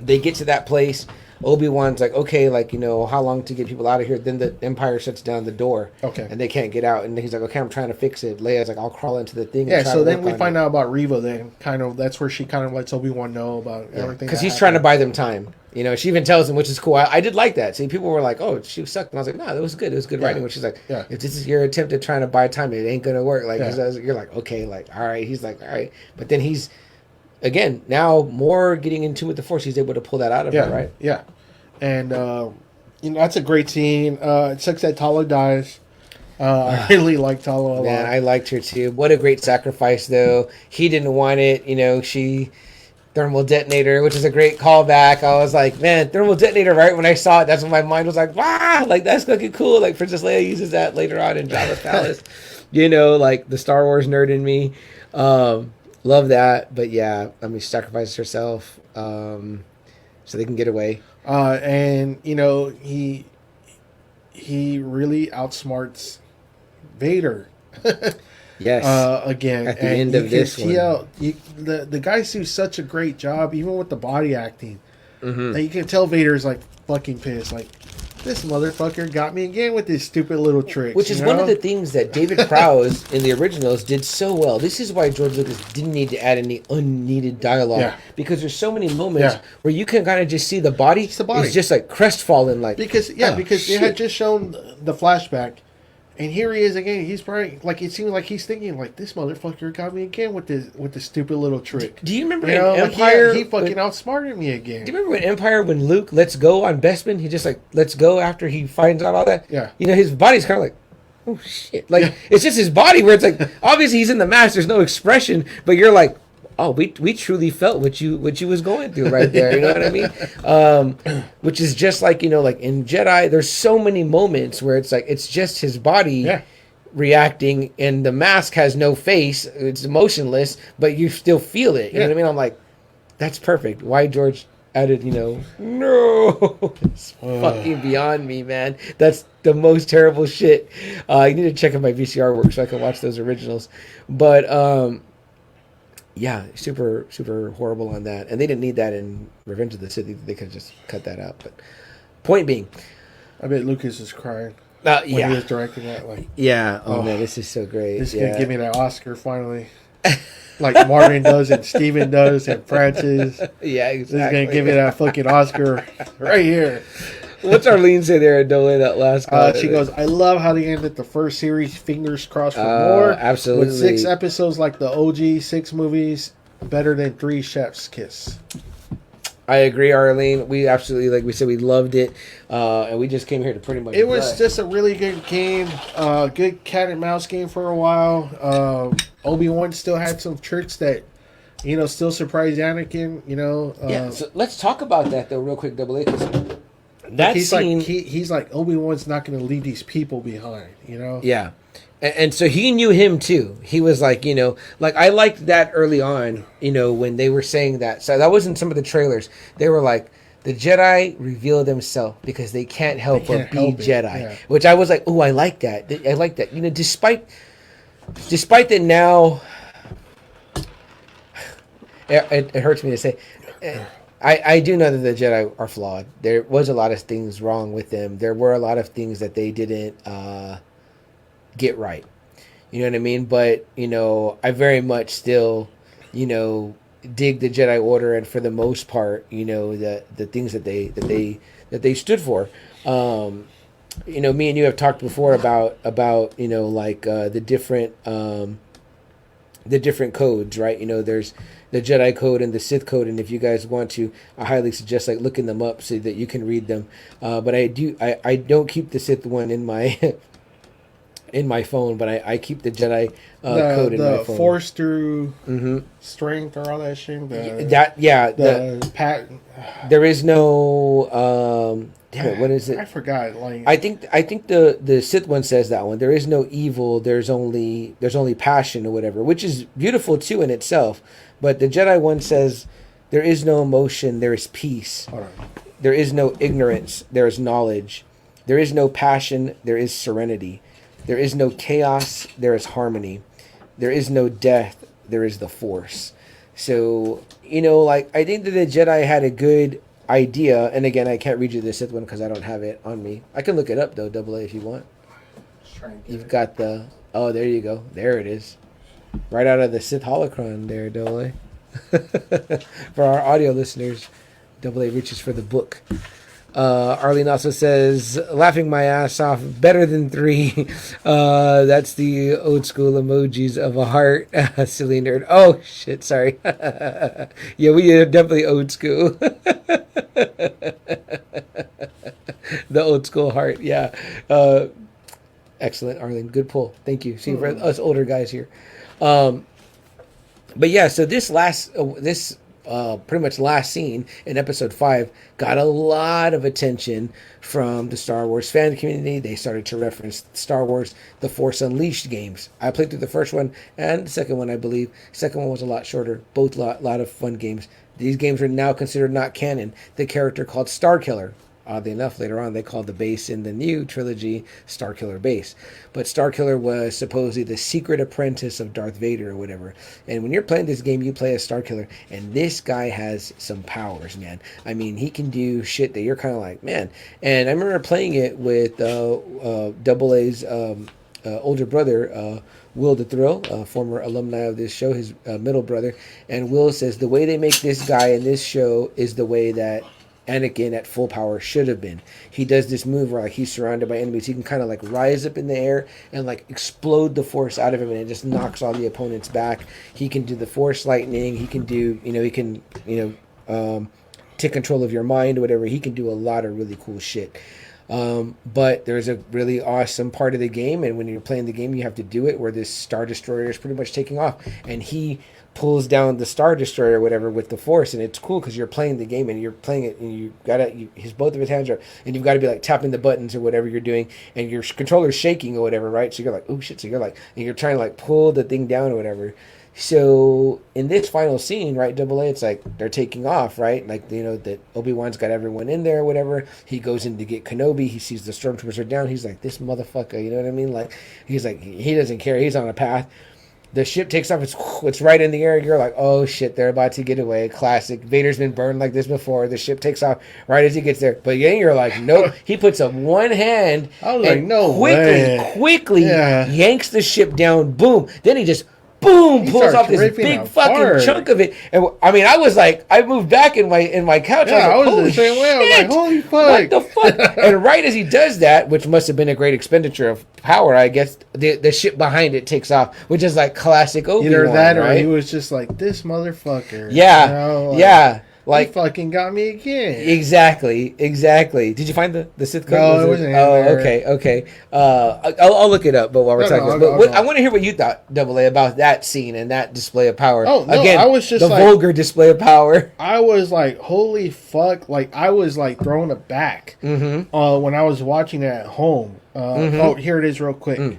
They get to that place. Obi-Wan's like, okay, how long to get people out of here? Then the Empire shuts down the door. Okay. And they can't get out. And he's like, okay, I'm trying to fix it. Leia's like, I'll crawl into the thing. Yeah, so then we find out about Reva then. That's where she kind of lets Obi-Wan know about everything. Because he's trying to buy them time. She even tells him, which is cool. I did like that. See, people were like, oh, she sucked. And I was like, no, that was good. It was good writing. When she's like, if this is your attempt at trying to buy time, it ain't going to work. You're like, okay, all right. He's like, all right. But then he's, again, now more getting in tune with the Force. He's able to pull that out of her, right? Yeah. And that's a great scene. It sucks that Tala dies. I really like Tala a lot. Man, I liked her too. What a great sacrifice, though. He didn't want it. She thermal detonator, which is a great callback. I was like, man, thermal detonator. Right when I saw it, that's when my mind was like, wow, like that's fucking cool. Like Princess Leia uses that later on in Jabba's palace. Like the Star Wars nerd in me. Love that. But yeah, she sacrifices herself so they can get away. And he really outsmarts Vader. Yes. Again, at the end of this one, the guys do such a great job, even with the body acting. Mm-hmm. That you can tell Vader's like fucking pissed. Like, this motherfucker got me again with this stupid little trick. Which is one of the things that David Prowse in the originals did so well. This is why George Lucas didn't need to add any unneeded dialogue, because there's so many moments where you can kind of just see the body. It's the body. It's just like crestfallen, like because they had just shown the flashback. And here he is again. He's probably like, it seems like he's thinking like, this motherfucker got me again with the stupid little trick. Do you remember in Empire? He fucking outsmarted me again. Do you remember in Empire when Luke lets go on Bespin? He just like lets go after he finds out all that. Yeah. His body's kind of like, oh shit. Like it's just his body where it's like obviously he's in the mask. There's no expression, but you're like, oh, we truly felt what you was going through right there. You know what I mean? Which is just like, like in Jedi, there's so many moments where it's like, it's just his body reacting and the mask has no face. It's emotionless, but you still feel it. You know what I mean? I'm like, that's perfect. Why George added, no, it's fucking beyond me, man. That's the most terrible shit. I need to check if my VCR works so I can watch those originals. But, yeah, super, super horrible on that. And they didn't need that in Revenge of the Sith. They could have just cut that out. But point being, I bet Lucas is crying when he was directing that. Like, oh man, this is so great. This is going to give me that Oscar finally. Like Martin does and Steven does and Francis. Yeah, exactly. This is going to give me that fucking Oscar right here. What's Arlene say there at Dolly, that last comment? She goes, I love how they ended the first series. Fingers crossed for more. Absolutely. With 6 episodes like the OG 6 movies, better than 3 Chef's Kiss. I agree, Arlene. We absolutely, like we said, we loved it. And we just came here to pretty much It was just a really good game. Good cat and mouse game for a while. Obi-Wan still had some tricks that, still surprised Anakin, so let's talk about that, though, real quick, Double A, because that scene... He's like, Obi-Wan's not going to leave these people behind, Yeah. And so he knew him, too. He was like, like, I liked that early on, when they were saying that. So that wasn't some of the trailers. They were like, the Jedi reveal themselves because they can't help but be Jedi. Yeah. Which I was like, oh, I like that. I like that. Despite that now... It hurts me to say... I do know that the Jedi are flawed. There was a lot of things wrong with them. There were a lot of things that they didn't get right. You know what I mean? But, I very much still, dig the Jedi Order, and for the most part, the things that they stood for. Me and you have talked before about like the different codes, right? There's the Jedi code and the Sith code, and if you guys want to, I highly suggest like looking them up so that you can read them. But I don't keep the Sith one in my in my phone, but I keep the Jedi code in my phone. The Force through strength or all that shit. There is no damn it, what is it? I forgot. Like I think the Sith one says that one. There is no evil. There's only passion or whatever, which is beautiful too in itself. But the Jedi one says there is no emotion. There is peace. Hold on. There is no ignorance. There is knowledge. There is no passion. There is serenity. There is no chaos. There is harmony. There is no death. There is the Force. So, like, I think that the Jedi had a good idea. And again, I can't read you the Sith one because I don't have it on me. I can look it up, though, Double A, if you want. You've got the... Oh, there you go. There it is. Right out of the Sith holocron there, Double A. For our audio listeners, Double A reaches for the book. Arlene also says, laughing my ass off, better than 3. That's the old school emojis of a heart. Silly nerd. Oh, shit, sorry. Yeah, we are definitely old school. The old school heart. Yeah. Excellent, Arlene. Good pull. Thank you. See, for us older guys here. But yeah, so this pretty much last scene in episode 5 got a lot of attention from the Star Wars fan community. They started to reference Star Wars The Force Unleashed games. I played through the first one and the second one, I believe. Second one was a lot shorter. Both lot of fun games. These games are now considered not canon. The character called Starkiller. Oddly enough, later on, they called the base in the new trilogy Starkiller Base. But Starkiller was supposedly the secret apprentice of Darth Vader or whatever. And when you're playing this game, you play as Starkiller. And this guy has some powers, man. I mean, he can do shit that you're kind of like, man. And I remember playing it with Double A's older brother, Will the Thrill, former alumni of this show, his middle brother. And Will says the way they make this guy in this show is the way that Anakin at full power should have been. He does this move where like he's surrounded by enemies. He can kind of like rise up in the air and like explode the force out of him, and it just knocks all the opponents back. He can do the force lightning. He can do, take control of your mind or whatever. He can do a lot of really cool shit. But there's a really awesome part of the game, and when you're playing the game, you have to do it where this Star Destroyer is pretty much taking off, and he pulls down the Star Destroyer or whatever with the Force, and it's cool because you're playing the game and you're playing it, and both of his hands are, and you've got to be like tapping the buttons or whatever you're doing, and your controller's shaking or whatever, right? So you're like, oh shit! So you're like, and you're trying to like pull the thing down or whatever. So in this final scene, right, Double A, it's like they're taking off, right? Like, that Obi-Wan's got everyone in there or whatever. He goes in to get Kenobi. He sees the stormtroopers are down. He's like, this motherfucker, you know what I mean? Like, he's like, he doesn't care. He's on a path. The ship takes off. It's right in the air. You're like, oh shit, they're about to get away. Classic. Vader's been burned like this before. The ship takes off right as he gets there. But then you're like, nope. He puts up one hand and quickly yanks the ship down. Boom. Then he just pulls off this big fucking chunk of it. And I mean, I was like, I moved back in my couch. Yeah, I was the same way. I was like, holy fuck. What the fuck? And right as he does that, which must have been a great expenditure of power, I guess, the ship behind it takes off, which is like classic Obi-Wan. Either that right? or he was just like, this motherfucker. Yeah. Yeah. Like, he fucking got me again. Exactly. Did you find the Sith code? No, it wasn't in there. Okay. I'll look it up. But while we're talking, I want to hear what you thought, Double A, about that scene and that display of power. Oh no, again, I was just the vulgar display of power. I was like, holy fuck! Like I was like thrown aback when I was watching it at home. Oh, here it is, real quick.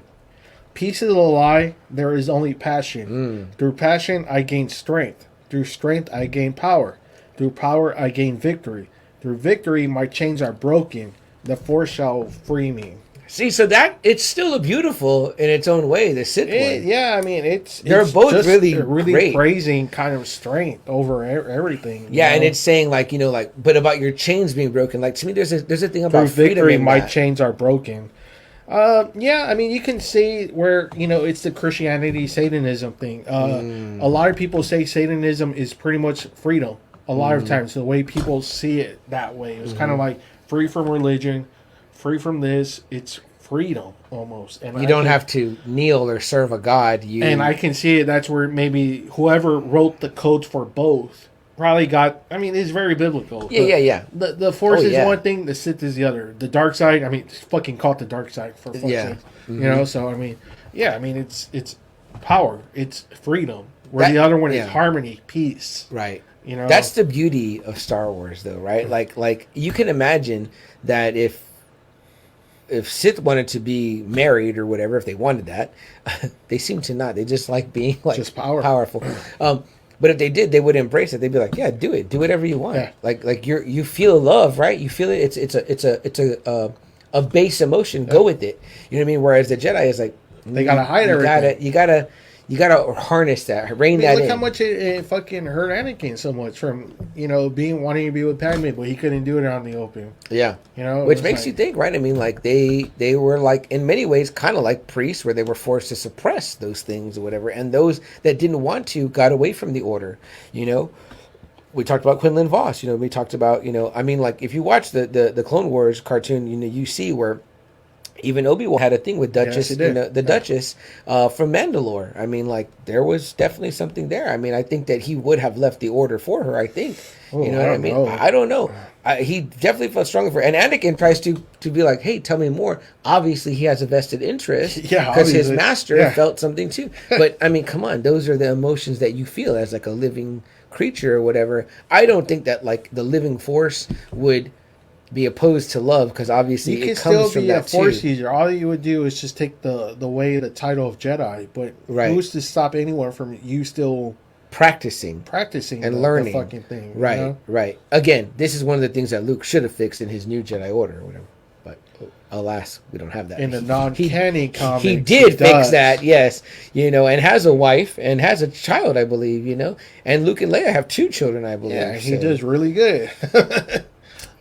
Piece of the lie: there is only passion. Through passion, I gain strength. Through strength, I gain power. Through power, I gain victory. Through victory, my chains are broken. The Force shall free me. See, so that it's still beautiful in its own way. The Sith one. Yeah, I mean, they're both just really great. Praising kind of strength over everything. Yeah, and it's saying but about your chains being broken. Like to me, there's a thing about through freedom. Victory, my chains are broken. Yeah, I mean, you can see where it's the Christianity Satanism thing. A lot of people say Satanism is pretty much freedom. A lot of times, the way people see it that way, it's kind of like free from religion, free from this. It's freedom almost, and you don't have to kneel or serve a god. And I can see it. That's where maybe whoever wrote the codes for both probably got. I mean, it's very biblical. Yeah. The Force is one thing, the Sith is the other. The dark side. I mean, it's fucking called the dark side for fuck's sake. So I mean, it's power. It's freedom. Where the other one is harmony, peace. Right. That's the beauty of Star Wars, though, right? Like you can imagine that if Sith wanted to be married or whatever, if they wanted that, they seem to not. They just like being just powerful. But if they did, they would embrace it. They'd be like, "Yeah, do it. Do whatever you want." Yeah. Like you feel love, right? You feel it. It's a base emotion. Go with it. You know what I mean? Whereas the Jedi is like they gotta hide everything. You gotta harness that, rein that in. Look how much it fucking hurt Anakin so much from wanting to be with Padme, but he couldn't do it out in the open. Yeah, which makes you think, right? I mean, like they were like in many ways kind of like priests, where they were forced to suppress those things or whatever, and those that didn't want to got away from the order. We talked about Quinlan Vos. We talked about I mean, like if you watch the Clone Wars cartoon, you see where even Obi-Wan had a thing with Duchess, yes, the Duchess from Mandalore. I mean, like, there was definitely something there. I mean, I think that he would have left the order for her, I think. You know what I mean? I don't know. He definitely felt stronger for her. And Anakin tries to be like, hey, tell me more. Obviously, he has a vested interest because his master felt something too. But, I mean, come on. Those are the emotions that you feel as, like, a living creature or whatever. I don't think that, like, the living force would be opposed to love, because obviously it comes from that too. You can still be a force user. All you would do is just take the title of Jedi, but who's to stop anyone from you still practicing and learning the fucking thing? Right, you know? Right. Again, this is one of the things that Luke should have fixed in his new Jedi Order or whatever. But alas, we don't have that. In the non-canon comics, he did fix that, yes. You know, and has a wife and has a child, I believe. You know, and Luke and Leia have 2 children, I believe. Yeah, he does really good.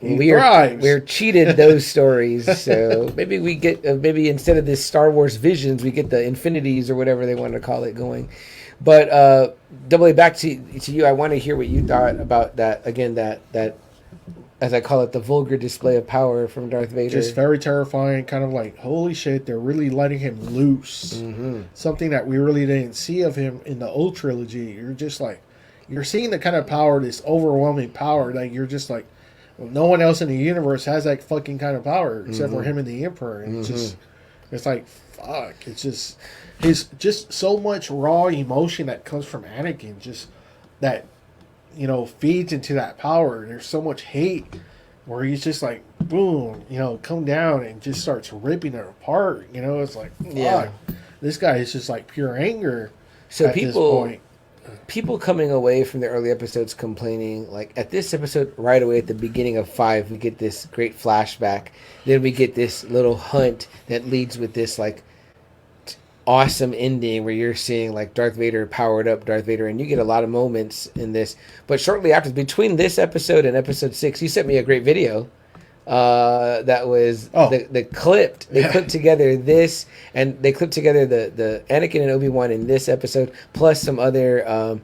We're cheated those stories, so maybe we get maybe instead of this Star Wars Visions, we get the Infinities or whatever they want to call it going. But Double A, back to you. I want to hear what you thought about that again. That as I call it, the vulgar display of power from Darth Vader. Just very terrifying. Kind of like, holy shit, they're really letting him loose. Mm-hmm. Something that we really didn't see of him in the old trilogy. You're just like, you're seeing the kind of power, this overwhelming power that you're just like. Well, no one else in the universe has that fucking kind of power except for him and the Emperor. And it's like, fuck. It's just so much raw emotion that comes from Anakin. Just that, you know, feeds into that power. There's so much hate where he's just like, boom, you know, come down and just starts ripping it apart. You know, it's like, fuck. This guy is just like pure anger at this point. People coming away from the early episodes complaining, like at this episode right away at the beginning of 5, we get this great flashback. Then we get this little hunt that leads with this like awesome ending where you're seeing like Darth Vader powered up Darth Vader, and you get a lot of moments in this. But shortly after, between this episode and episode 6, you sent me a great video. That was the clipped. They clipped together this, and they clipped together the Anakin and Obi-Wan in this episode, plus some other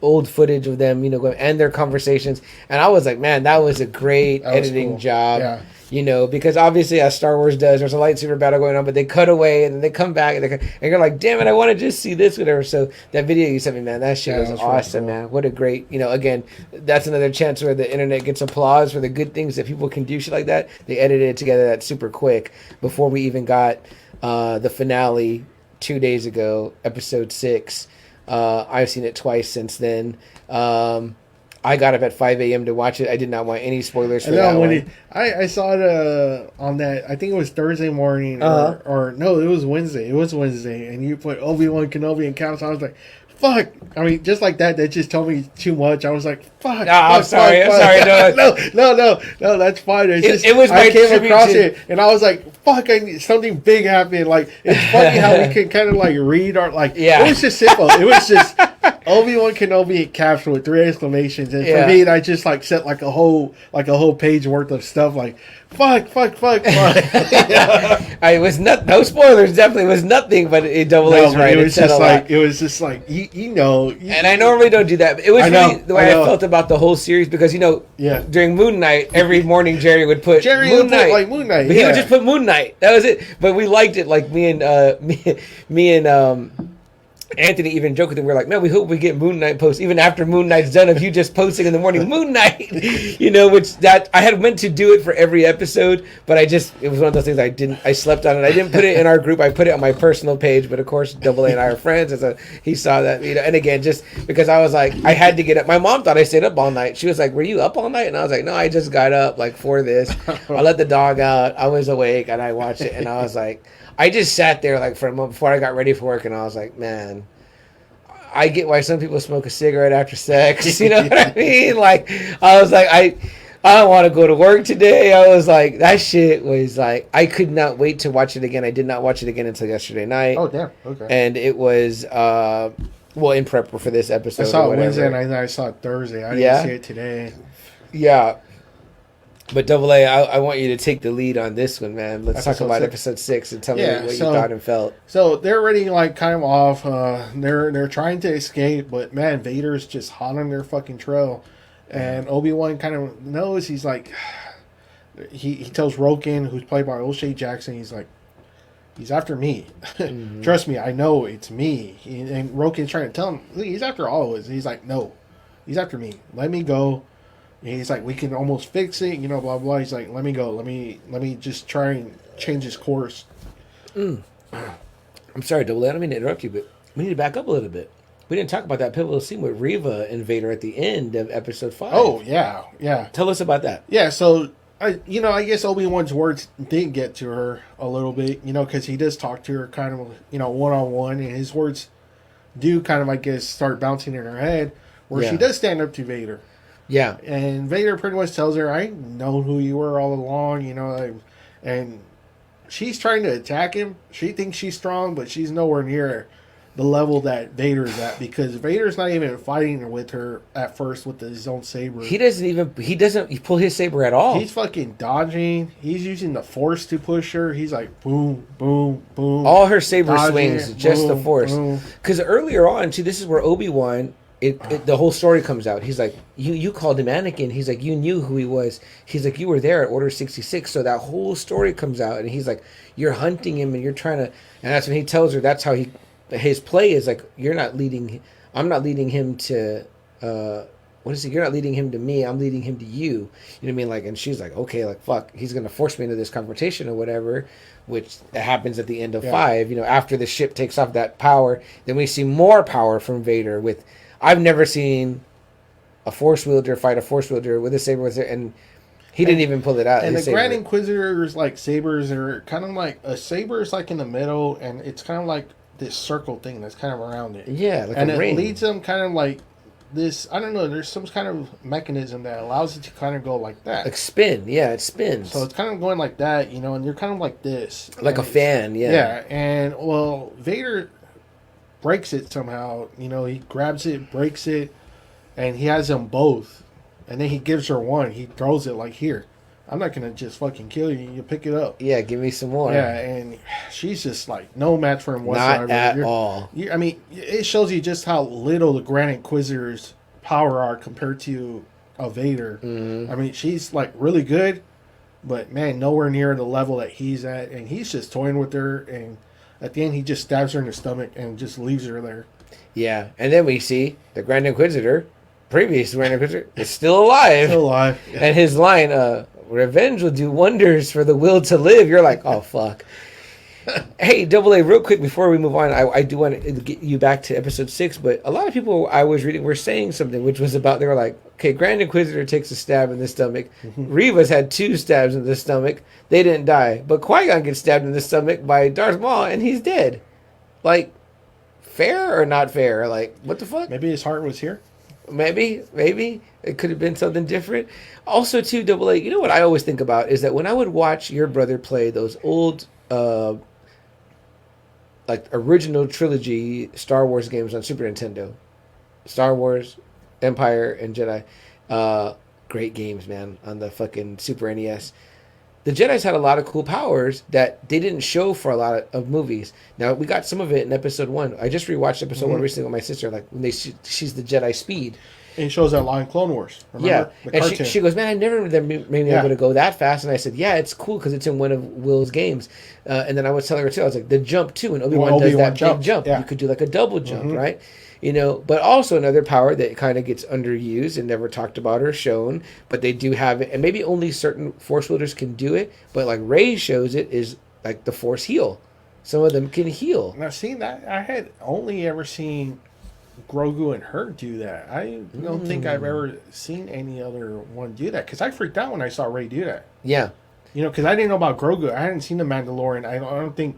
old footage of them, you know, and their conversations. And I was like, man, that was a great editing job. Yeah. You know, because obviously as Star Wars does, there's a lightsaber battle going on, but they cut away and then they come back and you're like, damn it, I want to just see this, whatever. So that video you sent me, man, that shit was awesome, man. What a great, you know, again, that's another chance where the internet gets applause for the good things that people can do shit like that. They edited it together that super quick before we even got the finale 2 days ago, episode 6. I've seen it twice since then. I got up at 5 a.m. to watch it. I did not want any spoilers for that one. I saw it on that, I think it was Thursday morning, or no, it was Wednesday. It was Wednesday, and you put Obi-Wan Kenobi in count, so I was like, fuck. I mean, just like that just told me too much. I was like, fuck. I'm sorry. No, that's fine. It was I came across it, and I was like, fuck, something big happened. Like, it's funny how we can kind of like read our, like, it was just simple. It was just Obi-Wan Kenobi in caps with 3 exclamations, and for me, I just like set like a whole page worth of stuff, like fuck. It was no spoilers. Definitely was nothing, but it double A's right. It was just like you know. And I normally don't do that, but it was really the way I felt about the whole series, because you know, during Moon Knight, every morning Jerry would put Moon Knight, but he would just put Moon Knight. That was it. But we liked it. Like me and Anthony even joked with him. We're like, man, we hope we get Moon Knight posts even after Moon Knight's done, of you just posting in the morning Moon Knight, you know, which that I had meant to do it for every episode, but it was one of those things I slept on it. I didn't put it in our group. I put it on my personal page, but of course Double A and I are friends, and so he saw that, you know. And again, just because I was like, I had to get up. My mom thought I stayed up all night. She was like, were you up all night? And I was like, no, I just got up like for this. I let the dog out. I was awake and I watched it, and I was like, I just sat there like for a moment before I got ready for work, and I was like, man, I get why some people smoke a cigarette after sex. You know what I mean? Like, I was like, I don't want to go to work today. I was like, that shit was like, I could not wait to watch it again. I did not watch it again until yesterday night. Oh, damn. Okay. And it was, in prep for this episode. I saw it Wednesday and I saw it Thursday. I didn't see it today. Yeah. But Double A, I want you to take the lead on this one, man. Let's talk about episode 6 and tell me what you thought and felt. So they're already like kind of off. They're trying to escape, but man, Vader's just hot on their fucking trail, and Obi-Wan kind of knows. He's like, he tells Roken, who's played by O'Shea Jackson, he's after me. Mm-hmm. Trust me, I know it's me. And Roken's trying to tell him, he's after all of us. He's like, no, he's after me. Let me go. And he's like, we can almost fix it, blah, blah. He's like, let me go. Let me just try and change his course. I'm sorry, Double A. I don't mean to interrupt you, but we need to back up a little bit. We didn't talk about that pivotal scene with Reva and Vader at the end of episode 5. Oh, yeah. Tell us about that. Yeah, so, I guess Obi-Wan's words did get to her a little bit, because he does talk to her kind of, one-on-one, and his words do kind of, I guess, start bouncing in her head, where she does stand up to Vader. Yeah. And Vader pretty much tells her, I know who you were all along, and she's trying to attack him. She thinks she's strong, but she's nowhere near the level that Vader's at, because Vader's not even fighting with her at first with his own saber. He doesn't pull his saber at all. He's fucking dodging. He's using the Force to push her. He's like boom, boom, boom. All her saber dodging, swings, just boom, the Force. Because earlier on, see, this is where Obi-Wan, the whole story comes out. He's like, you called him Anakin. He's like, you knew who he was. He's like, you were there at Order 66. So that whole story comes out, and he's like, you're hunting him, and you're trying to. And that's when he tells her that's how his play is like, you're not leading. I'm not leading him to. What is it? You're not leading him to me. I'm leading him to you. You know what I mean? Like, and she's like, okay, like fuck, he's gonna force me into this confrontation or whatever. Which happens at the end of 5. After the ship takes off that power, then we see more power from Vader with. I've never seen a Force wielder fight a Force wielder with a saber and he didn't even pull it out. And the Grand Inquisitor's like sabers are kind of like a saber is like in the middle, and it's kind of like this circle thing that's kind of around it. Yeah, like and a it ring. leads them kind of like this. I don't know. There's some kind of mechanism that allows it to kind of go like that. Like spin, yeah, it spins. So it's kind of going like that, and you're kind of like this, like a fan, yeah. Yeah, and well, Vader breaks it somehow. He grabs it, breaks it, and he has them both. And then he gives her one. He throws it like, here, I'm not going to just fucking kill you. You pick it up. Yeah, give me some more. Yeah, and she's just like no match for him whatsoever. Not at all. I mean, it shows you just how little the Grand Inquisitor's power are compared to a Vader. Mm-hmm. I mean, she's like really good, but man, nowhere near the level that he's at. And he's just toying with her, and at the end, he just stabs her in the stomach and just leaves her there. Yeah, and then we see the Grand Inquisitor, previous Grand Inquisitor, is still alive. Still alive. Yeah. And his line, revenge will do wonders for the will to live. You're like, oh, fuck. Hey, Double A, real quick before we move on, I do want to get you back to episode 6, but a lot of people I was reading were saying something, which was about, they were like, okay, Grand Inquisitor takes a stab in the stomach. Mm-hmm. Reva's had 2 stabs in the stomach. They didn't die. But Qui-Gon gets stabbed in the stomach by Darth Maul, and he's dead. Like, fair or not fair? Like, what the fuck? Maybe his heart was here. Maybe. It could have been something different. Also, too, Double A, you know what I always think about is that when I would watch your brother play those old, like, original trilogy Star Wars games on Super Nintendo, Star Wars, Empire, and Jedi, great games, man, on the fucking Super NES. The Jedis had a lot of cool powers that they didn't show for a lot of movies. Now, we got some of it in episode 1. I just rewatched episode 1 recently with my sister, like, when she's the Jedi Speed. And it shows that line Clone Wars. Remember? Yeah. And she goes, man, I never knew they made me able to go that fast. And I said, yeah, it's cool because it's in one of Will's games. And then I was telling her, too, I was like, the jump, too. And Obi-Wan does that big jump. Yeah. You could do like a double jump, right? But also another power that kind of gets underused and never talked about or shown, but they do have it, and maybe only certain Force wielders can do it, but like Rey shows it, is like the Force heal. Some of them can heal. Now, see, that I had only ever seen Grogu and her do that. I don't think I've ever seen any other one do that, because I freaked out when I saw Rey do that. Yeah. Because I didn't know about Grogu. I hadn't seen The Mandalorian. I don't think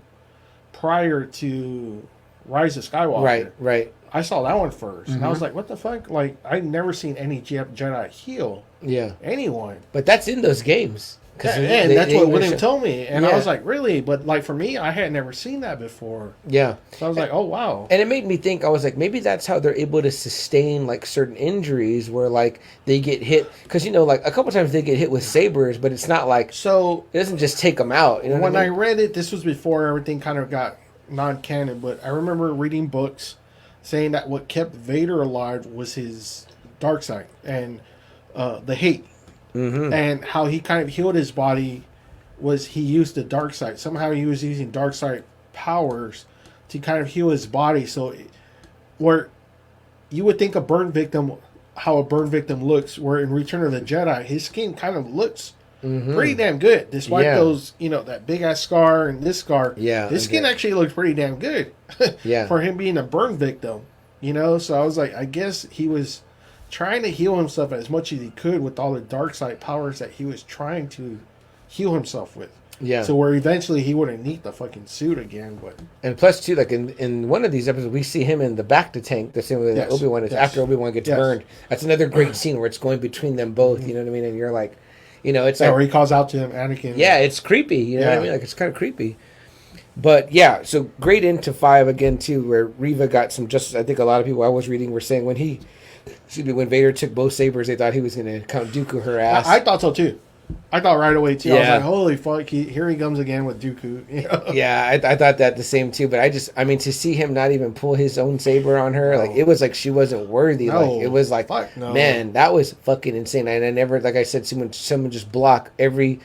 prior to Rise of Skywalker. Right. I saw that one first, and I was like, what the fuck? Like, I'd never seen any Jedi heal anyone. But that's in those games. And that's what William told me. And I was like, really? But, like, for me, I had never seen that before. Yeah. So I was like, oh, wow. And it made me think, I was like, maybe that's how they're able to sustain, like, certain injuries where, like, they get hit. Because, like, a couple times they get hit with sabers, but it's not like, so it doesn't just take them out. You know when what I mean? I read it, this was before everything kind of got non-canon, but I remember reading books saying that what kept Vader alive was his dark side and the hate. and how he kind of healed his body was he used the dark side. Somehow he was using dark side powers to kind of heal his body. So where you would think a burn victim, how a burn victim looks, where in Return of the Jedi, his skin kind of looks pretty damn good, despite those, that big ass scar and this scar. Yeah, his skin actually looks pretty damn good. For him being a burn victim, So I was like, I guess he was trying to heal himself as much as he could with all the dark side powers that he was trying to heal himself with. Yeah. So where eventually he wouldn't need the fucking suit again, but and plus too, like in one of these episodes, we see him in the bacta tank. The same way that Obi-Wan is after Obi-Wan gets burned. That's another great scene where it's going between them both. You know what I mean? And you're like, it's like where he calls out to him, Anakin. Yeah, it's creepy. You know what I mean? Like it's kind of creepy. But yeah, so great into 5 again too, where Reva got some justice. I think a lot of people I was reading were saying when Vader took both sabers, they thought he was going to Count Dooku her ass. I thought so too. I thought right away too. I was like, "Holy fuck! Here he comes again with Dooku." Yeah, I thought that the same too. But to see him not even pull his own saber on her, like it was like she wasn't worthy. No. Like it was like, man, that was fucking insane. And I never, like I said, someone just block every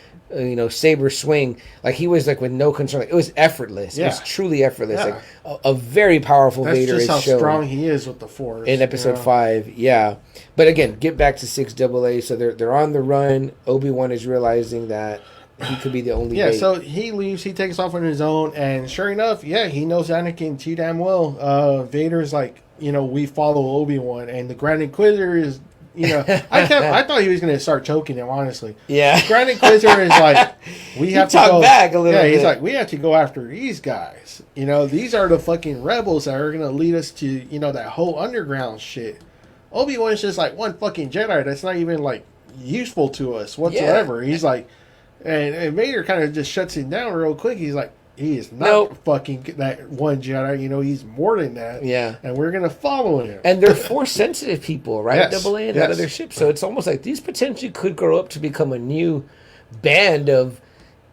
saber swing. Like he was like with no concern. Like it was effortless. Yeah. It was truly effortless. Yeah. Like a very powerful Vader. That's just how strong he is with the Force in Episode 5. Yeah, but again, get back to 6AA. So they're on the run. Obi-Wan is realizing that he could be the only. Yeah, so he leaves. He takes off on his own, and sure enough, he knows Anakin too damn well. Vader's like, we follow Obi-Wan, and the Grand Inquisitor is. I thought he was going to start choking him, honestly. Yeah. Grand Inquisitor is like, we have to go back a little bit. He's like, we have to go after these guys. These are the fucking rebels that are going to lead us to, that whole underground shit. Obi-Wan's just like one fucking Jedi that's not even like useful to us whatsoever. Yeah. He's like, and Vader kind of just shuts him down real quick. He's like, he is not fucking that one Jedi. He's more than that. Yeah. And we're going to follow him. And they're Force-sensitive people, right? Yes. AA and out of their ship. So it's almost like these potentially could grow up to become a new band of,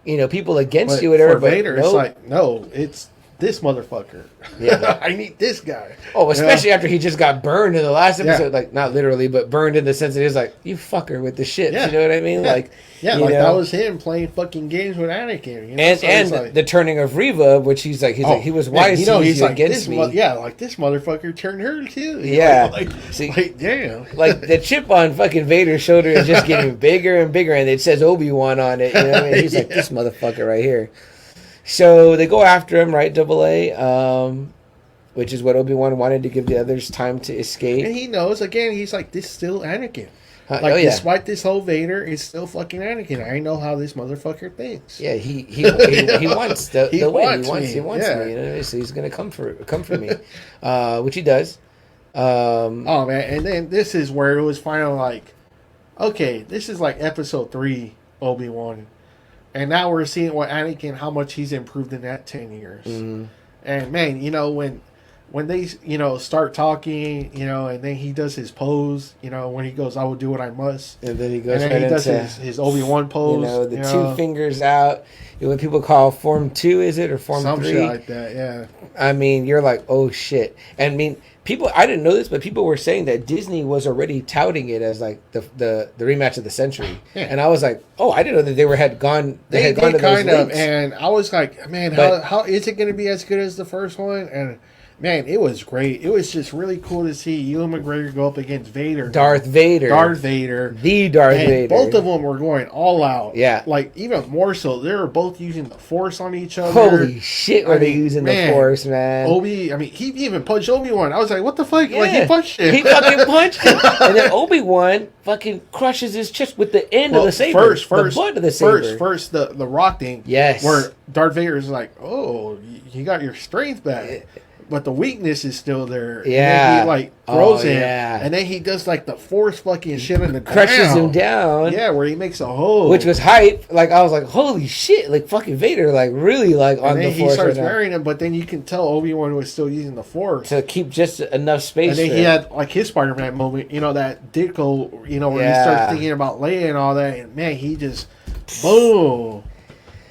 people against you. Whatever. For Vader, it's like, no, it's this motherfucker. Yeah. I need this guy. Oh, especially after he just got burned in the last episode. Like, not literally, but burned in the sense that he's like, you fucker with the shit. You know what I mean? Yeah. Like, that was him playing fucking games with Anakin. And like, the turning of Reva, which he's like, he was wise. He's like, against me. Like this motherfucker turned her too. Like, damn. Like the chip on fucking Vader's shoulder is just getting bigger and bigger, and it says Obi-Wan on it. You know what I mean? He's like, this motherfucker right here. So they go after him, right, AA, which is what Obi-Wan wanted to give the others time to escape. And he knows, again, he's like, this is still Anakin. Despite this whole Vader, it's still fucking Anakin. I know how this motherfucker thinks. Yeah, he wants the win. He wants me. So he's going to come for me, which he does. Oh, man. And then this is where it was finally like, okay, this is like Episode 3 Obi-Wan. And now we're seeing how much he's improved in that 10 years. Mm-hmm. And man, when they, start talking, and then he does his pose, when he goes, I will do what I must. And then he goes and then he does his Obi-Wan pose. The 2 fingers out. What people call Form 2, is it? Or Form 3? Some shit like that, yeah. I mean, you're like, oh shit. And I mean, I didn't know this, but people were saying that Disney was already touting it as like the rematch of the century. Yeah. And I was like, oh, I didn't know that they had gone to those links. And I was like, man, how is it going to be as good as the first one? And man, it was great. It was just really cool to see Ewan McGregor go up against Vader. Darth Vader. The Darth Vader. Both of them were going all out. Yeah. Like, even more so, they were both using the Force on each other. Holy shit, were they using the Force, man. He even punched Obi-Wan. I was like, what the fuck? Yeah. Like, he punched him. He fucking punched him. And then Obi-Wan fucking crushes his chest with the end of the saber. The butt of the saber. First, the rock thing. Yes. Where Darth Vader is like, oh, you got your strength back. But the weakness is still there. Yeah. And then he throws him. Yeah. And then he does the Force fucking shit in the ground. Crushes him down. Yeah, where he makes a hole. Which was hype. Like, I was like, holy shit. Like, fucking Vader, really, on the Force. And then he starts burying him, but then you can tell Obi-Wan was still using the Force. To keep just enough space. And then he had, his Spider-Man moment, that Ditko, where he starts thinking about Leia and all that. And, man, he just, boom.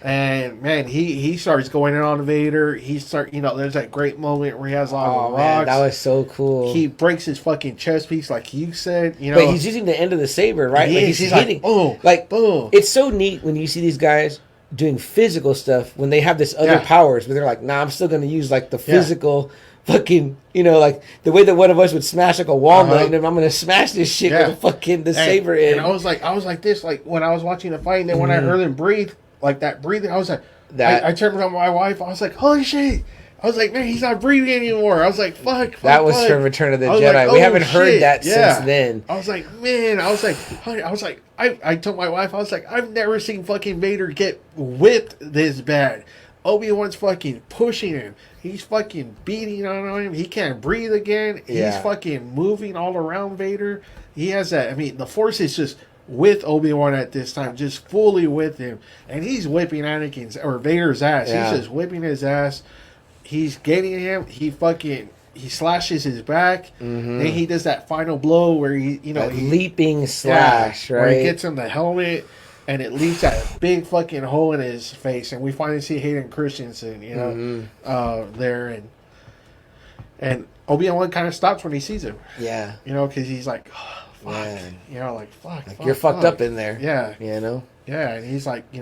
And man, he starts going in on Vader. There's that great moment where he has all the rocks. Man, that was so cool. He breaks his fucking chest piece, like you said. But he's using the end of the saber, right? He's hitting, boom, boom. It's so neat when you see these guys doing physical stuff when they have this other powers, but they're like, nah, I'm still gonna use like the physical fucking, like the way that one of us would smash like a walnut, and I'm gonna smash this shit with the saber in. And I was like this, like when I was watching the fight, and then when I heard him breathe, like that breathing, I was like, I turned to my wife, I was like, holy shit. I was like, man, he's not breathing anymore. I was like, fuck. That was from Return of the Jedi. Like, we haven't heard that since then. I was like, man, I told my wife, I was like, I've never seen fucking Vader get whipped this bad. Obi-Wan's fucking pushing him. He's fucking beating on him. He can't breathe again. He's fucking moving all around Vader. He has that. I mean, the Force is just with Obi-Wan at this time, just fully with him. And he's whipping Vader's ass. Yeah. He's just whipping his ass. He's getting him. He slashes his back. Mm-hmm. Then he does that final blow where he leaping slash, right? Where he gets him the helmet, and it leaves that big fucking hole in his face. And we finally see Hayden Christensen, there, and Obi-Wan kind of stops when he sees him. Yeah, because he's like, oh, fuck, man. Fuck, you're fucked up in there. Yeah, Yeah, and he's like,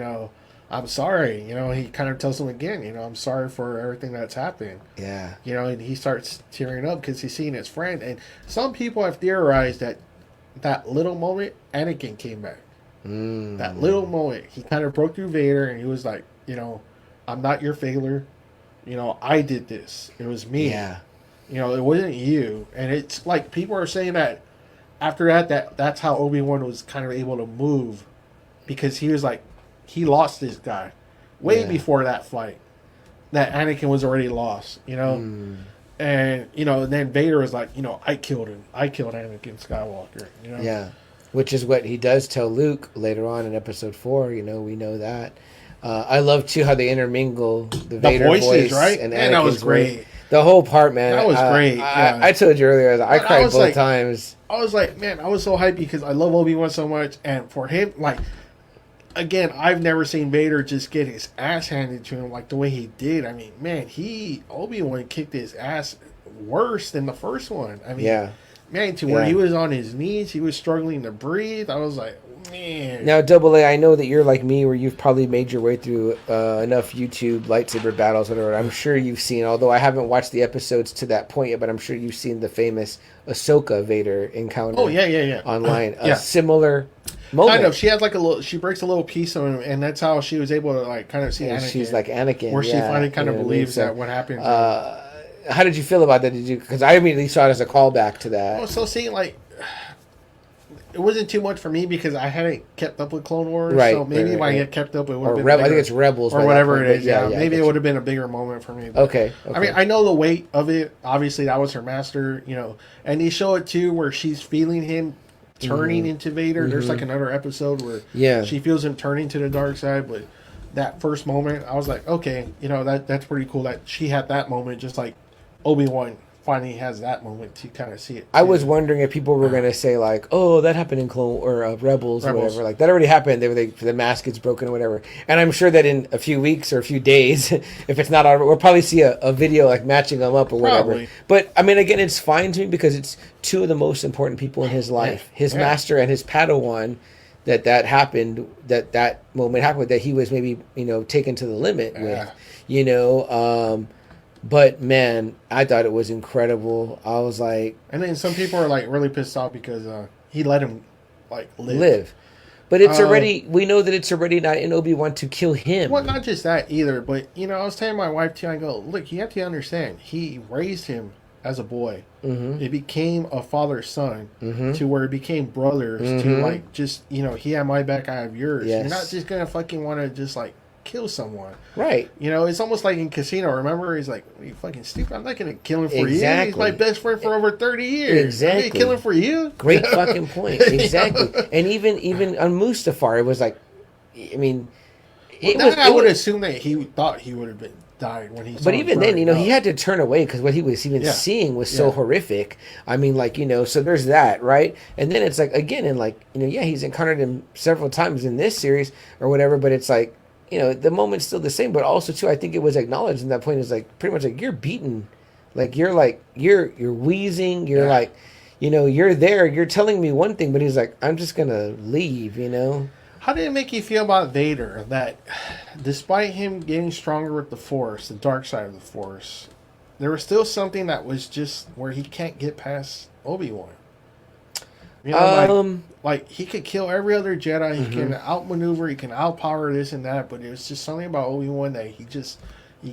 I'm sorry. He kind of tells him again, I'm sorry for everything that's happened. Yeah. And he starts tearing up because he's seeing his friend. And some people have theorized that little moment, Anakin came back. That little moment, he kind of broke through Vader and he was like, I'm not your failure. I did this. It was me. Yeah. It wasn't you. And it's like people are saying that after that's how Obi-Wan was kind of able to move, because he was like, he lost this guy way before that fight. That Anakin was already lost, And, then Vader was like, I killed him. I killed Anakin Skywalker, Yeah. Which is what he does tell Luke later on in episode 4, we know that. I love, too, how they intermingle the Vader voice right? and Anakin's that was great. Voice. The whole part, man. That was great. I told you earlier, I cried both times. I was like, man, I was so hyped because I love Obi-Wan so much. And for him, like, again, I've never seen Vader just get his ass handed to him like the way he did. I mean, man, Obi-Wan kicked his ass worse than the first one. I mean, man, where he was on his knees, he was struggling to breathe. I was like, man. Now, Double A, I know that you're like me, where you've probably made your way through enough YouTube lightsaber battles, whatever. I'm sure you've seen, although I haven't watched the episodes to that point yet, but I'm sure you've seen the famous Ahsoka Vader encounter. Oh, yeah. Online. A similar moment. Kind of. She has like she breaks a little piece of him, and that's how she was able to like kind of see Anakin. She's like Anakin. Where she finally kind of believes that what happened. How did you feel about that? Because I immediately saw it as a callback to that. Oh, so seeing like, it wasn't too much for me because I hadn't kept up with Clone Wars. Right. So maybe if I had kept up, it would have been bigger. I think it's Rebels. Or whatever it is. Yeah, maybe it would have been a bigger moment for me. But, okay. I mean, I know the weight of it. Obviously, that was her master, And they show it too where she's feeling him turning into Vader. Mm-hmm. There's like another episode where she feels him turning to the dark side. But that first moment, I was like, okay, that's pretty cool that she had that moment just like Obi-Wan finally has that moment to kind of see it. I was wondering if people were going to say like, "Oh, that happened in Clone or Rebels, or whatever." Like that already happened. The mask gets broken or whatever. And I'm sure that in a few weeks or a few days, if it's not already, we'll probably see a video like matching them up or whatever. Probably. But I mean, again, it's fine to me because it's two of the most important people in his life, his master and his Padawan. That happened. That moment happened. That he was maybe taken to the limit with. But man, I thought it was incredible. I was like, and then some people are like really pissed off because he let him like live. But it's already, we know that it's already not in Obi-Wan to kill him. Well, not just that either, but I was telling my wife too. I go, look, you have to understand. He raised him as a boy. Mm-hmm. It became a father-son to where it became brothers to like just he had my back, I have yours. Yes. You're not just gonna fucking want to just like kill someone, right? It's almost like in Casino. Remember, he's like, "Are you fucking stupid? I'm not gonna kill him for you. He's my best friend for over 30 years. Exactly, I'm gonna kill him for you." Great fucking point. Exactly. And even on Mustafar, it was like, I mean, I would assume that he thought he would have been died when he. But even then, he had to turn away because what he was even seeing was so horrific. I mean, like so there's that, right? And then it's like again, and like he's encountered him several times in this series or whatever. But it's like. the moment's still the same, but also too, I think it was acknowledged in that point is like pretty much like you're beaten, like you're wheezing, you're like, you're there, you're telling me one thing, but he's like, I'm just gonna leave, How did it make you feel about Vader that despite him getting stronger with the Force, the dark side of the Force, there was still something that was just where he can't get past Obi-Wan? Like he could kill every other Jedi, he can outmaneuver, he can outpower this and that, but it was just something about Obi-Wan that he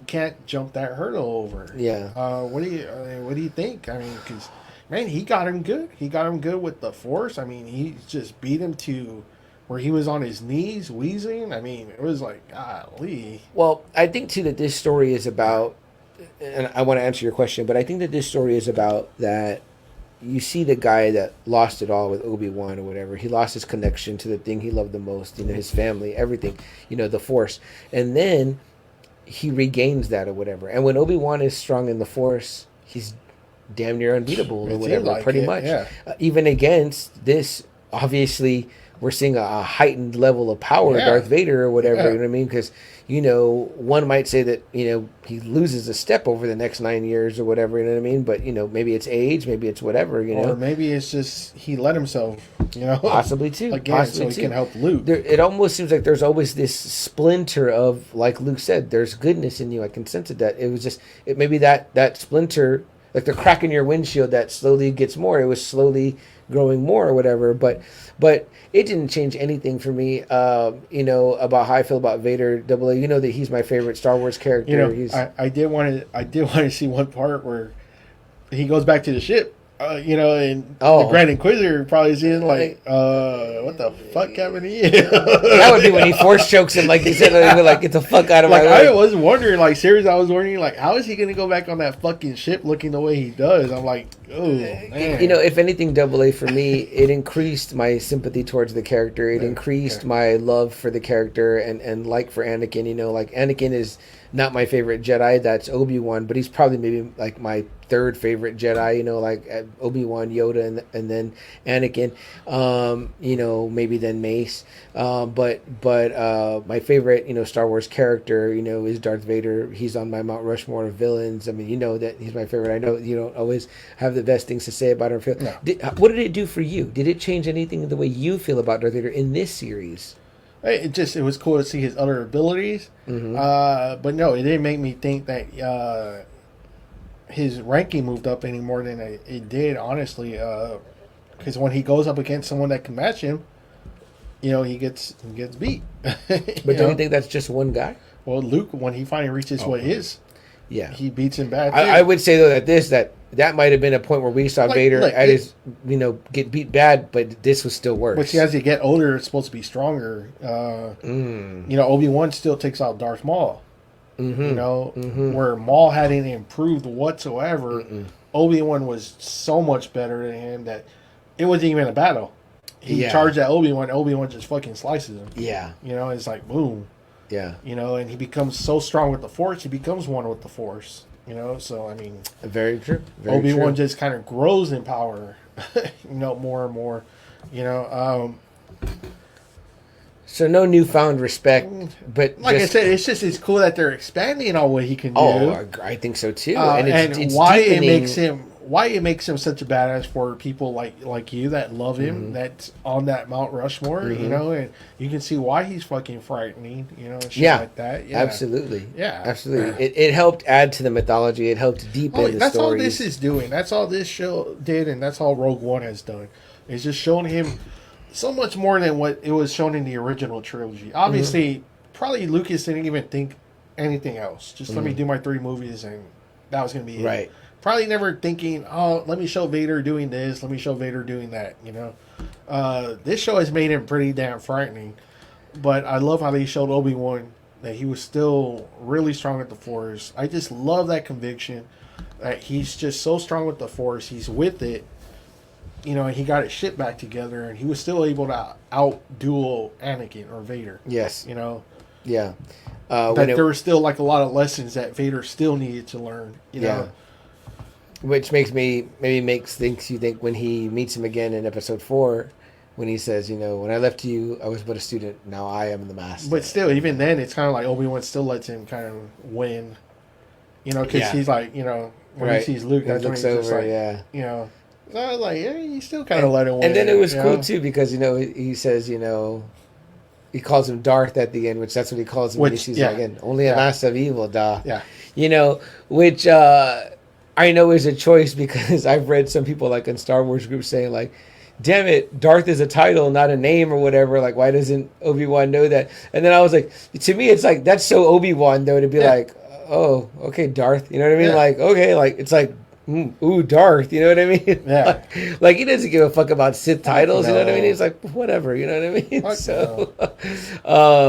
can't jump that hurdle over. Yeah. What do you think? I mean, because man, he got him good. He got him good with the Force. I mean, he just beat him to where he was on his knees wheezing. I mean, it was like, golly. Well, I think too that this story is about, and I want to answer your question, but I think that this story is about that you see the guy that lost it all with Obi-Wan or whatever. He lost his connection to the thing he loved the most, his family, everything, the Force. And then he regains that or whatever. And when Obi-Wan is strong in the Force, he's damn near unbeatable or whatever, pretty much. Yeah. Even against this, obviously, we're seeing a heightened level of power, Darth Vader or whatever, you know what I mean? Because, one might say that, he loses a step over the next 9 years or whatever, you know what I mean? But, maybe it's age, maybe it's whatever, Or maybe it's just he let himself, Possibly too. Again, possibly so he can help Luke. It almost seems like there's always this splinter of, like Luke said, there's goodness in you. I can sense it. That it was just, maybe that splinter, like the crack in your windshield that slowly gets more. It was slowly growing more or whatever. But it didn't change anything for me, about how I feel about Vader. Double A, that he's my favorite Star Wars character. I did want to see one part where he goes back to the ship, and the Grand Inquisitor probably is in like, what the fuck happened to you? That would be when he force chokes him, like they said, like get the fuck out of my way. I was wondering, seriously, I was wondering, how is he going to go back on that fucking ship looking the way he does? I'm like, oh, man. If anything, Double A for me, it increased my sympathy towards the character. It increased my love for the character and like for Anakin. Anakin is not my favorite Jedi. That's Obi-Wan, but he's probably maybe like my third favorite Jedi. Like Obi-Wan, Yoda, and then Anakin. Maybe then Mace. But my favorite Star Wars character is Darth Vader. He's on my Mount Rushmore of villains. I mean, that he's my favorite. I know you don't always have the best things to say about him. No. What did it do for you? Did it change anything in the way you feel about Darth Vader in this series? It was cool to see his other abilities, but no, it didn't make me think that his ranking moved up any more than it did, honestly. Because when he goes up against someone that can match him, he gets beat. But don't you think that's just one guy? Well, Luke, when he finally reaches what his, he beats him bad. I would say though that might have been a point where we saw Vader at his, get beat bad, but this was still worse. But see, as you get older, it's supposed to be stronger. Obi-Wan still takes out Darth Maul. Where Maul hadn't improved whatsoever. Obi-Wan was so much better than him that it wasn't even a battle. He charged at Obi-Wan just fucking slices him. Yeah. It's like, boom. Yeah. And he becomes so strong with the Force, he becomes one with the Force. So I mean, very true. Obi-Wan just kind of grows in power, more and more. So no newfound respect, but I said, it's cool that they're expanding on what he can do. Oh, I think so too. It's why deepening. Why it makes him such a badass for people like you that love him, that's on that Mount Rushmore, and you can see why he's fucking frightening, and shit like that. Yeah, absolutely. Yeah, absolutely. It helped add to the mythology. It helped deepen the story. That's all this is doing. That's all this show did, and that's all Rogue One has done. It's just showing him so much more than what it was shown in the original trilogy. Obviously, probably Lucas didn't even think anything else. Just let me do my 3 movies, and that was going to be right. It. Probably never thinking, let me show Vader doing this, let me show Vader doing that, This show has made him pretty damn frightening. But I love how they showed Obi-Wan that he was still really strong with the Force. I just love that conviction that he's just so strong with the Force. He's with it. And he got his shit back together, and he was still able to out-duel Anakin or Vader. Yes. Yeah. There were still a lot of lessons that Vader still needed to learn, know. Which makes you think when he meets him again in episode 4, when he says, when I left you, I was but a student. Now I am the master. But still, even then, it's kind of like Obi-Wan still lets him kind of win. Because he's like, when he sees Luke, that's when he's just like, So I was like, you still kind of let him win. And then it was cool too because he says, he calls him Darth at the end, which that's what he calls him. When he sees again, only a master of evil, which I know is a choice because I've read some people like in Star Wars groups saying like, damn it, Darth is a title, not a name or whatever. Like, why doesn't Obi-Wan know that? And then I was like, to me, it's like, that's so Obi-Wan, though, to be like, oh, okay, Darth. You know what I mean? Yeah. Like, okay, like, it's like, ooh, Darth. You know what I mean? Yeah. like, he doesn't give a fuck about Sith titles. No. You know what I mean? He's like, whatever. You know what I mean?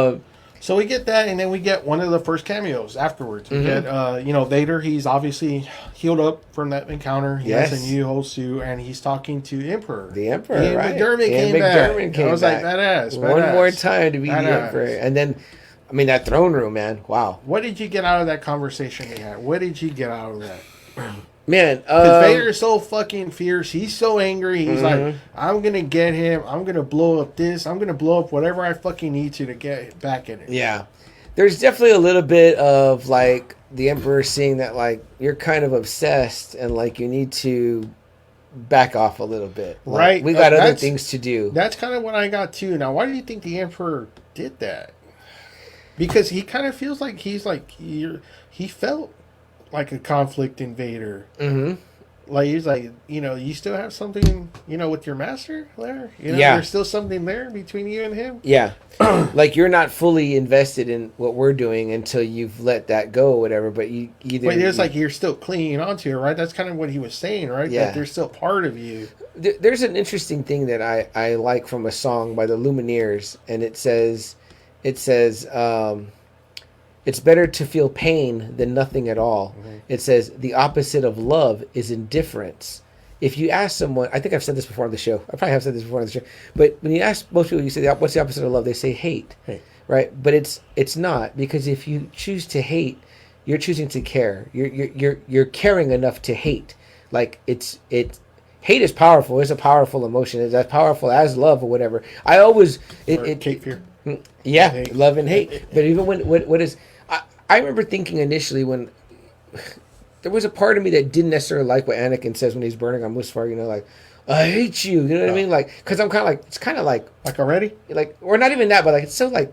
So we get that, and then we get one of the first cameos afterwards. We get, Vader. He's obviously healed up from that encounter. He has a new whole suit, and he's talking to Emperor. The Emperor, Ian right? McDermott came back. I was like, badass. One more time to be the Emperor. And then, I mean, that throne room, man. Wow. What did you get out of that conversation they had? What did you get out of that? Man, because Vader is so fucking fierce. He's so angry. He's like, I'm gonna get him. I'm gonna blow up this. I'm gonna blow up whatever I fucking need to get back in it. Yeah, there's definitely a little bit of like the Emperor seeing that like you're kind of obsessed and like you need to back off a little bit. Like, right, we got other things to do. That's kind of what I got too. Now, why do you think the Emperor did that? Because he kind of feels like he felt like a conflict in Vader. Like he's like, you still have something, with your master there. There's still something there between you and him. Yeah, like you're not fully invested in what we're doing until you've let that go, or whatever. But like you're still clinging onto it, right? That's kind of what he was saying, right? Yeah, that they're still part of you. There's an interesting thing that I like from a song by the Lumineers, and it says. It's better to feel pain than nothing at all. It says the opposite of love is indifference. If you ask someone, I think I've said this before on the show. I probably have said this before on the show. But when you ask most people, you say, what's the opposite of love? They say hate. Right? But it's not, because if you choose to hate, you're choosing to care. You're caring enough to hate. Like hate is powerful. It's a powerful emotion. It's as powerful as love or whatever. I always hate fear. Yeah, hate. Love and hate. But even what is I remember thinking initially when there was a part of me that didn't necessarily like what Anakin says when he's burning on Mustafar, like, I hate you, you know what I mean? Like, because I'm kind of like, it's kind of like already? Like, or not even that, but like, it's so like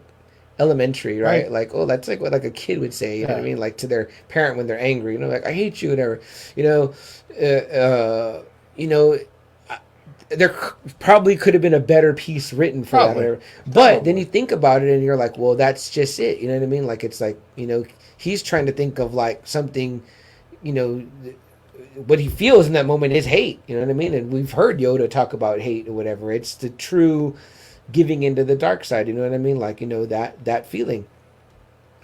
elementary, right? Like, oh, that's like what like a kid would say, you know what I mean? Like to their parent when they're angry, like, I hate you, whatever, there probably could have been a better piece written for that, whatever. But then you think about it and you're like, well, that's just it. You know what I mean? Like, it's like, he's trying to think of like something, what he feels in that moment is hate. You know what I mean? And we've heard Yoda talk about hate or whatever. It's the true giving into the dark side. You know what I mean? Like, that feeling.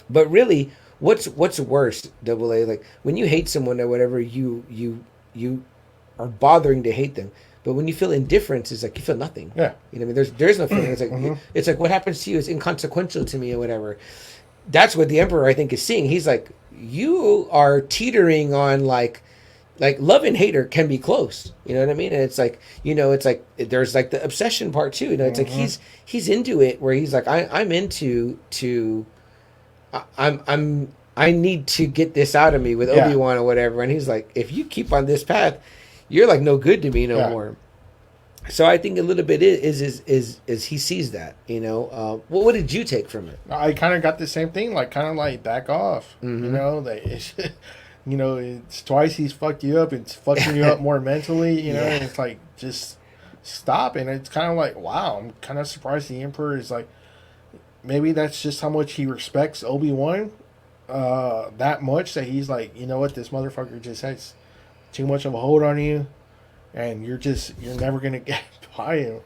But really, what's worse, Double A? Like when you hate someone or whatever, you are bothering to hate them. But when you feel indifference, it's like you feel nothing. Yeah. You know what I mean? There's no feeling. It's like it's like what happens to you is inconsequential to me or whatever. That's what the Emperor, I think, is seeing. He's like, you are teetering on like love and hate can be close. You know what I mean? And it's like, it's like there's like the obsession part too. It's like he's into it where he's like, I'm into I need to get this out of me with Obi-Wan or whatever. And he's like, if you keep on this path, you're like no good to me no more. So I think a little bit is he sees that, what did you take from it? I kind of got the same thing, like kind of like back off, it's twice he's fucked you up. It's fucking you up more mentally, and it's like, just stop. And it's kind of like, wow, I'm kind of surprised the Emperor is like, maybe that's just how much he respects Obi-Wan that much that he's like, this motherfucker just has too much of a hold on you, and you're never gonna get by him.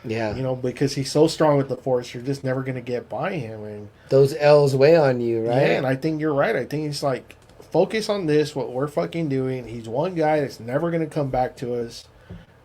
Yeah, because he's so strong with the Force, you're just never gonna get by him, and those L's weigh on you, right? Yeah, and I think you're right. I think it's like, focus on this, what we're fucking doing. He's one guy that's never gonna come back to us.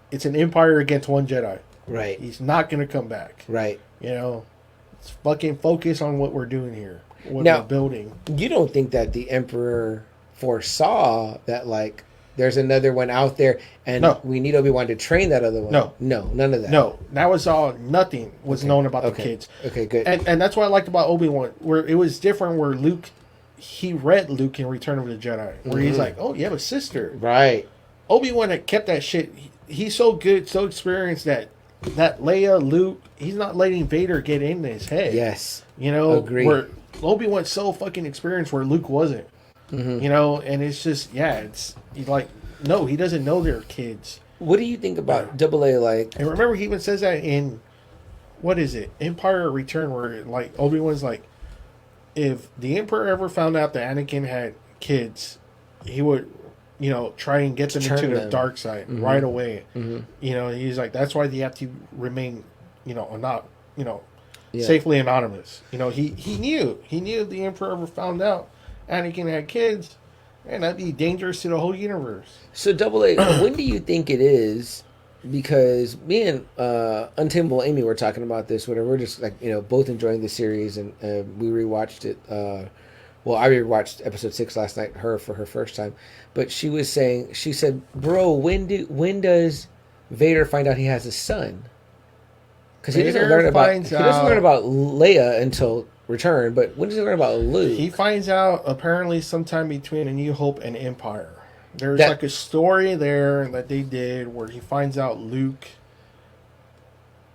It's an Empire against one Jedi. Right. He's not gonna come back. Right. Let's fucking focus on what we're doing here. What we're building. You don't think that the Emperor foresaw that, like, there's another one out there, and we need Obi-Wan to train that other one. No, none of that. No, that was all. Nothing was known about the kids. Okay, good. And that's what I liked about Obi-Wan, where it was different. Where Luke, he read Luke in Return of the Jedi, where he's like, "Oh, you have a sister." Right. Obi-Wan had kept that shit. He's so good, so experienced that Leia, Luke, he's not letting Vader get in his head. Yes. Agreed. Where Obi-Wan's so fucking experienced where Luke wasn't. And it's just, it's like, no, he doesn't know they're kids. What do you think about AA? Like, and remember, he even says that in, what is it, Empire Return, where like Obi-Wan's like, if the Emperor ever found out that Anakin had kids, he would, try and get them into the dark side right away. He's like, that's why they have to remain, not, safely anonymous. He knew if the Emperor ever found out Anakin had kids, and that'd be dangerous to the whole universe. So AA, when do you think it is? Because me and Untamable Amy were talking about this. Whatever, we're just like both enjoying the series, and we rewatched it. I rewatched episode 6 last night. Her for her first time, but she said, "Bro, when does Vader find out he has a son?" Because he doesn't learn about Leia until Return, but when does he learn about Luke? He finds out apparently sometime between A New Hope and Empire. There's like a story there that they did where he finds out Luke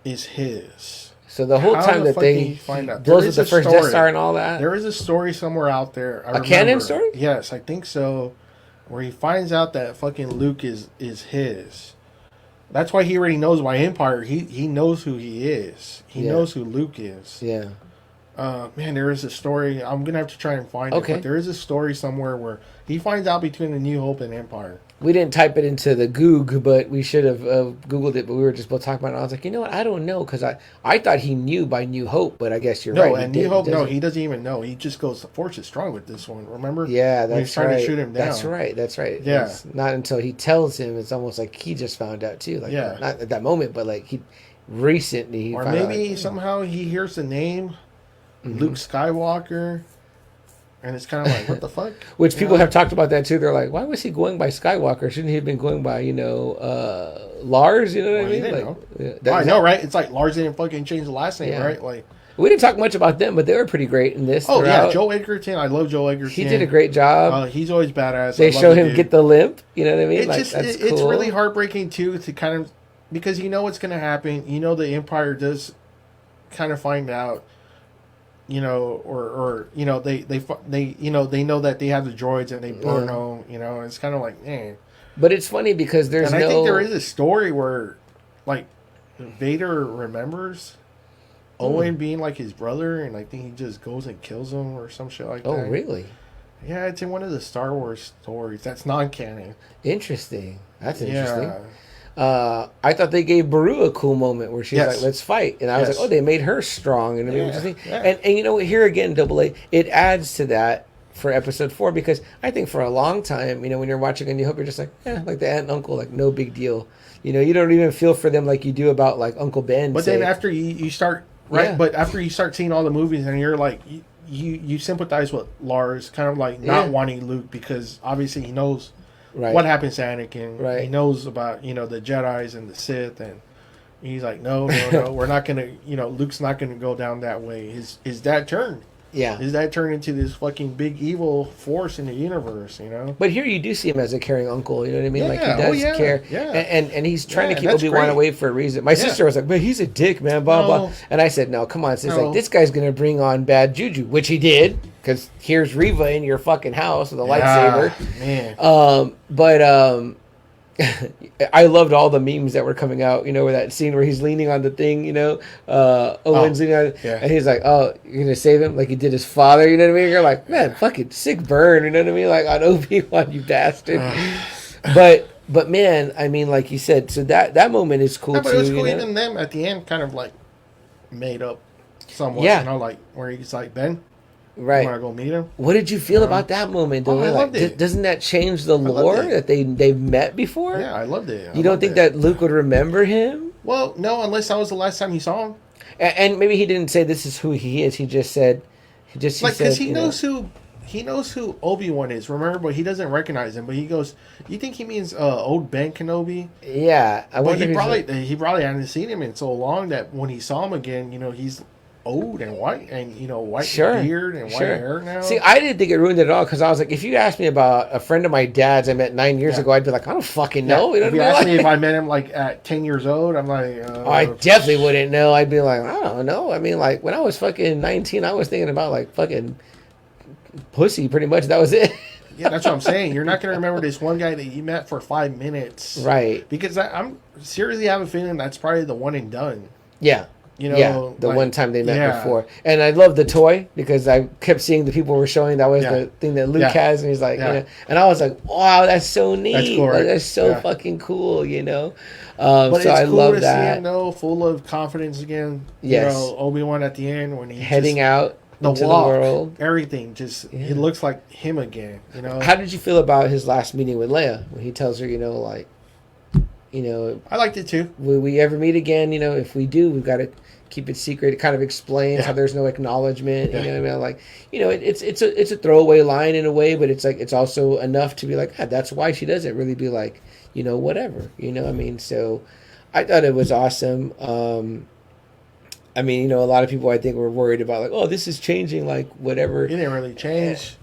is his. So the whole time that they blows up the first Death Star and all that? There is a story somewhere out there. A canon story? Yes, I think so. Where he finds out that fucking Luke is his. That's why he already knows why Empire. He knows who he is. He knows who Luke is. Yeah. Man, there is a story. I'm going to have to try and find it. But there is a story somewhere where he finds out between A New Hope and Empire. We didn't type it into the Goog, but we should have Googled it. But we were just both talking about it. I was like, you know what? I don't know. Because I thought he knew by New Hope, but I guess you're right. No, and New Hope, he doesn't even know. He just goes, the Force is strong with this one. Remember? Yeah, that's right. He's trying to shoot him down. That's right. Yeah. It's not until he tells him, it's almost like he just found out too. Like, not at that moment, but like recently. Or maybe somehow he hears the name Luke Skywalker. And it's kind of like, what the fuck? Which people have talked about that too. They're like, why was he going by Skywalker? Shouldn't he have been going by, Lars? You know what I mean? I know, right? It's like Lars didn't fucking change the last name, right? Like, we didn't talk much about them, but they were pretty great in this. Oh, yeah. Joe Edgerton. I love Joe Edgerton. He did a great job. He's always badass. They show him get the limp. You know what I mean? It's really heartbreaking, too, to kind of... Because you know what's going to happen. You know the Empire does kind of find out... they know that they have the droids and they burn them. It's kind of like, eh. But it's funny because I think there is a story where, like, Vader remembers Owen being like his brother, and I think he just goes and kills him or some shit like that. Oh, really? Yeah, it's in one of the Star Wars stories. That's non-canon. Interesting. That's interesting. I thought they gave Beru a cool moment where she's like, let's fight. And I was like, oh, they made her strong. And and here again, AA, it adds to that for episode 4, because I think for a long time, when you're watching A New Hope, you're just like, like the aunt and uncle, like no big deal. You don't even feel for them like you do about like Uncle Ben. But then after you start, but after you start seeing all the movies and you're like, you sympathize with Lars, kind of like not wanting Luke, because obviously he knows what happens to Anakin. Right. He knows about, the Jedis and the Sith, and he's like, no, we're not going to, Luke's not going to go down that way. His dad turned. Yeah. His dad turned into this fucking big evil force in the universe, But here you do see him as a caring uncle, you know what I mean? Like, he does care. Yeah. And he's trying to keep Obi-Wan away for a reason. My sister was like, man, he's a dick, man, blah, blah. And I said, no, come on, sis. Like, this guy's going to bring on bad juju, which he did, because here's Reva in your fucking house with a lightsaber. Man. I loved all the memes that were coming out, with that scene where he's leaning on the thing, Owen's leaning on it, and he's like, oh, you're going to save him like he did his father, you know what I mean? You're like, man, fucking sick burn, you know what I mean? Like, on Obi-Wan, you bastard. But man, I mean, like you said, so that moment is cool, too. But it was cool, even them at the end kind of like made up somewhat, like where he's like, Ben, right. You want to go meet him? What did you feel about that moment, though? I loved it. Doesn't that change the lore that they've met before? Yeah, I loved it. You don't think that Luke would remember him? Well, no, unless that was the last time he saw him. And maybe he didn't say this is who he is. He just said, because he knows who he knows who Obi-Wan is, remember, but he doesn't recognize him. But he goes, "You think he means old Ben Kenobi?" Yeah, but he probably hadn't seen him in so long that when he saw him again, he's old and white and white beard and white hair now. See, I didn't think it ruined it at all because I was like, if you asked me about a friend of my dad's I met 9 years ago, I'd be like, I don't fucking know. If you asked me if I met him like at 10 years old, I'm like, I definitely wouldn't know. I'd be like, I don't know. I mean, like when I was fucking 19, I was thinking about like fucking pussy. Pretty much, that was it. Yeah, that's what I'm saying. You're not going to remember this one guy that you met for 5 minutes, right? Because I'm seriously have a feeling that's probably the one and done. Yeah. The like, one time they met before. And I love the toy because I kept seeing the people were showing that was the thing that Luke has. And he's like, and I was like, wow, that's so neat. That's cool, right? Like, that's so fucking cool, But so I cool love to that. See him, though, full of confidence again. Yes. Obi-Wan at the end when he's heading out into walk, the world. Everything. Just, he looks like him again, How did you feel about his last meeting with Leia? When he tells her, I liked it too. Will we ever meet again? If we do, we've got to keep it secret. It kind of explains how there's no acknowledgement. It's a throwaway line in a way, but it's like it's also enough to be like, that's why she doesn't really be like, whatever. So I thought it was awesome. A lot of people I think were worried about like, oh, this is changing, like whatever. It didn't really change.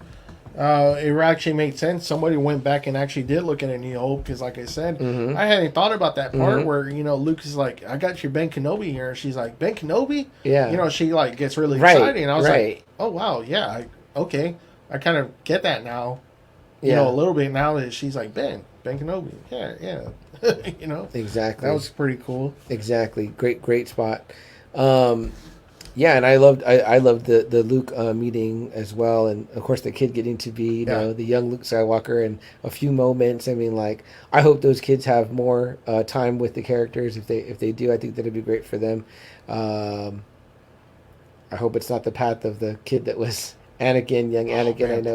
It actually made sense. Somebody went back and actually did look at A New Hope because, like I said, I hadn't thought about that part where Luke is like, "I got your Ben Kenobi here." And she's like, "Ben Kenobi?" Yeah. She like gets really excited, and I was like, "Oh wow, yeah, okay, I kind of get that now." A little bit now that she's like Ben Kenobi. Yeah. Exactly. That was pretty cool. Exactly. Great spot. And I loved the Luke meeting as well, and of course the kid getting to be the young Luke Skywalker in a few moments. I mean, like I hope those kids have more time with the characters. If they do, I think that'd be great for them. I hope it's not the path of the kid that was Anakin, young Anakin. Man, I know,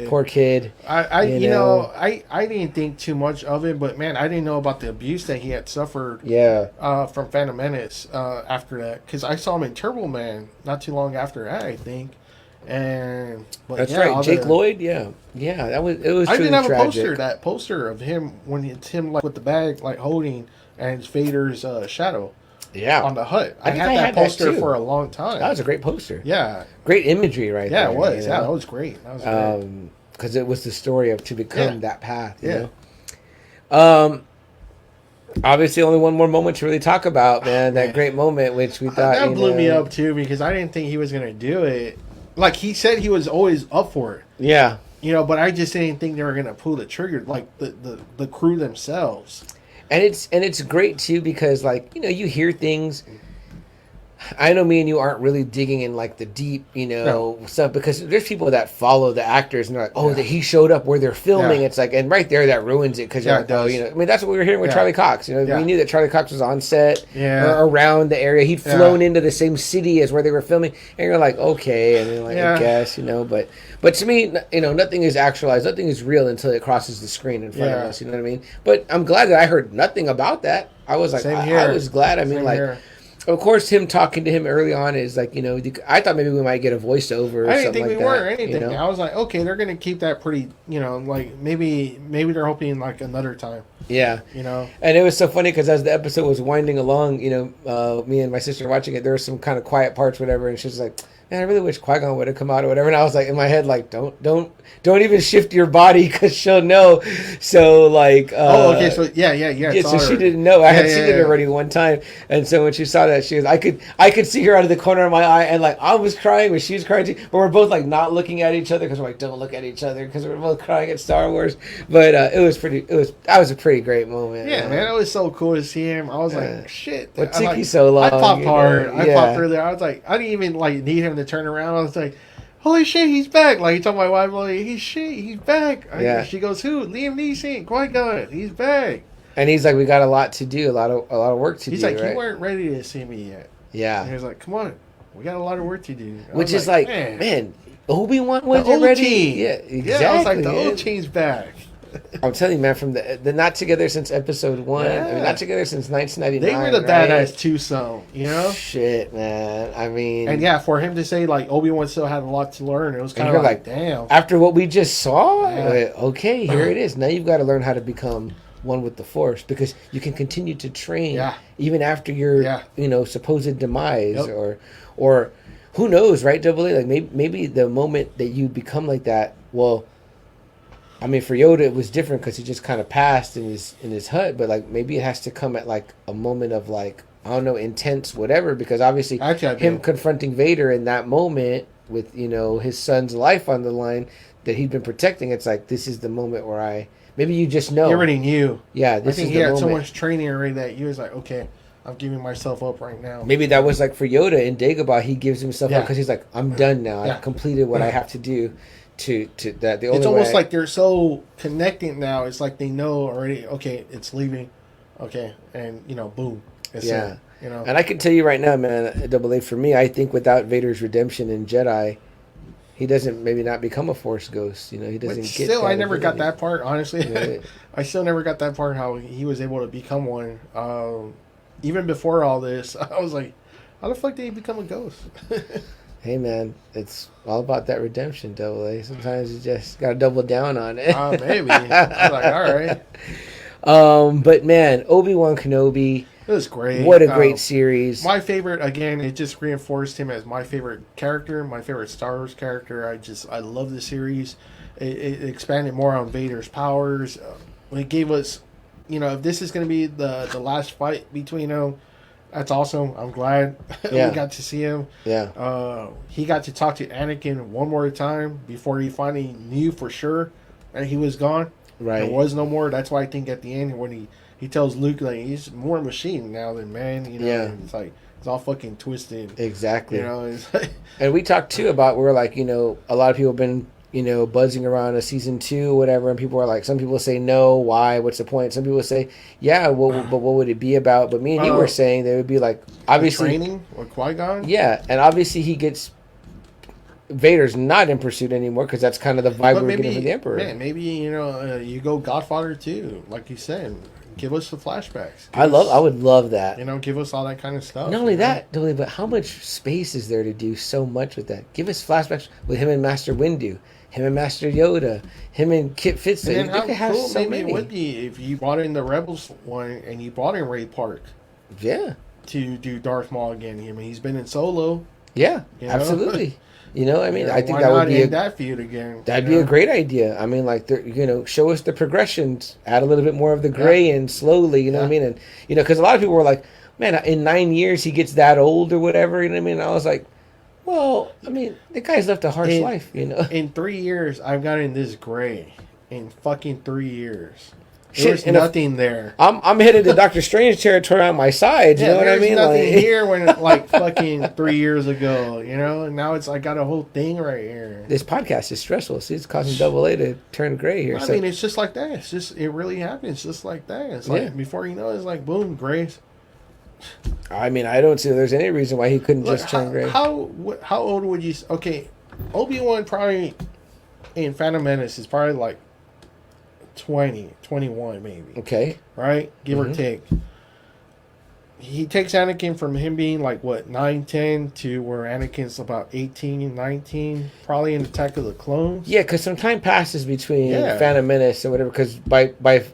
poor kid. I didn't think too much of it, but man, I didn't know about the abuse that he had suffered. From Phantom Menace after that, because I saw him in Turbo Man not too long after that, I think. That's right, Jake Lloyd. It was. I didn't have tragic. a poster. That poster of him when it's him like with the bag like holding and it's Vader's shadow. On the hut. I had that poster for a long time. That was a great poster. Yeah. Great imagery right there. Yeah, it was. Yeah, that was great. Because it was the story of to become that path, obviously only one more moment to really talk about, man. That great moment, which we thought... That blew me up, too, because I didn't think he was going to do it. Like, he said he was always up for it. Yeah. But I just didn't think they were going to pull the trigger, like, the crew themselves. And it's great too because like you hear things. I know me and you aren't really digging in like the deep stuff because there's people that follow the actors and they're like, oh, that he showed up where they're filming. It's like, and right there that ruins it because I mean that's what we were hearing with Charlie Cox. We knew that Charlie Cox was on set or around the area. He'd flown into the same city as where they were filming, and you're like, okay, and then like I guess but to me, nothing is actualized, nothing is real until it crosses the screen in front of us. You know what I mean? But I'm glad that I heard nothing about that. I was like, I was glad. I mean, like. Of course, him talking to him early on is like, I thought maybe we might get a voiceover or something like that. I didn't think we were anything. I was like, okay, they're going to keep that pretty, like maybe they're hoping like another time. Yeah. And it was so funny because as the episode was winding along, me and my sister watching it, there were some kind of quiet parts, whatever, and she was like, man, I really wish Qui-Gon would have come out or whatever. And I was like, in my head, like, don't even shift your body because she'll know. So like, so so she didn't know. I had seen it already one time, and so when she saw that, she was, I could see her out of the corner of my eye, and like I was crying, but she was crying too. But we're both like not looking at each other because we're like, don't look at each other because we're both crying at Star Wars. But that was a pretty great moment. Yeah, man, it was so cool to see him. I was like, shit, what took you so long? I popped hard. I popped earlier. I was like, I didn't even like need him to turn around. I was like, holy shit, he's back. Like, he told my wife, like, he's back. She goes, who? Liam Neeson, Qui-Gon, he's back. And he's like, we got a lot to do, a lot of work to do. He's like, right? You weren't ready to see me yet. Yeah. And he was like, come on, we got a lot of work to do. Which is like, man, Obi-Wan wasn't ready. Yeah, exactly. Yeah, I was like, the old team's back. I'm telling you, man, from the not together since episode 1, Yeah. I mean, not together since 1999. They were the badass twosome, you know? Shit, man. I mean, and yeah, for him to say like Obi-Wan still had a lot to learn, it was kind of like, damn. After what we just saw, okay, here it is. Now you've got to learn how to become one with the Force, because you can continue to train even after your supposed demise, or who knows, right? Double A, like maybe the moment that you become like that, well, I mean, for Yoda it was different because he just kind of passed in his hut, but like maybe it has to come at like a moment of like, I don't know, intense whatever, because obviously him confronting Vader in that moment with his son's life on the line that he'd been protecting, it's like, this is the moment where maybe you just know. He already knew. Yeah, this I think is he the had moment. so much training already that he was like, okay, I'm giving myself up right now. Maybe that was like for Yoda in Dagobah, he gives himself up because he's like, I'm done now. I've completed what I have to do to that. The only it's almost like they're so connected now. It's like they know already, okay, it's leaving. Okay, and boom. It's it, And I can tell you right now, man, Double A, for me, I think without Vader's redemption in Jedi, he doesn't maybe not become a Force ghost. He doesn't but get. Still, I never got that part. Honestly, Yeah. I still never got that part. How he was able to become one. Even before all this, I was like, how the fuck did he become a ghost? Hey, man, it's all about that redemption, Double A. Sometimes you just got to double down on it. Maybe. I was like, all right. But, man, Obi-Wan Kenobi. It was great. What a great series. My favorite, again, it just reinforced him as my favorite character, my favorite Star Wars character. I love the series. It expanded more on Vader's powers. It gave us, if this is going to be the last fight between them, that's awesome. I'm glad we got to see him. Yeah. He got to talk to Anakin one more time before he finally knew for sure that he was gone. Right. There was no more. That's why I think at the end when he tells Luke like he's more machine now than man. And it's like it's all fucking twisted. Exactly. It's like, and we talked too about where like a lot of people have been buzzing around a season 2 or whatever, and people are like, some people say no, why, what's the point? Some people say but what would it be about? But me and you were saying they would be like, obviously training with Qui-Gon. Yeah, and obviously Vader's not in pursuit anymore because that's kind of the vibe we're getting from the Emperor. Man, maybe you go Godfather 2, like you said. Give us the flashbacks. I would love that. Give us all that kind of stuff. Not only that, but how much space is there to do so much with that? Give us flashbacks with him and Master Windu, him and Master Yoda, him and Kit Fitzgerald. And how cool maybe it would be if you brought in the Rebels one and you brought in Ray Park. Yeah. To do Darth Maul again. I mean, he's been in Solo. Yeah, absolutely. I think that would be that feud again. That'd be a great idea. I mean, like, show us the progressions, add a little bit more of the gray in slowly. You know what I mean? And because a lot of people were like, man, in 9 years he gets that old or whatever. You know what I mean? And I was like, well, I mean, the guy's left a harsh life. In 3 years, I've gotten this gray. In fucking 3 years. There's nothing there. I'm headed to Doctor Strange territory on my side. You know what I mean? There's nothing here when fucking 3 years ago. And now it's got a whole thing right here. This podcast is stressful. See, it's causing Double A to turn gray here. I mean, it's just like that. It really happens just like that. It's like before you know it's like boom, grays. I mean, I don't see there's any reason why he couldn't just turn gray. How old would you? Okay, Obi-Wan probably in Phantom Menace is probably like 20, 21 maybe. Okay. Right? Give or take. He takes Anakin from him being like, 9, 10 to where Anakin's about 18, 19, probably in Attack of the Clones. Yeah, because some time passes between Phantom Menace and whatever, because by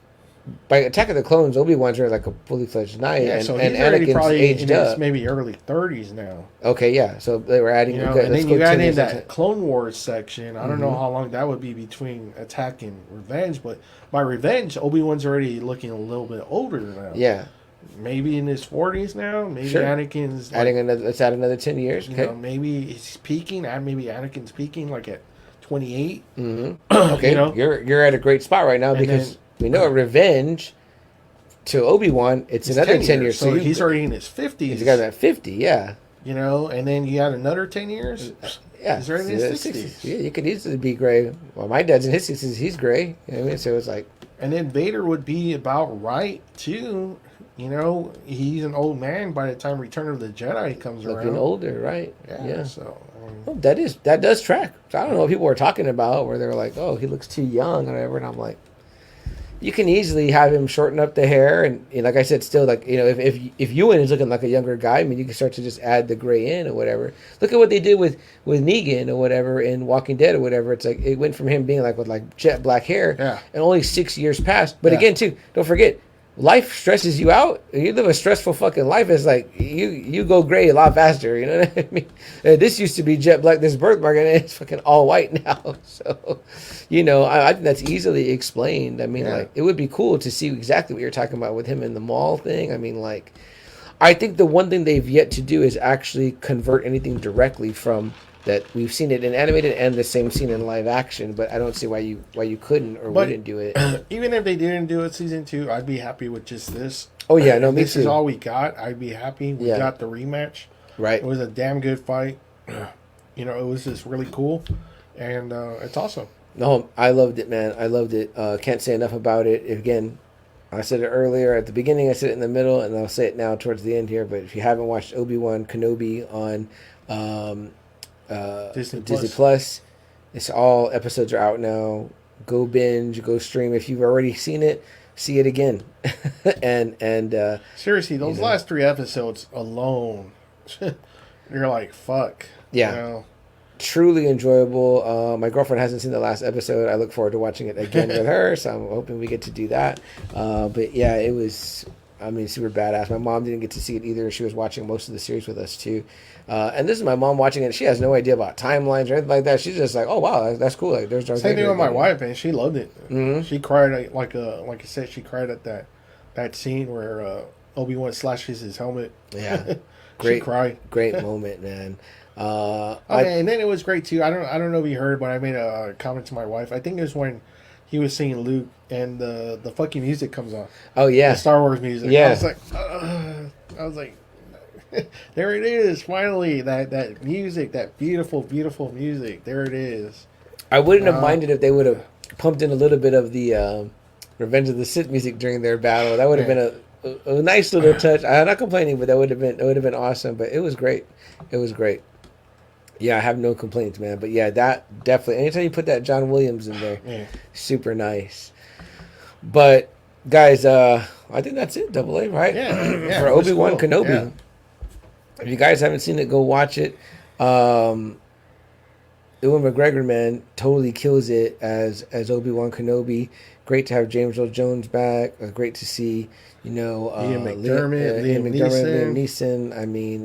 Attack of the Clones, Obi-Wan's already like a fully fledged knight, and Anakin's probably aged up. Maybe early 30s now. Okay, yeah. So they were adding. And then you add in that Clone Wars section. I don't know how long that would be between Attack and Revenge, but by Revenge, Obi-Wan's already looking a little bit older now. Yeah. Maybe in his 40s now. Maybe Anakin's let's add another 10 years. Okay. Maybe he's peaking. Maybe Anakin's peaking like at 28. Mm-hmm. Okay. You're at a great spot right now because we know Revenge to Obi-Wan, it's another 10 years. So he's already in his 50s. He's got that 50, yeah. And then you add another 10 years. Yeah. He's already in his 60s. Yeah, you could easily be gray. Well, my dad's in his 60s. He's gray. You know what I mean? So it's like. And then Vader would be about right too. He's an old man by the time Return of the Jedi comes around. Looking older, right? Yeah. So that does track. So I don't know what people were talking about where they're like, "Oh, he looks too young" or whatever, and I'm like, you can easily have him shorten up the hair, and like I said, still like if Ewan is looking like a younger guy, I mean you can start to just add the gray in or whatever. Look at what they did with Negan or whatever in Walking Dead or whatever. It's like it went from him being like with like jet black hair, and only 6 years passed. But again, too, don't forget. Life stresses you out. You live a stressful fucking life. It's like you go gray a lot faster. You know what I mean? This used to be jet black, this birthmark, and it's fucking all white now. So, I think that's easily explained. I mean, like, it would be cool to see exactly what you're talking about with him in the mall thing. I mean, like, I think the one thing they've yet to do is actually convert anything directly from that. We've seen it in animated and the same scene in live action, but I don't see why you couldn't or wouldn't do it. Even if they didn't do it season 2, I'd be happy with just this. Oh yeah, no, me this too. Is all we got. I'd be happy. We got the rematch. Right. It was a damn good fight. It was just really cool, and it's awesome. No, I loved it, man. I loved it. Can't say enough about it. Again, I said it earlier at the beginning. I said it in the middle, and I'll say it now towards the end here. But if you haven't watched Obi-Wan Kenobi on Disney Plus, it's all episodes are out now. Go binge, go stream. If you've already seen it, see it again. and seriously, those last 3 episodes alone, you're like, fuck. Yeah. Truly enjoyable. My girlfriend hasn't seen the last episode. I look forward to watching it again with her, so I'm hoping we get to do that. But yeah, it was, super badass. My mom didn't get to see it either. She was watching most of the series with us too. And this is my mom watching it. She has no idea about timelines or anything like that. She's just like, oh wow, that's cool. Like there's Same thing with my wife, and she loved it. Mm-hmm. She cried like I said, she cried at that scene where Obi-Wan slashes his helmet. Yeah, she cried. Great moment, man. And then it was great too. I don't know if you heard, but I made a comment to my wife. I think it was when he was singing Luke and the fucking music comes on. Oh yeah, the Star Wars music. Yeah, I was like, there it is. Finally, that music, that beautiful, beautiful music. There it is. I wouldn't have minded if they would have pumped in a little bit of the Revenge of the Sith music during their battle. That would have been a nice little touch. I'm not complaining, but it would have been awesome. But it was great. It was great. Yeah, I have no complaints, man. But yeah, that definitely. Anytime you put that John Williams in there, super nice. But guys, I think that's it. AA, right? Yeah. For Obi-Wan Kenobi. Yeah. If you guys haven't seen it, go watch it. Ewan McGregor, man, totally kills it as Obi-Wan Kenobi. Great to have James Earl Jones back. Great to see, Ian McDermott, Liam Neeson. I mean,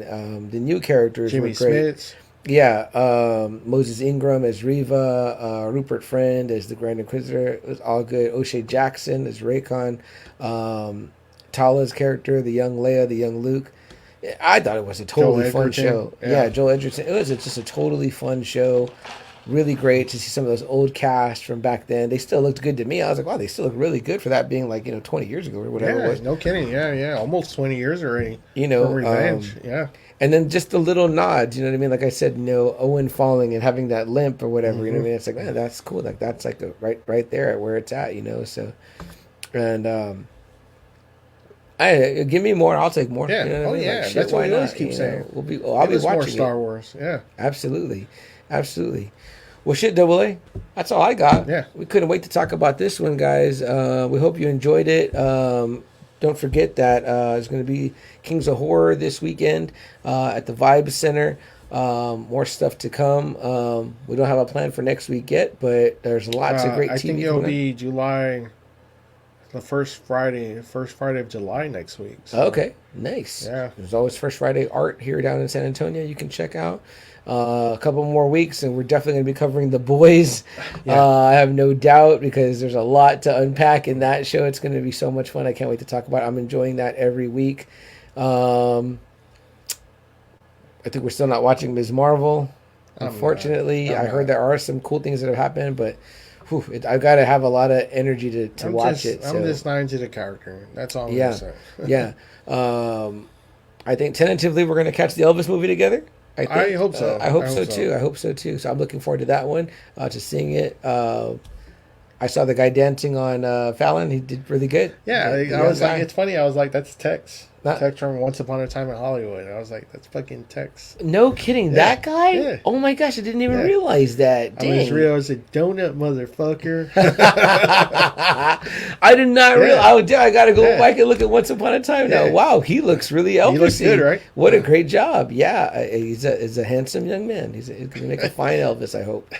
the new characters Jimmy were great. Smits. Yeah, Moses Ingram as Reva, Rupert Friend as the Grand Inquisitor. It was all good. O'Shea Jackson as Raycon. Tala's character, the young Leia, the young Luke. I thought it was a totally fun show. Yeah, Joel Edgerton. It was just a totally fun show. Really great to see some of those old cast from back then. They still looked good to me. I was like, wow, they still look really good for that being like 20 years ago or whatever it was. No kidding. Yeah, almost 20 years already. For Revenge. And then just the little nods, you know what I mean? Like I said, Owen falling and having that limp or whatever, you know what I mean? It's like, man, that's cool. Like that's like right there at where it's at, So, and give me more. I'll take more. Yeah. You know what I mean? Yeah. That's what we always keep saying. I'll be watching more Star Wars. Yeah. Absolutely. Well, shit, AA. That's all I got. Yeah. We couldn't wait to talk about this one, guys. We hope you enjoyed it. Don't forget that it's going to be Kings of Horror this weekend at the Vibe Center. More stuff to come. We don't have a plan for next week yet, but there's lots of great TV. I think it'll be July, the first Friday of July next week. So. Okay, nice. Yeah. There's always First Friday art here down in San Antonio you can check out. A couple more weeks, and we're definitely going to be covering The Boys. Yeah. I have no doubt because there's a lot to unpack in that show. It's going to be so much fun. I can't wait to talk about it. I'm enjoying that every week. I think we're still not watching Ms. Marvel, unfortunately. I heard there are some cool things that have happened, but I've got to have a lot of energy to watch it. I'm just not into the character. That's all I'm going to say. Yeah. I think tentatively we're going to catch the Elvis movie together. I hope so. I hope so too. I hope so too. So I'm looking forward to that one, to seeing it. I saw the guy dancing on Fallon. He did really good. Yeah, I was like, it's funny. I was like, that's Tex. Tex from Once Upon a Time in Hollywood. I was like, that's fucking Tex. No kidding. Yeah. That guy? Yeah. Oh my gosh, I didn't even realize that. Dang. I was realized a donut, motherfucker. I did not realize. Oh, damn, I got to go back and look at Once Upon a Time now. Wow, he looks really Elvis. He looks good, right? What a great job. Yeah, he's a handsome young man. He's going to make a fine Elvis, I hope.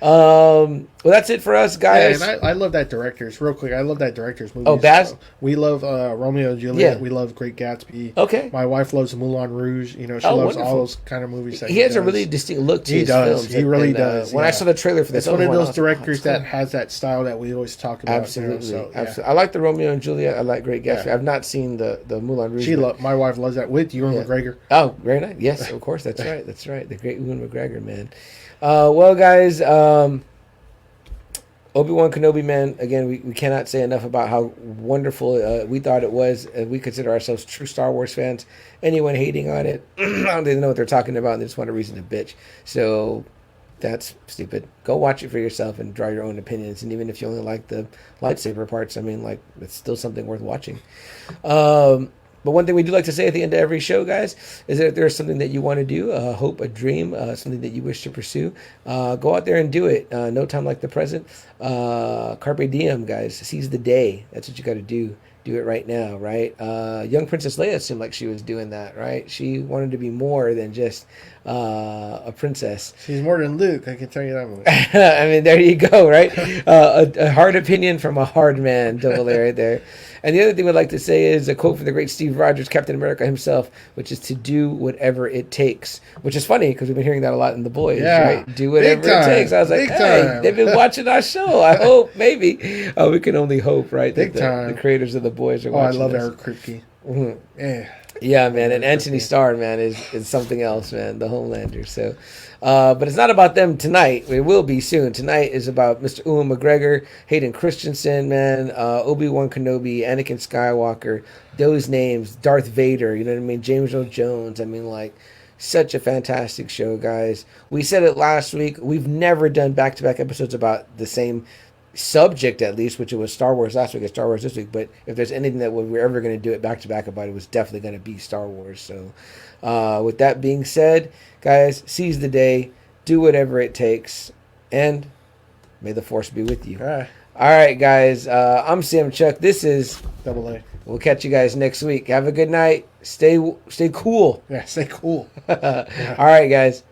Well, that's it for us, guys. Yeah, and I love that director's. Real quick, I love that director's movie. Oh, Baz? We love Romeo and Juliet. Yeah. We love Great Gatsby. Okay. My wife loves Moulin Rouge. You know, she loves all those kind of movies. He has a really distinct look to his films. He really does. When I saw the trailer for this, it's one of those directors that has that style that we always talk about. Absolutely. You know, absolutely. I like the Romeo and Juliet. I like Great Gatsby. I've not seen the Moulin Rouge. My wife loves that with Ewan McGregor. Oh, very nice. Yes, of course. That's right. That's right. The great Ewan McGregor, man. Well, guys, Obi-Wan Kenobi, man, again, we cannot say enough about how wonderful we thought it was. We consider ourselves true Star Wars fans. Anyone hating on it, I don't even know what they're talking about, and they just want a reason to bitch. So that's stupid. Go watch it for yourself and draw your own opinions. And even if you only like the lightsaber parts, I mean, like, it's still something worth watching. But one thing we do like to say at the end of every show, guys, is that if there's something that you want to do, a hope, a dream, something that you wish to pursue, go out there and do it. No time like the present. Carpe diem, guys. Seize the day. That's what you got to do. Do it right now, right? Young Princess Leia seemed like she was doing that, right? She wanted to be more than just a princess. She's more than Luke, I can tell you that much. I mean, there you go, right? A hard opinion from a hard man, double A right there. And the other thing we'd like to say is a quote from the great Steve Rogers, Captain America himself, which is to do whatever it takes. Which is funny because we've been hearing that a lot in The Boys, right? Do whatever it takes. I was like, hey, they've been watching our show. I hope, maybe. We can only hope, right? Big time. The creators of The Boys are watching. I love Eric Kripke. Mm-hmm. Yeah, man. And Anthony Starr, man, is something else, man. The Homelander. So, but it's not about them tonight. It will be soon. Tonight is about Mr. Ewan McGregor, Hayden Christensen, man, Obi-Wan Kenobi, Anakin Skywalker, those names, Darth Vader, you know what I mean? James Earl Jones. I mean, like, such a fantastic show, guys. We said it last week. We've never done back-to-back episodes about the same subject, at least, which it was Star Wars last week and Star Wars this week. But if there's anything that we're ever going to do it back-to-back about, it was definitely going to be Star Wars. So with that being said, guys, seize the day, do whatever it takes, and may the Force be with you. All right, guys, I'm Sam Chuck. This is Double A. We'll catch you guys next week. Have a good night. Stay cool. Yeah, stay cool. All right, guys.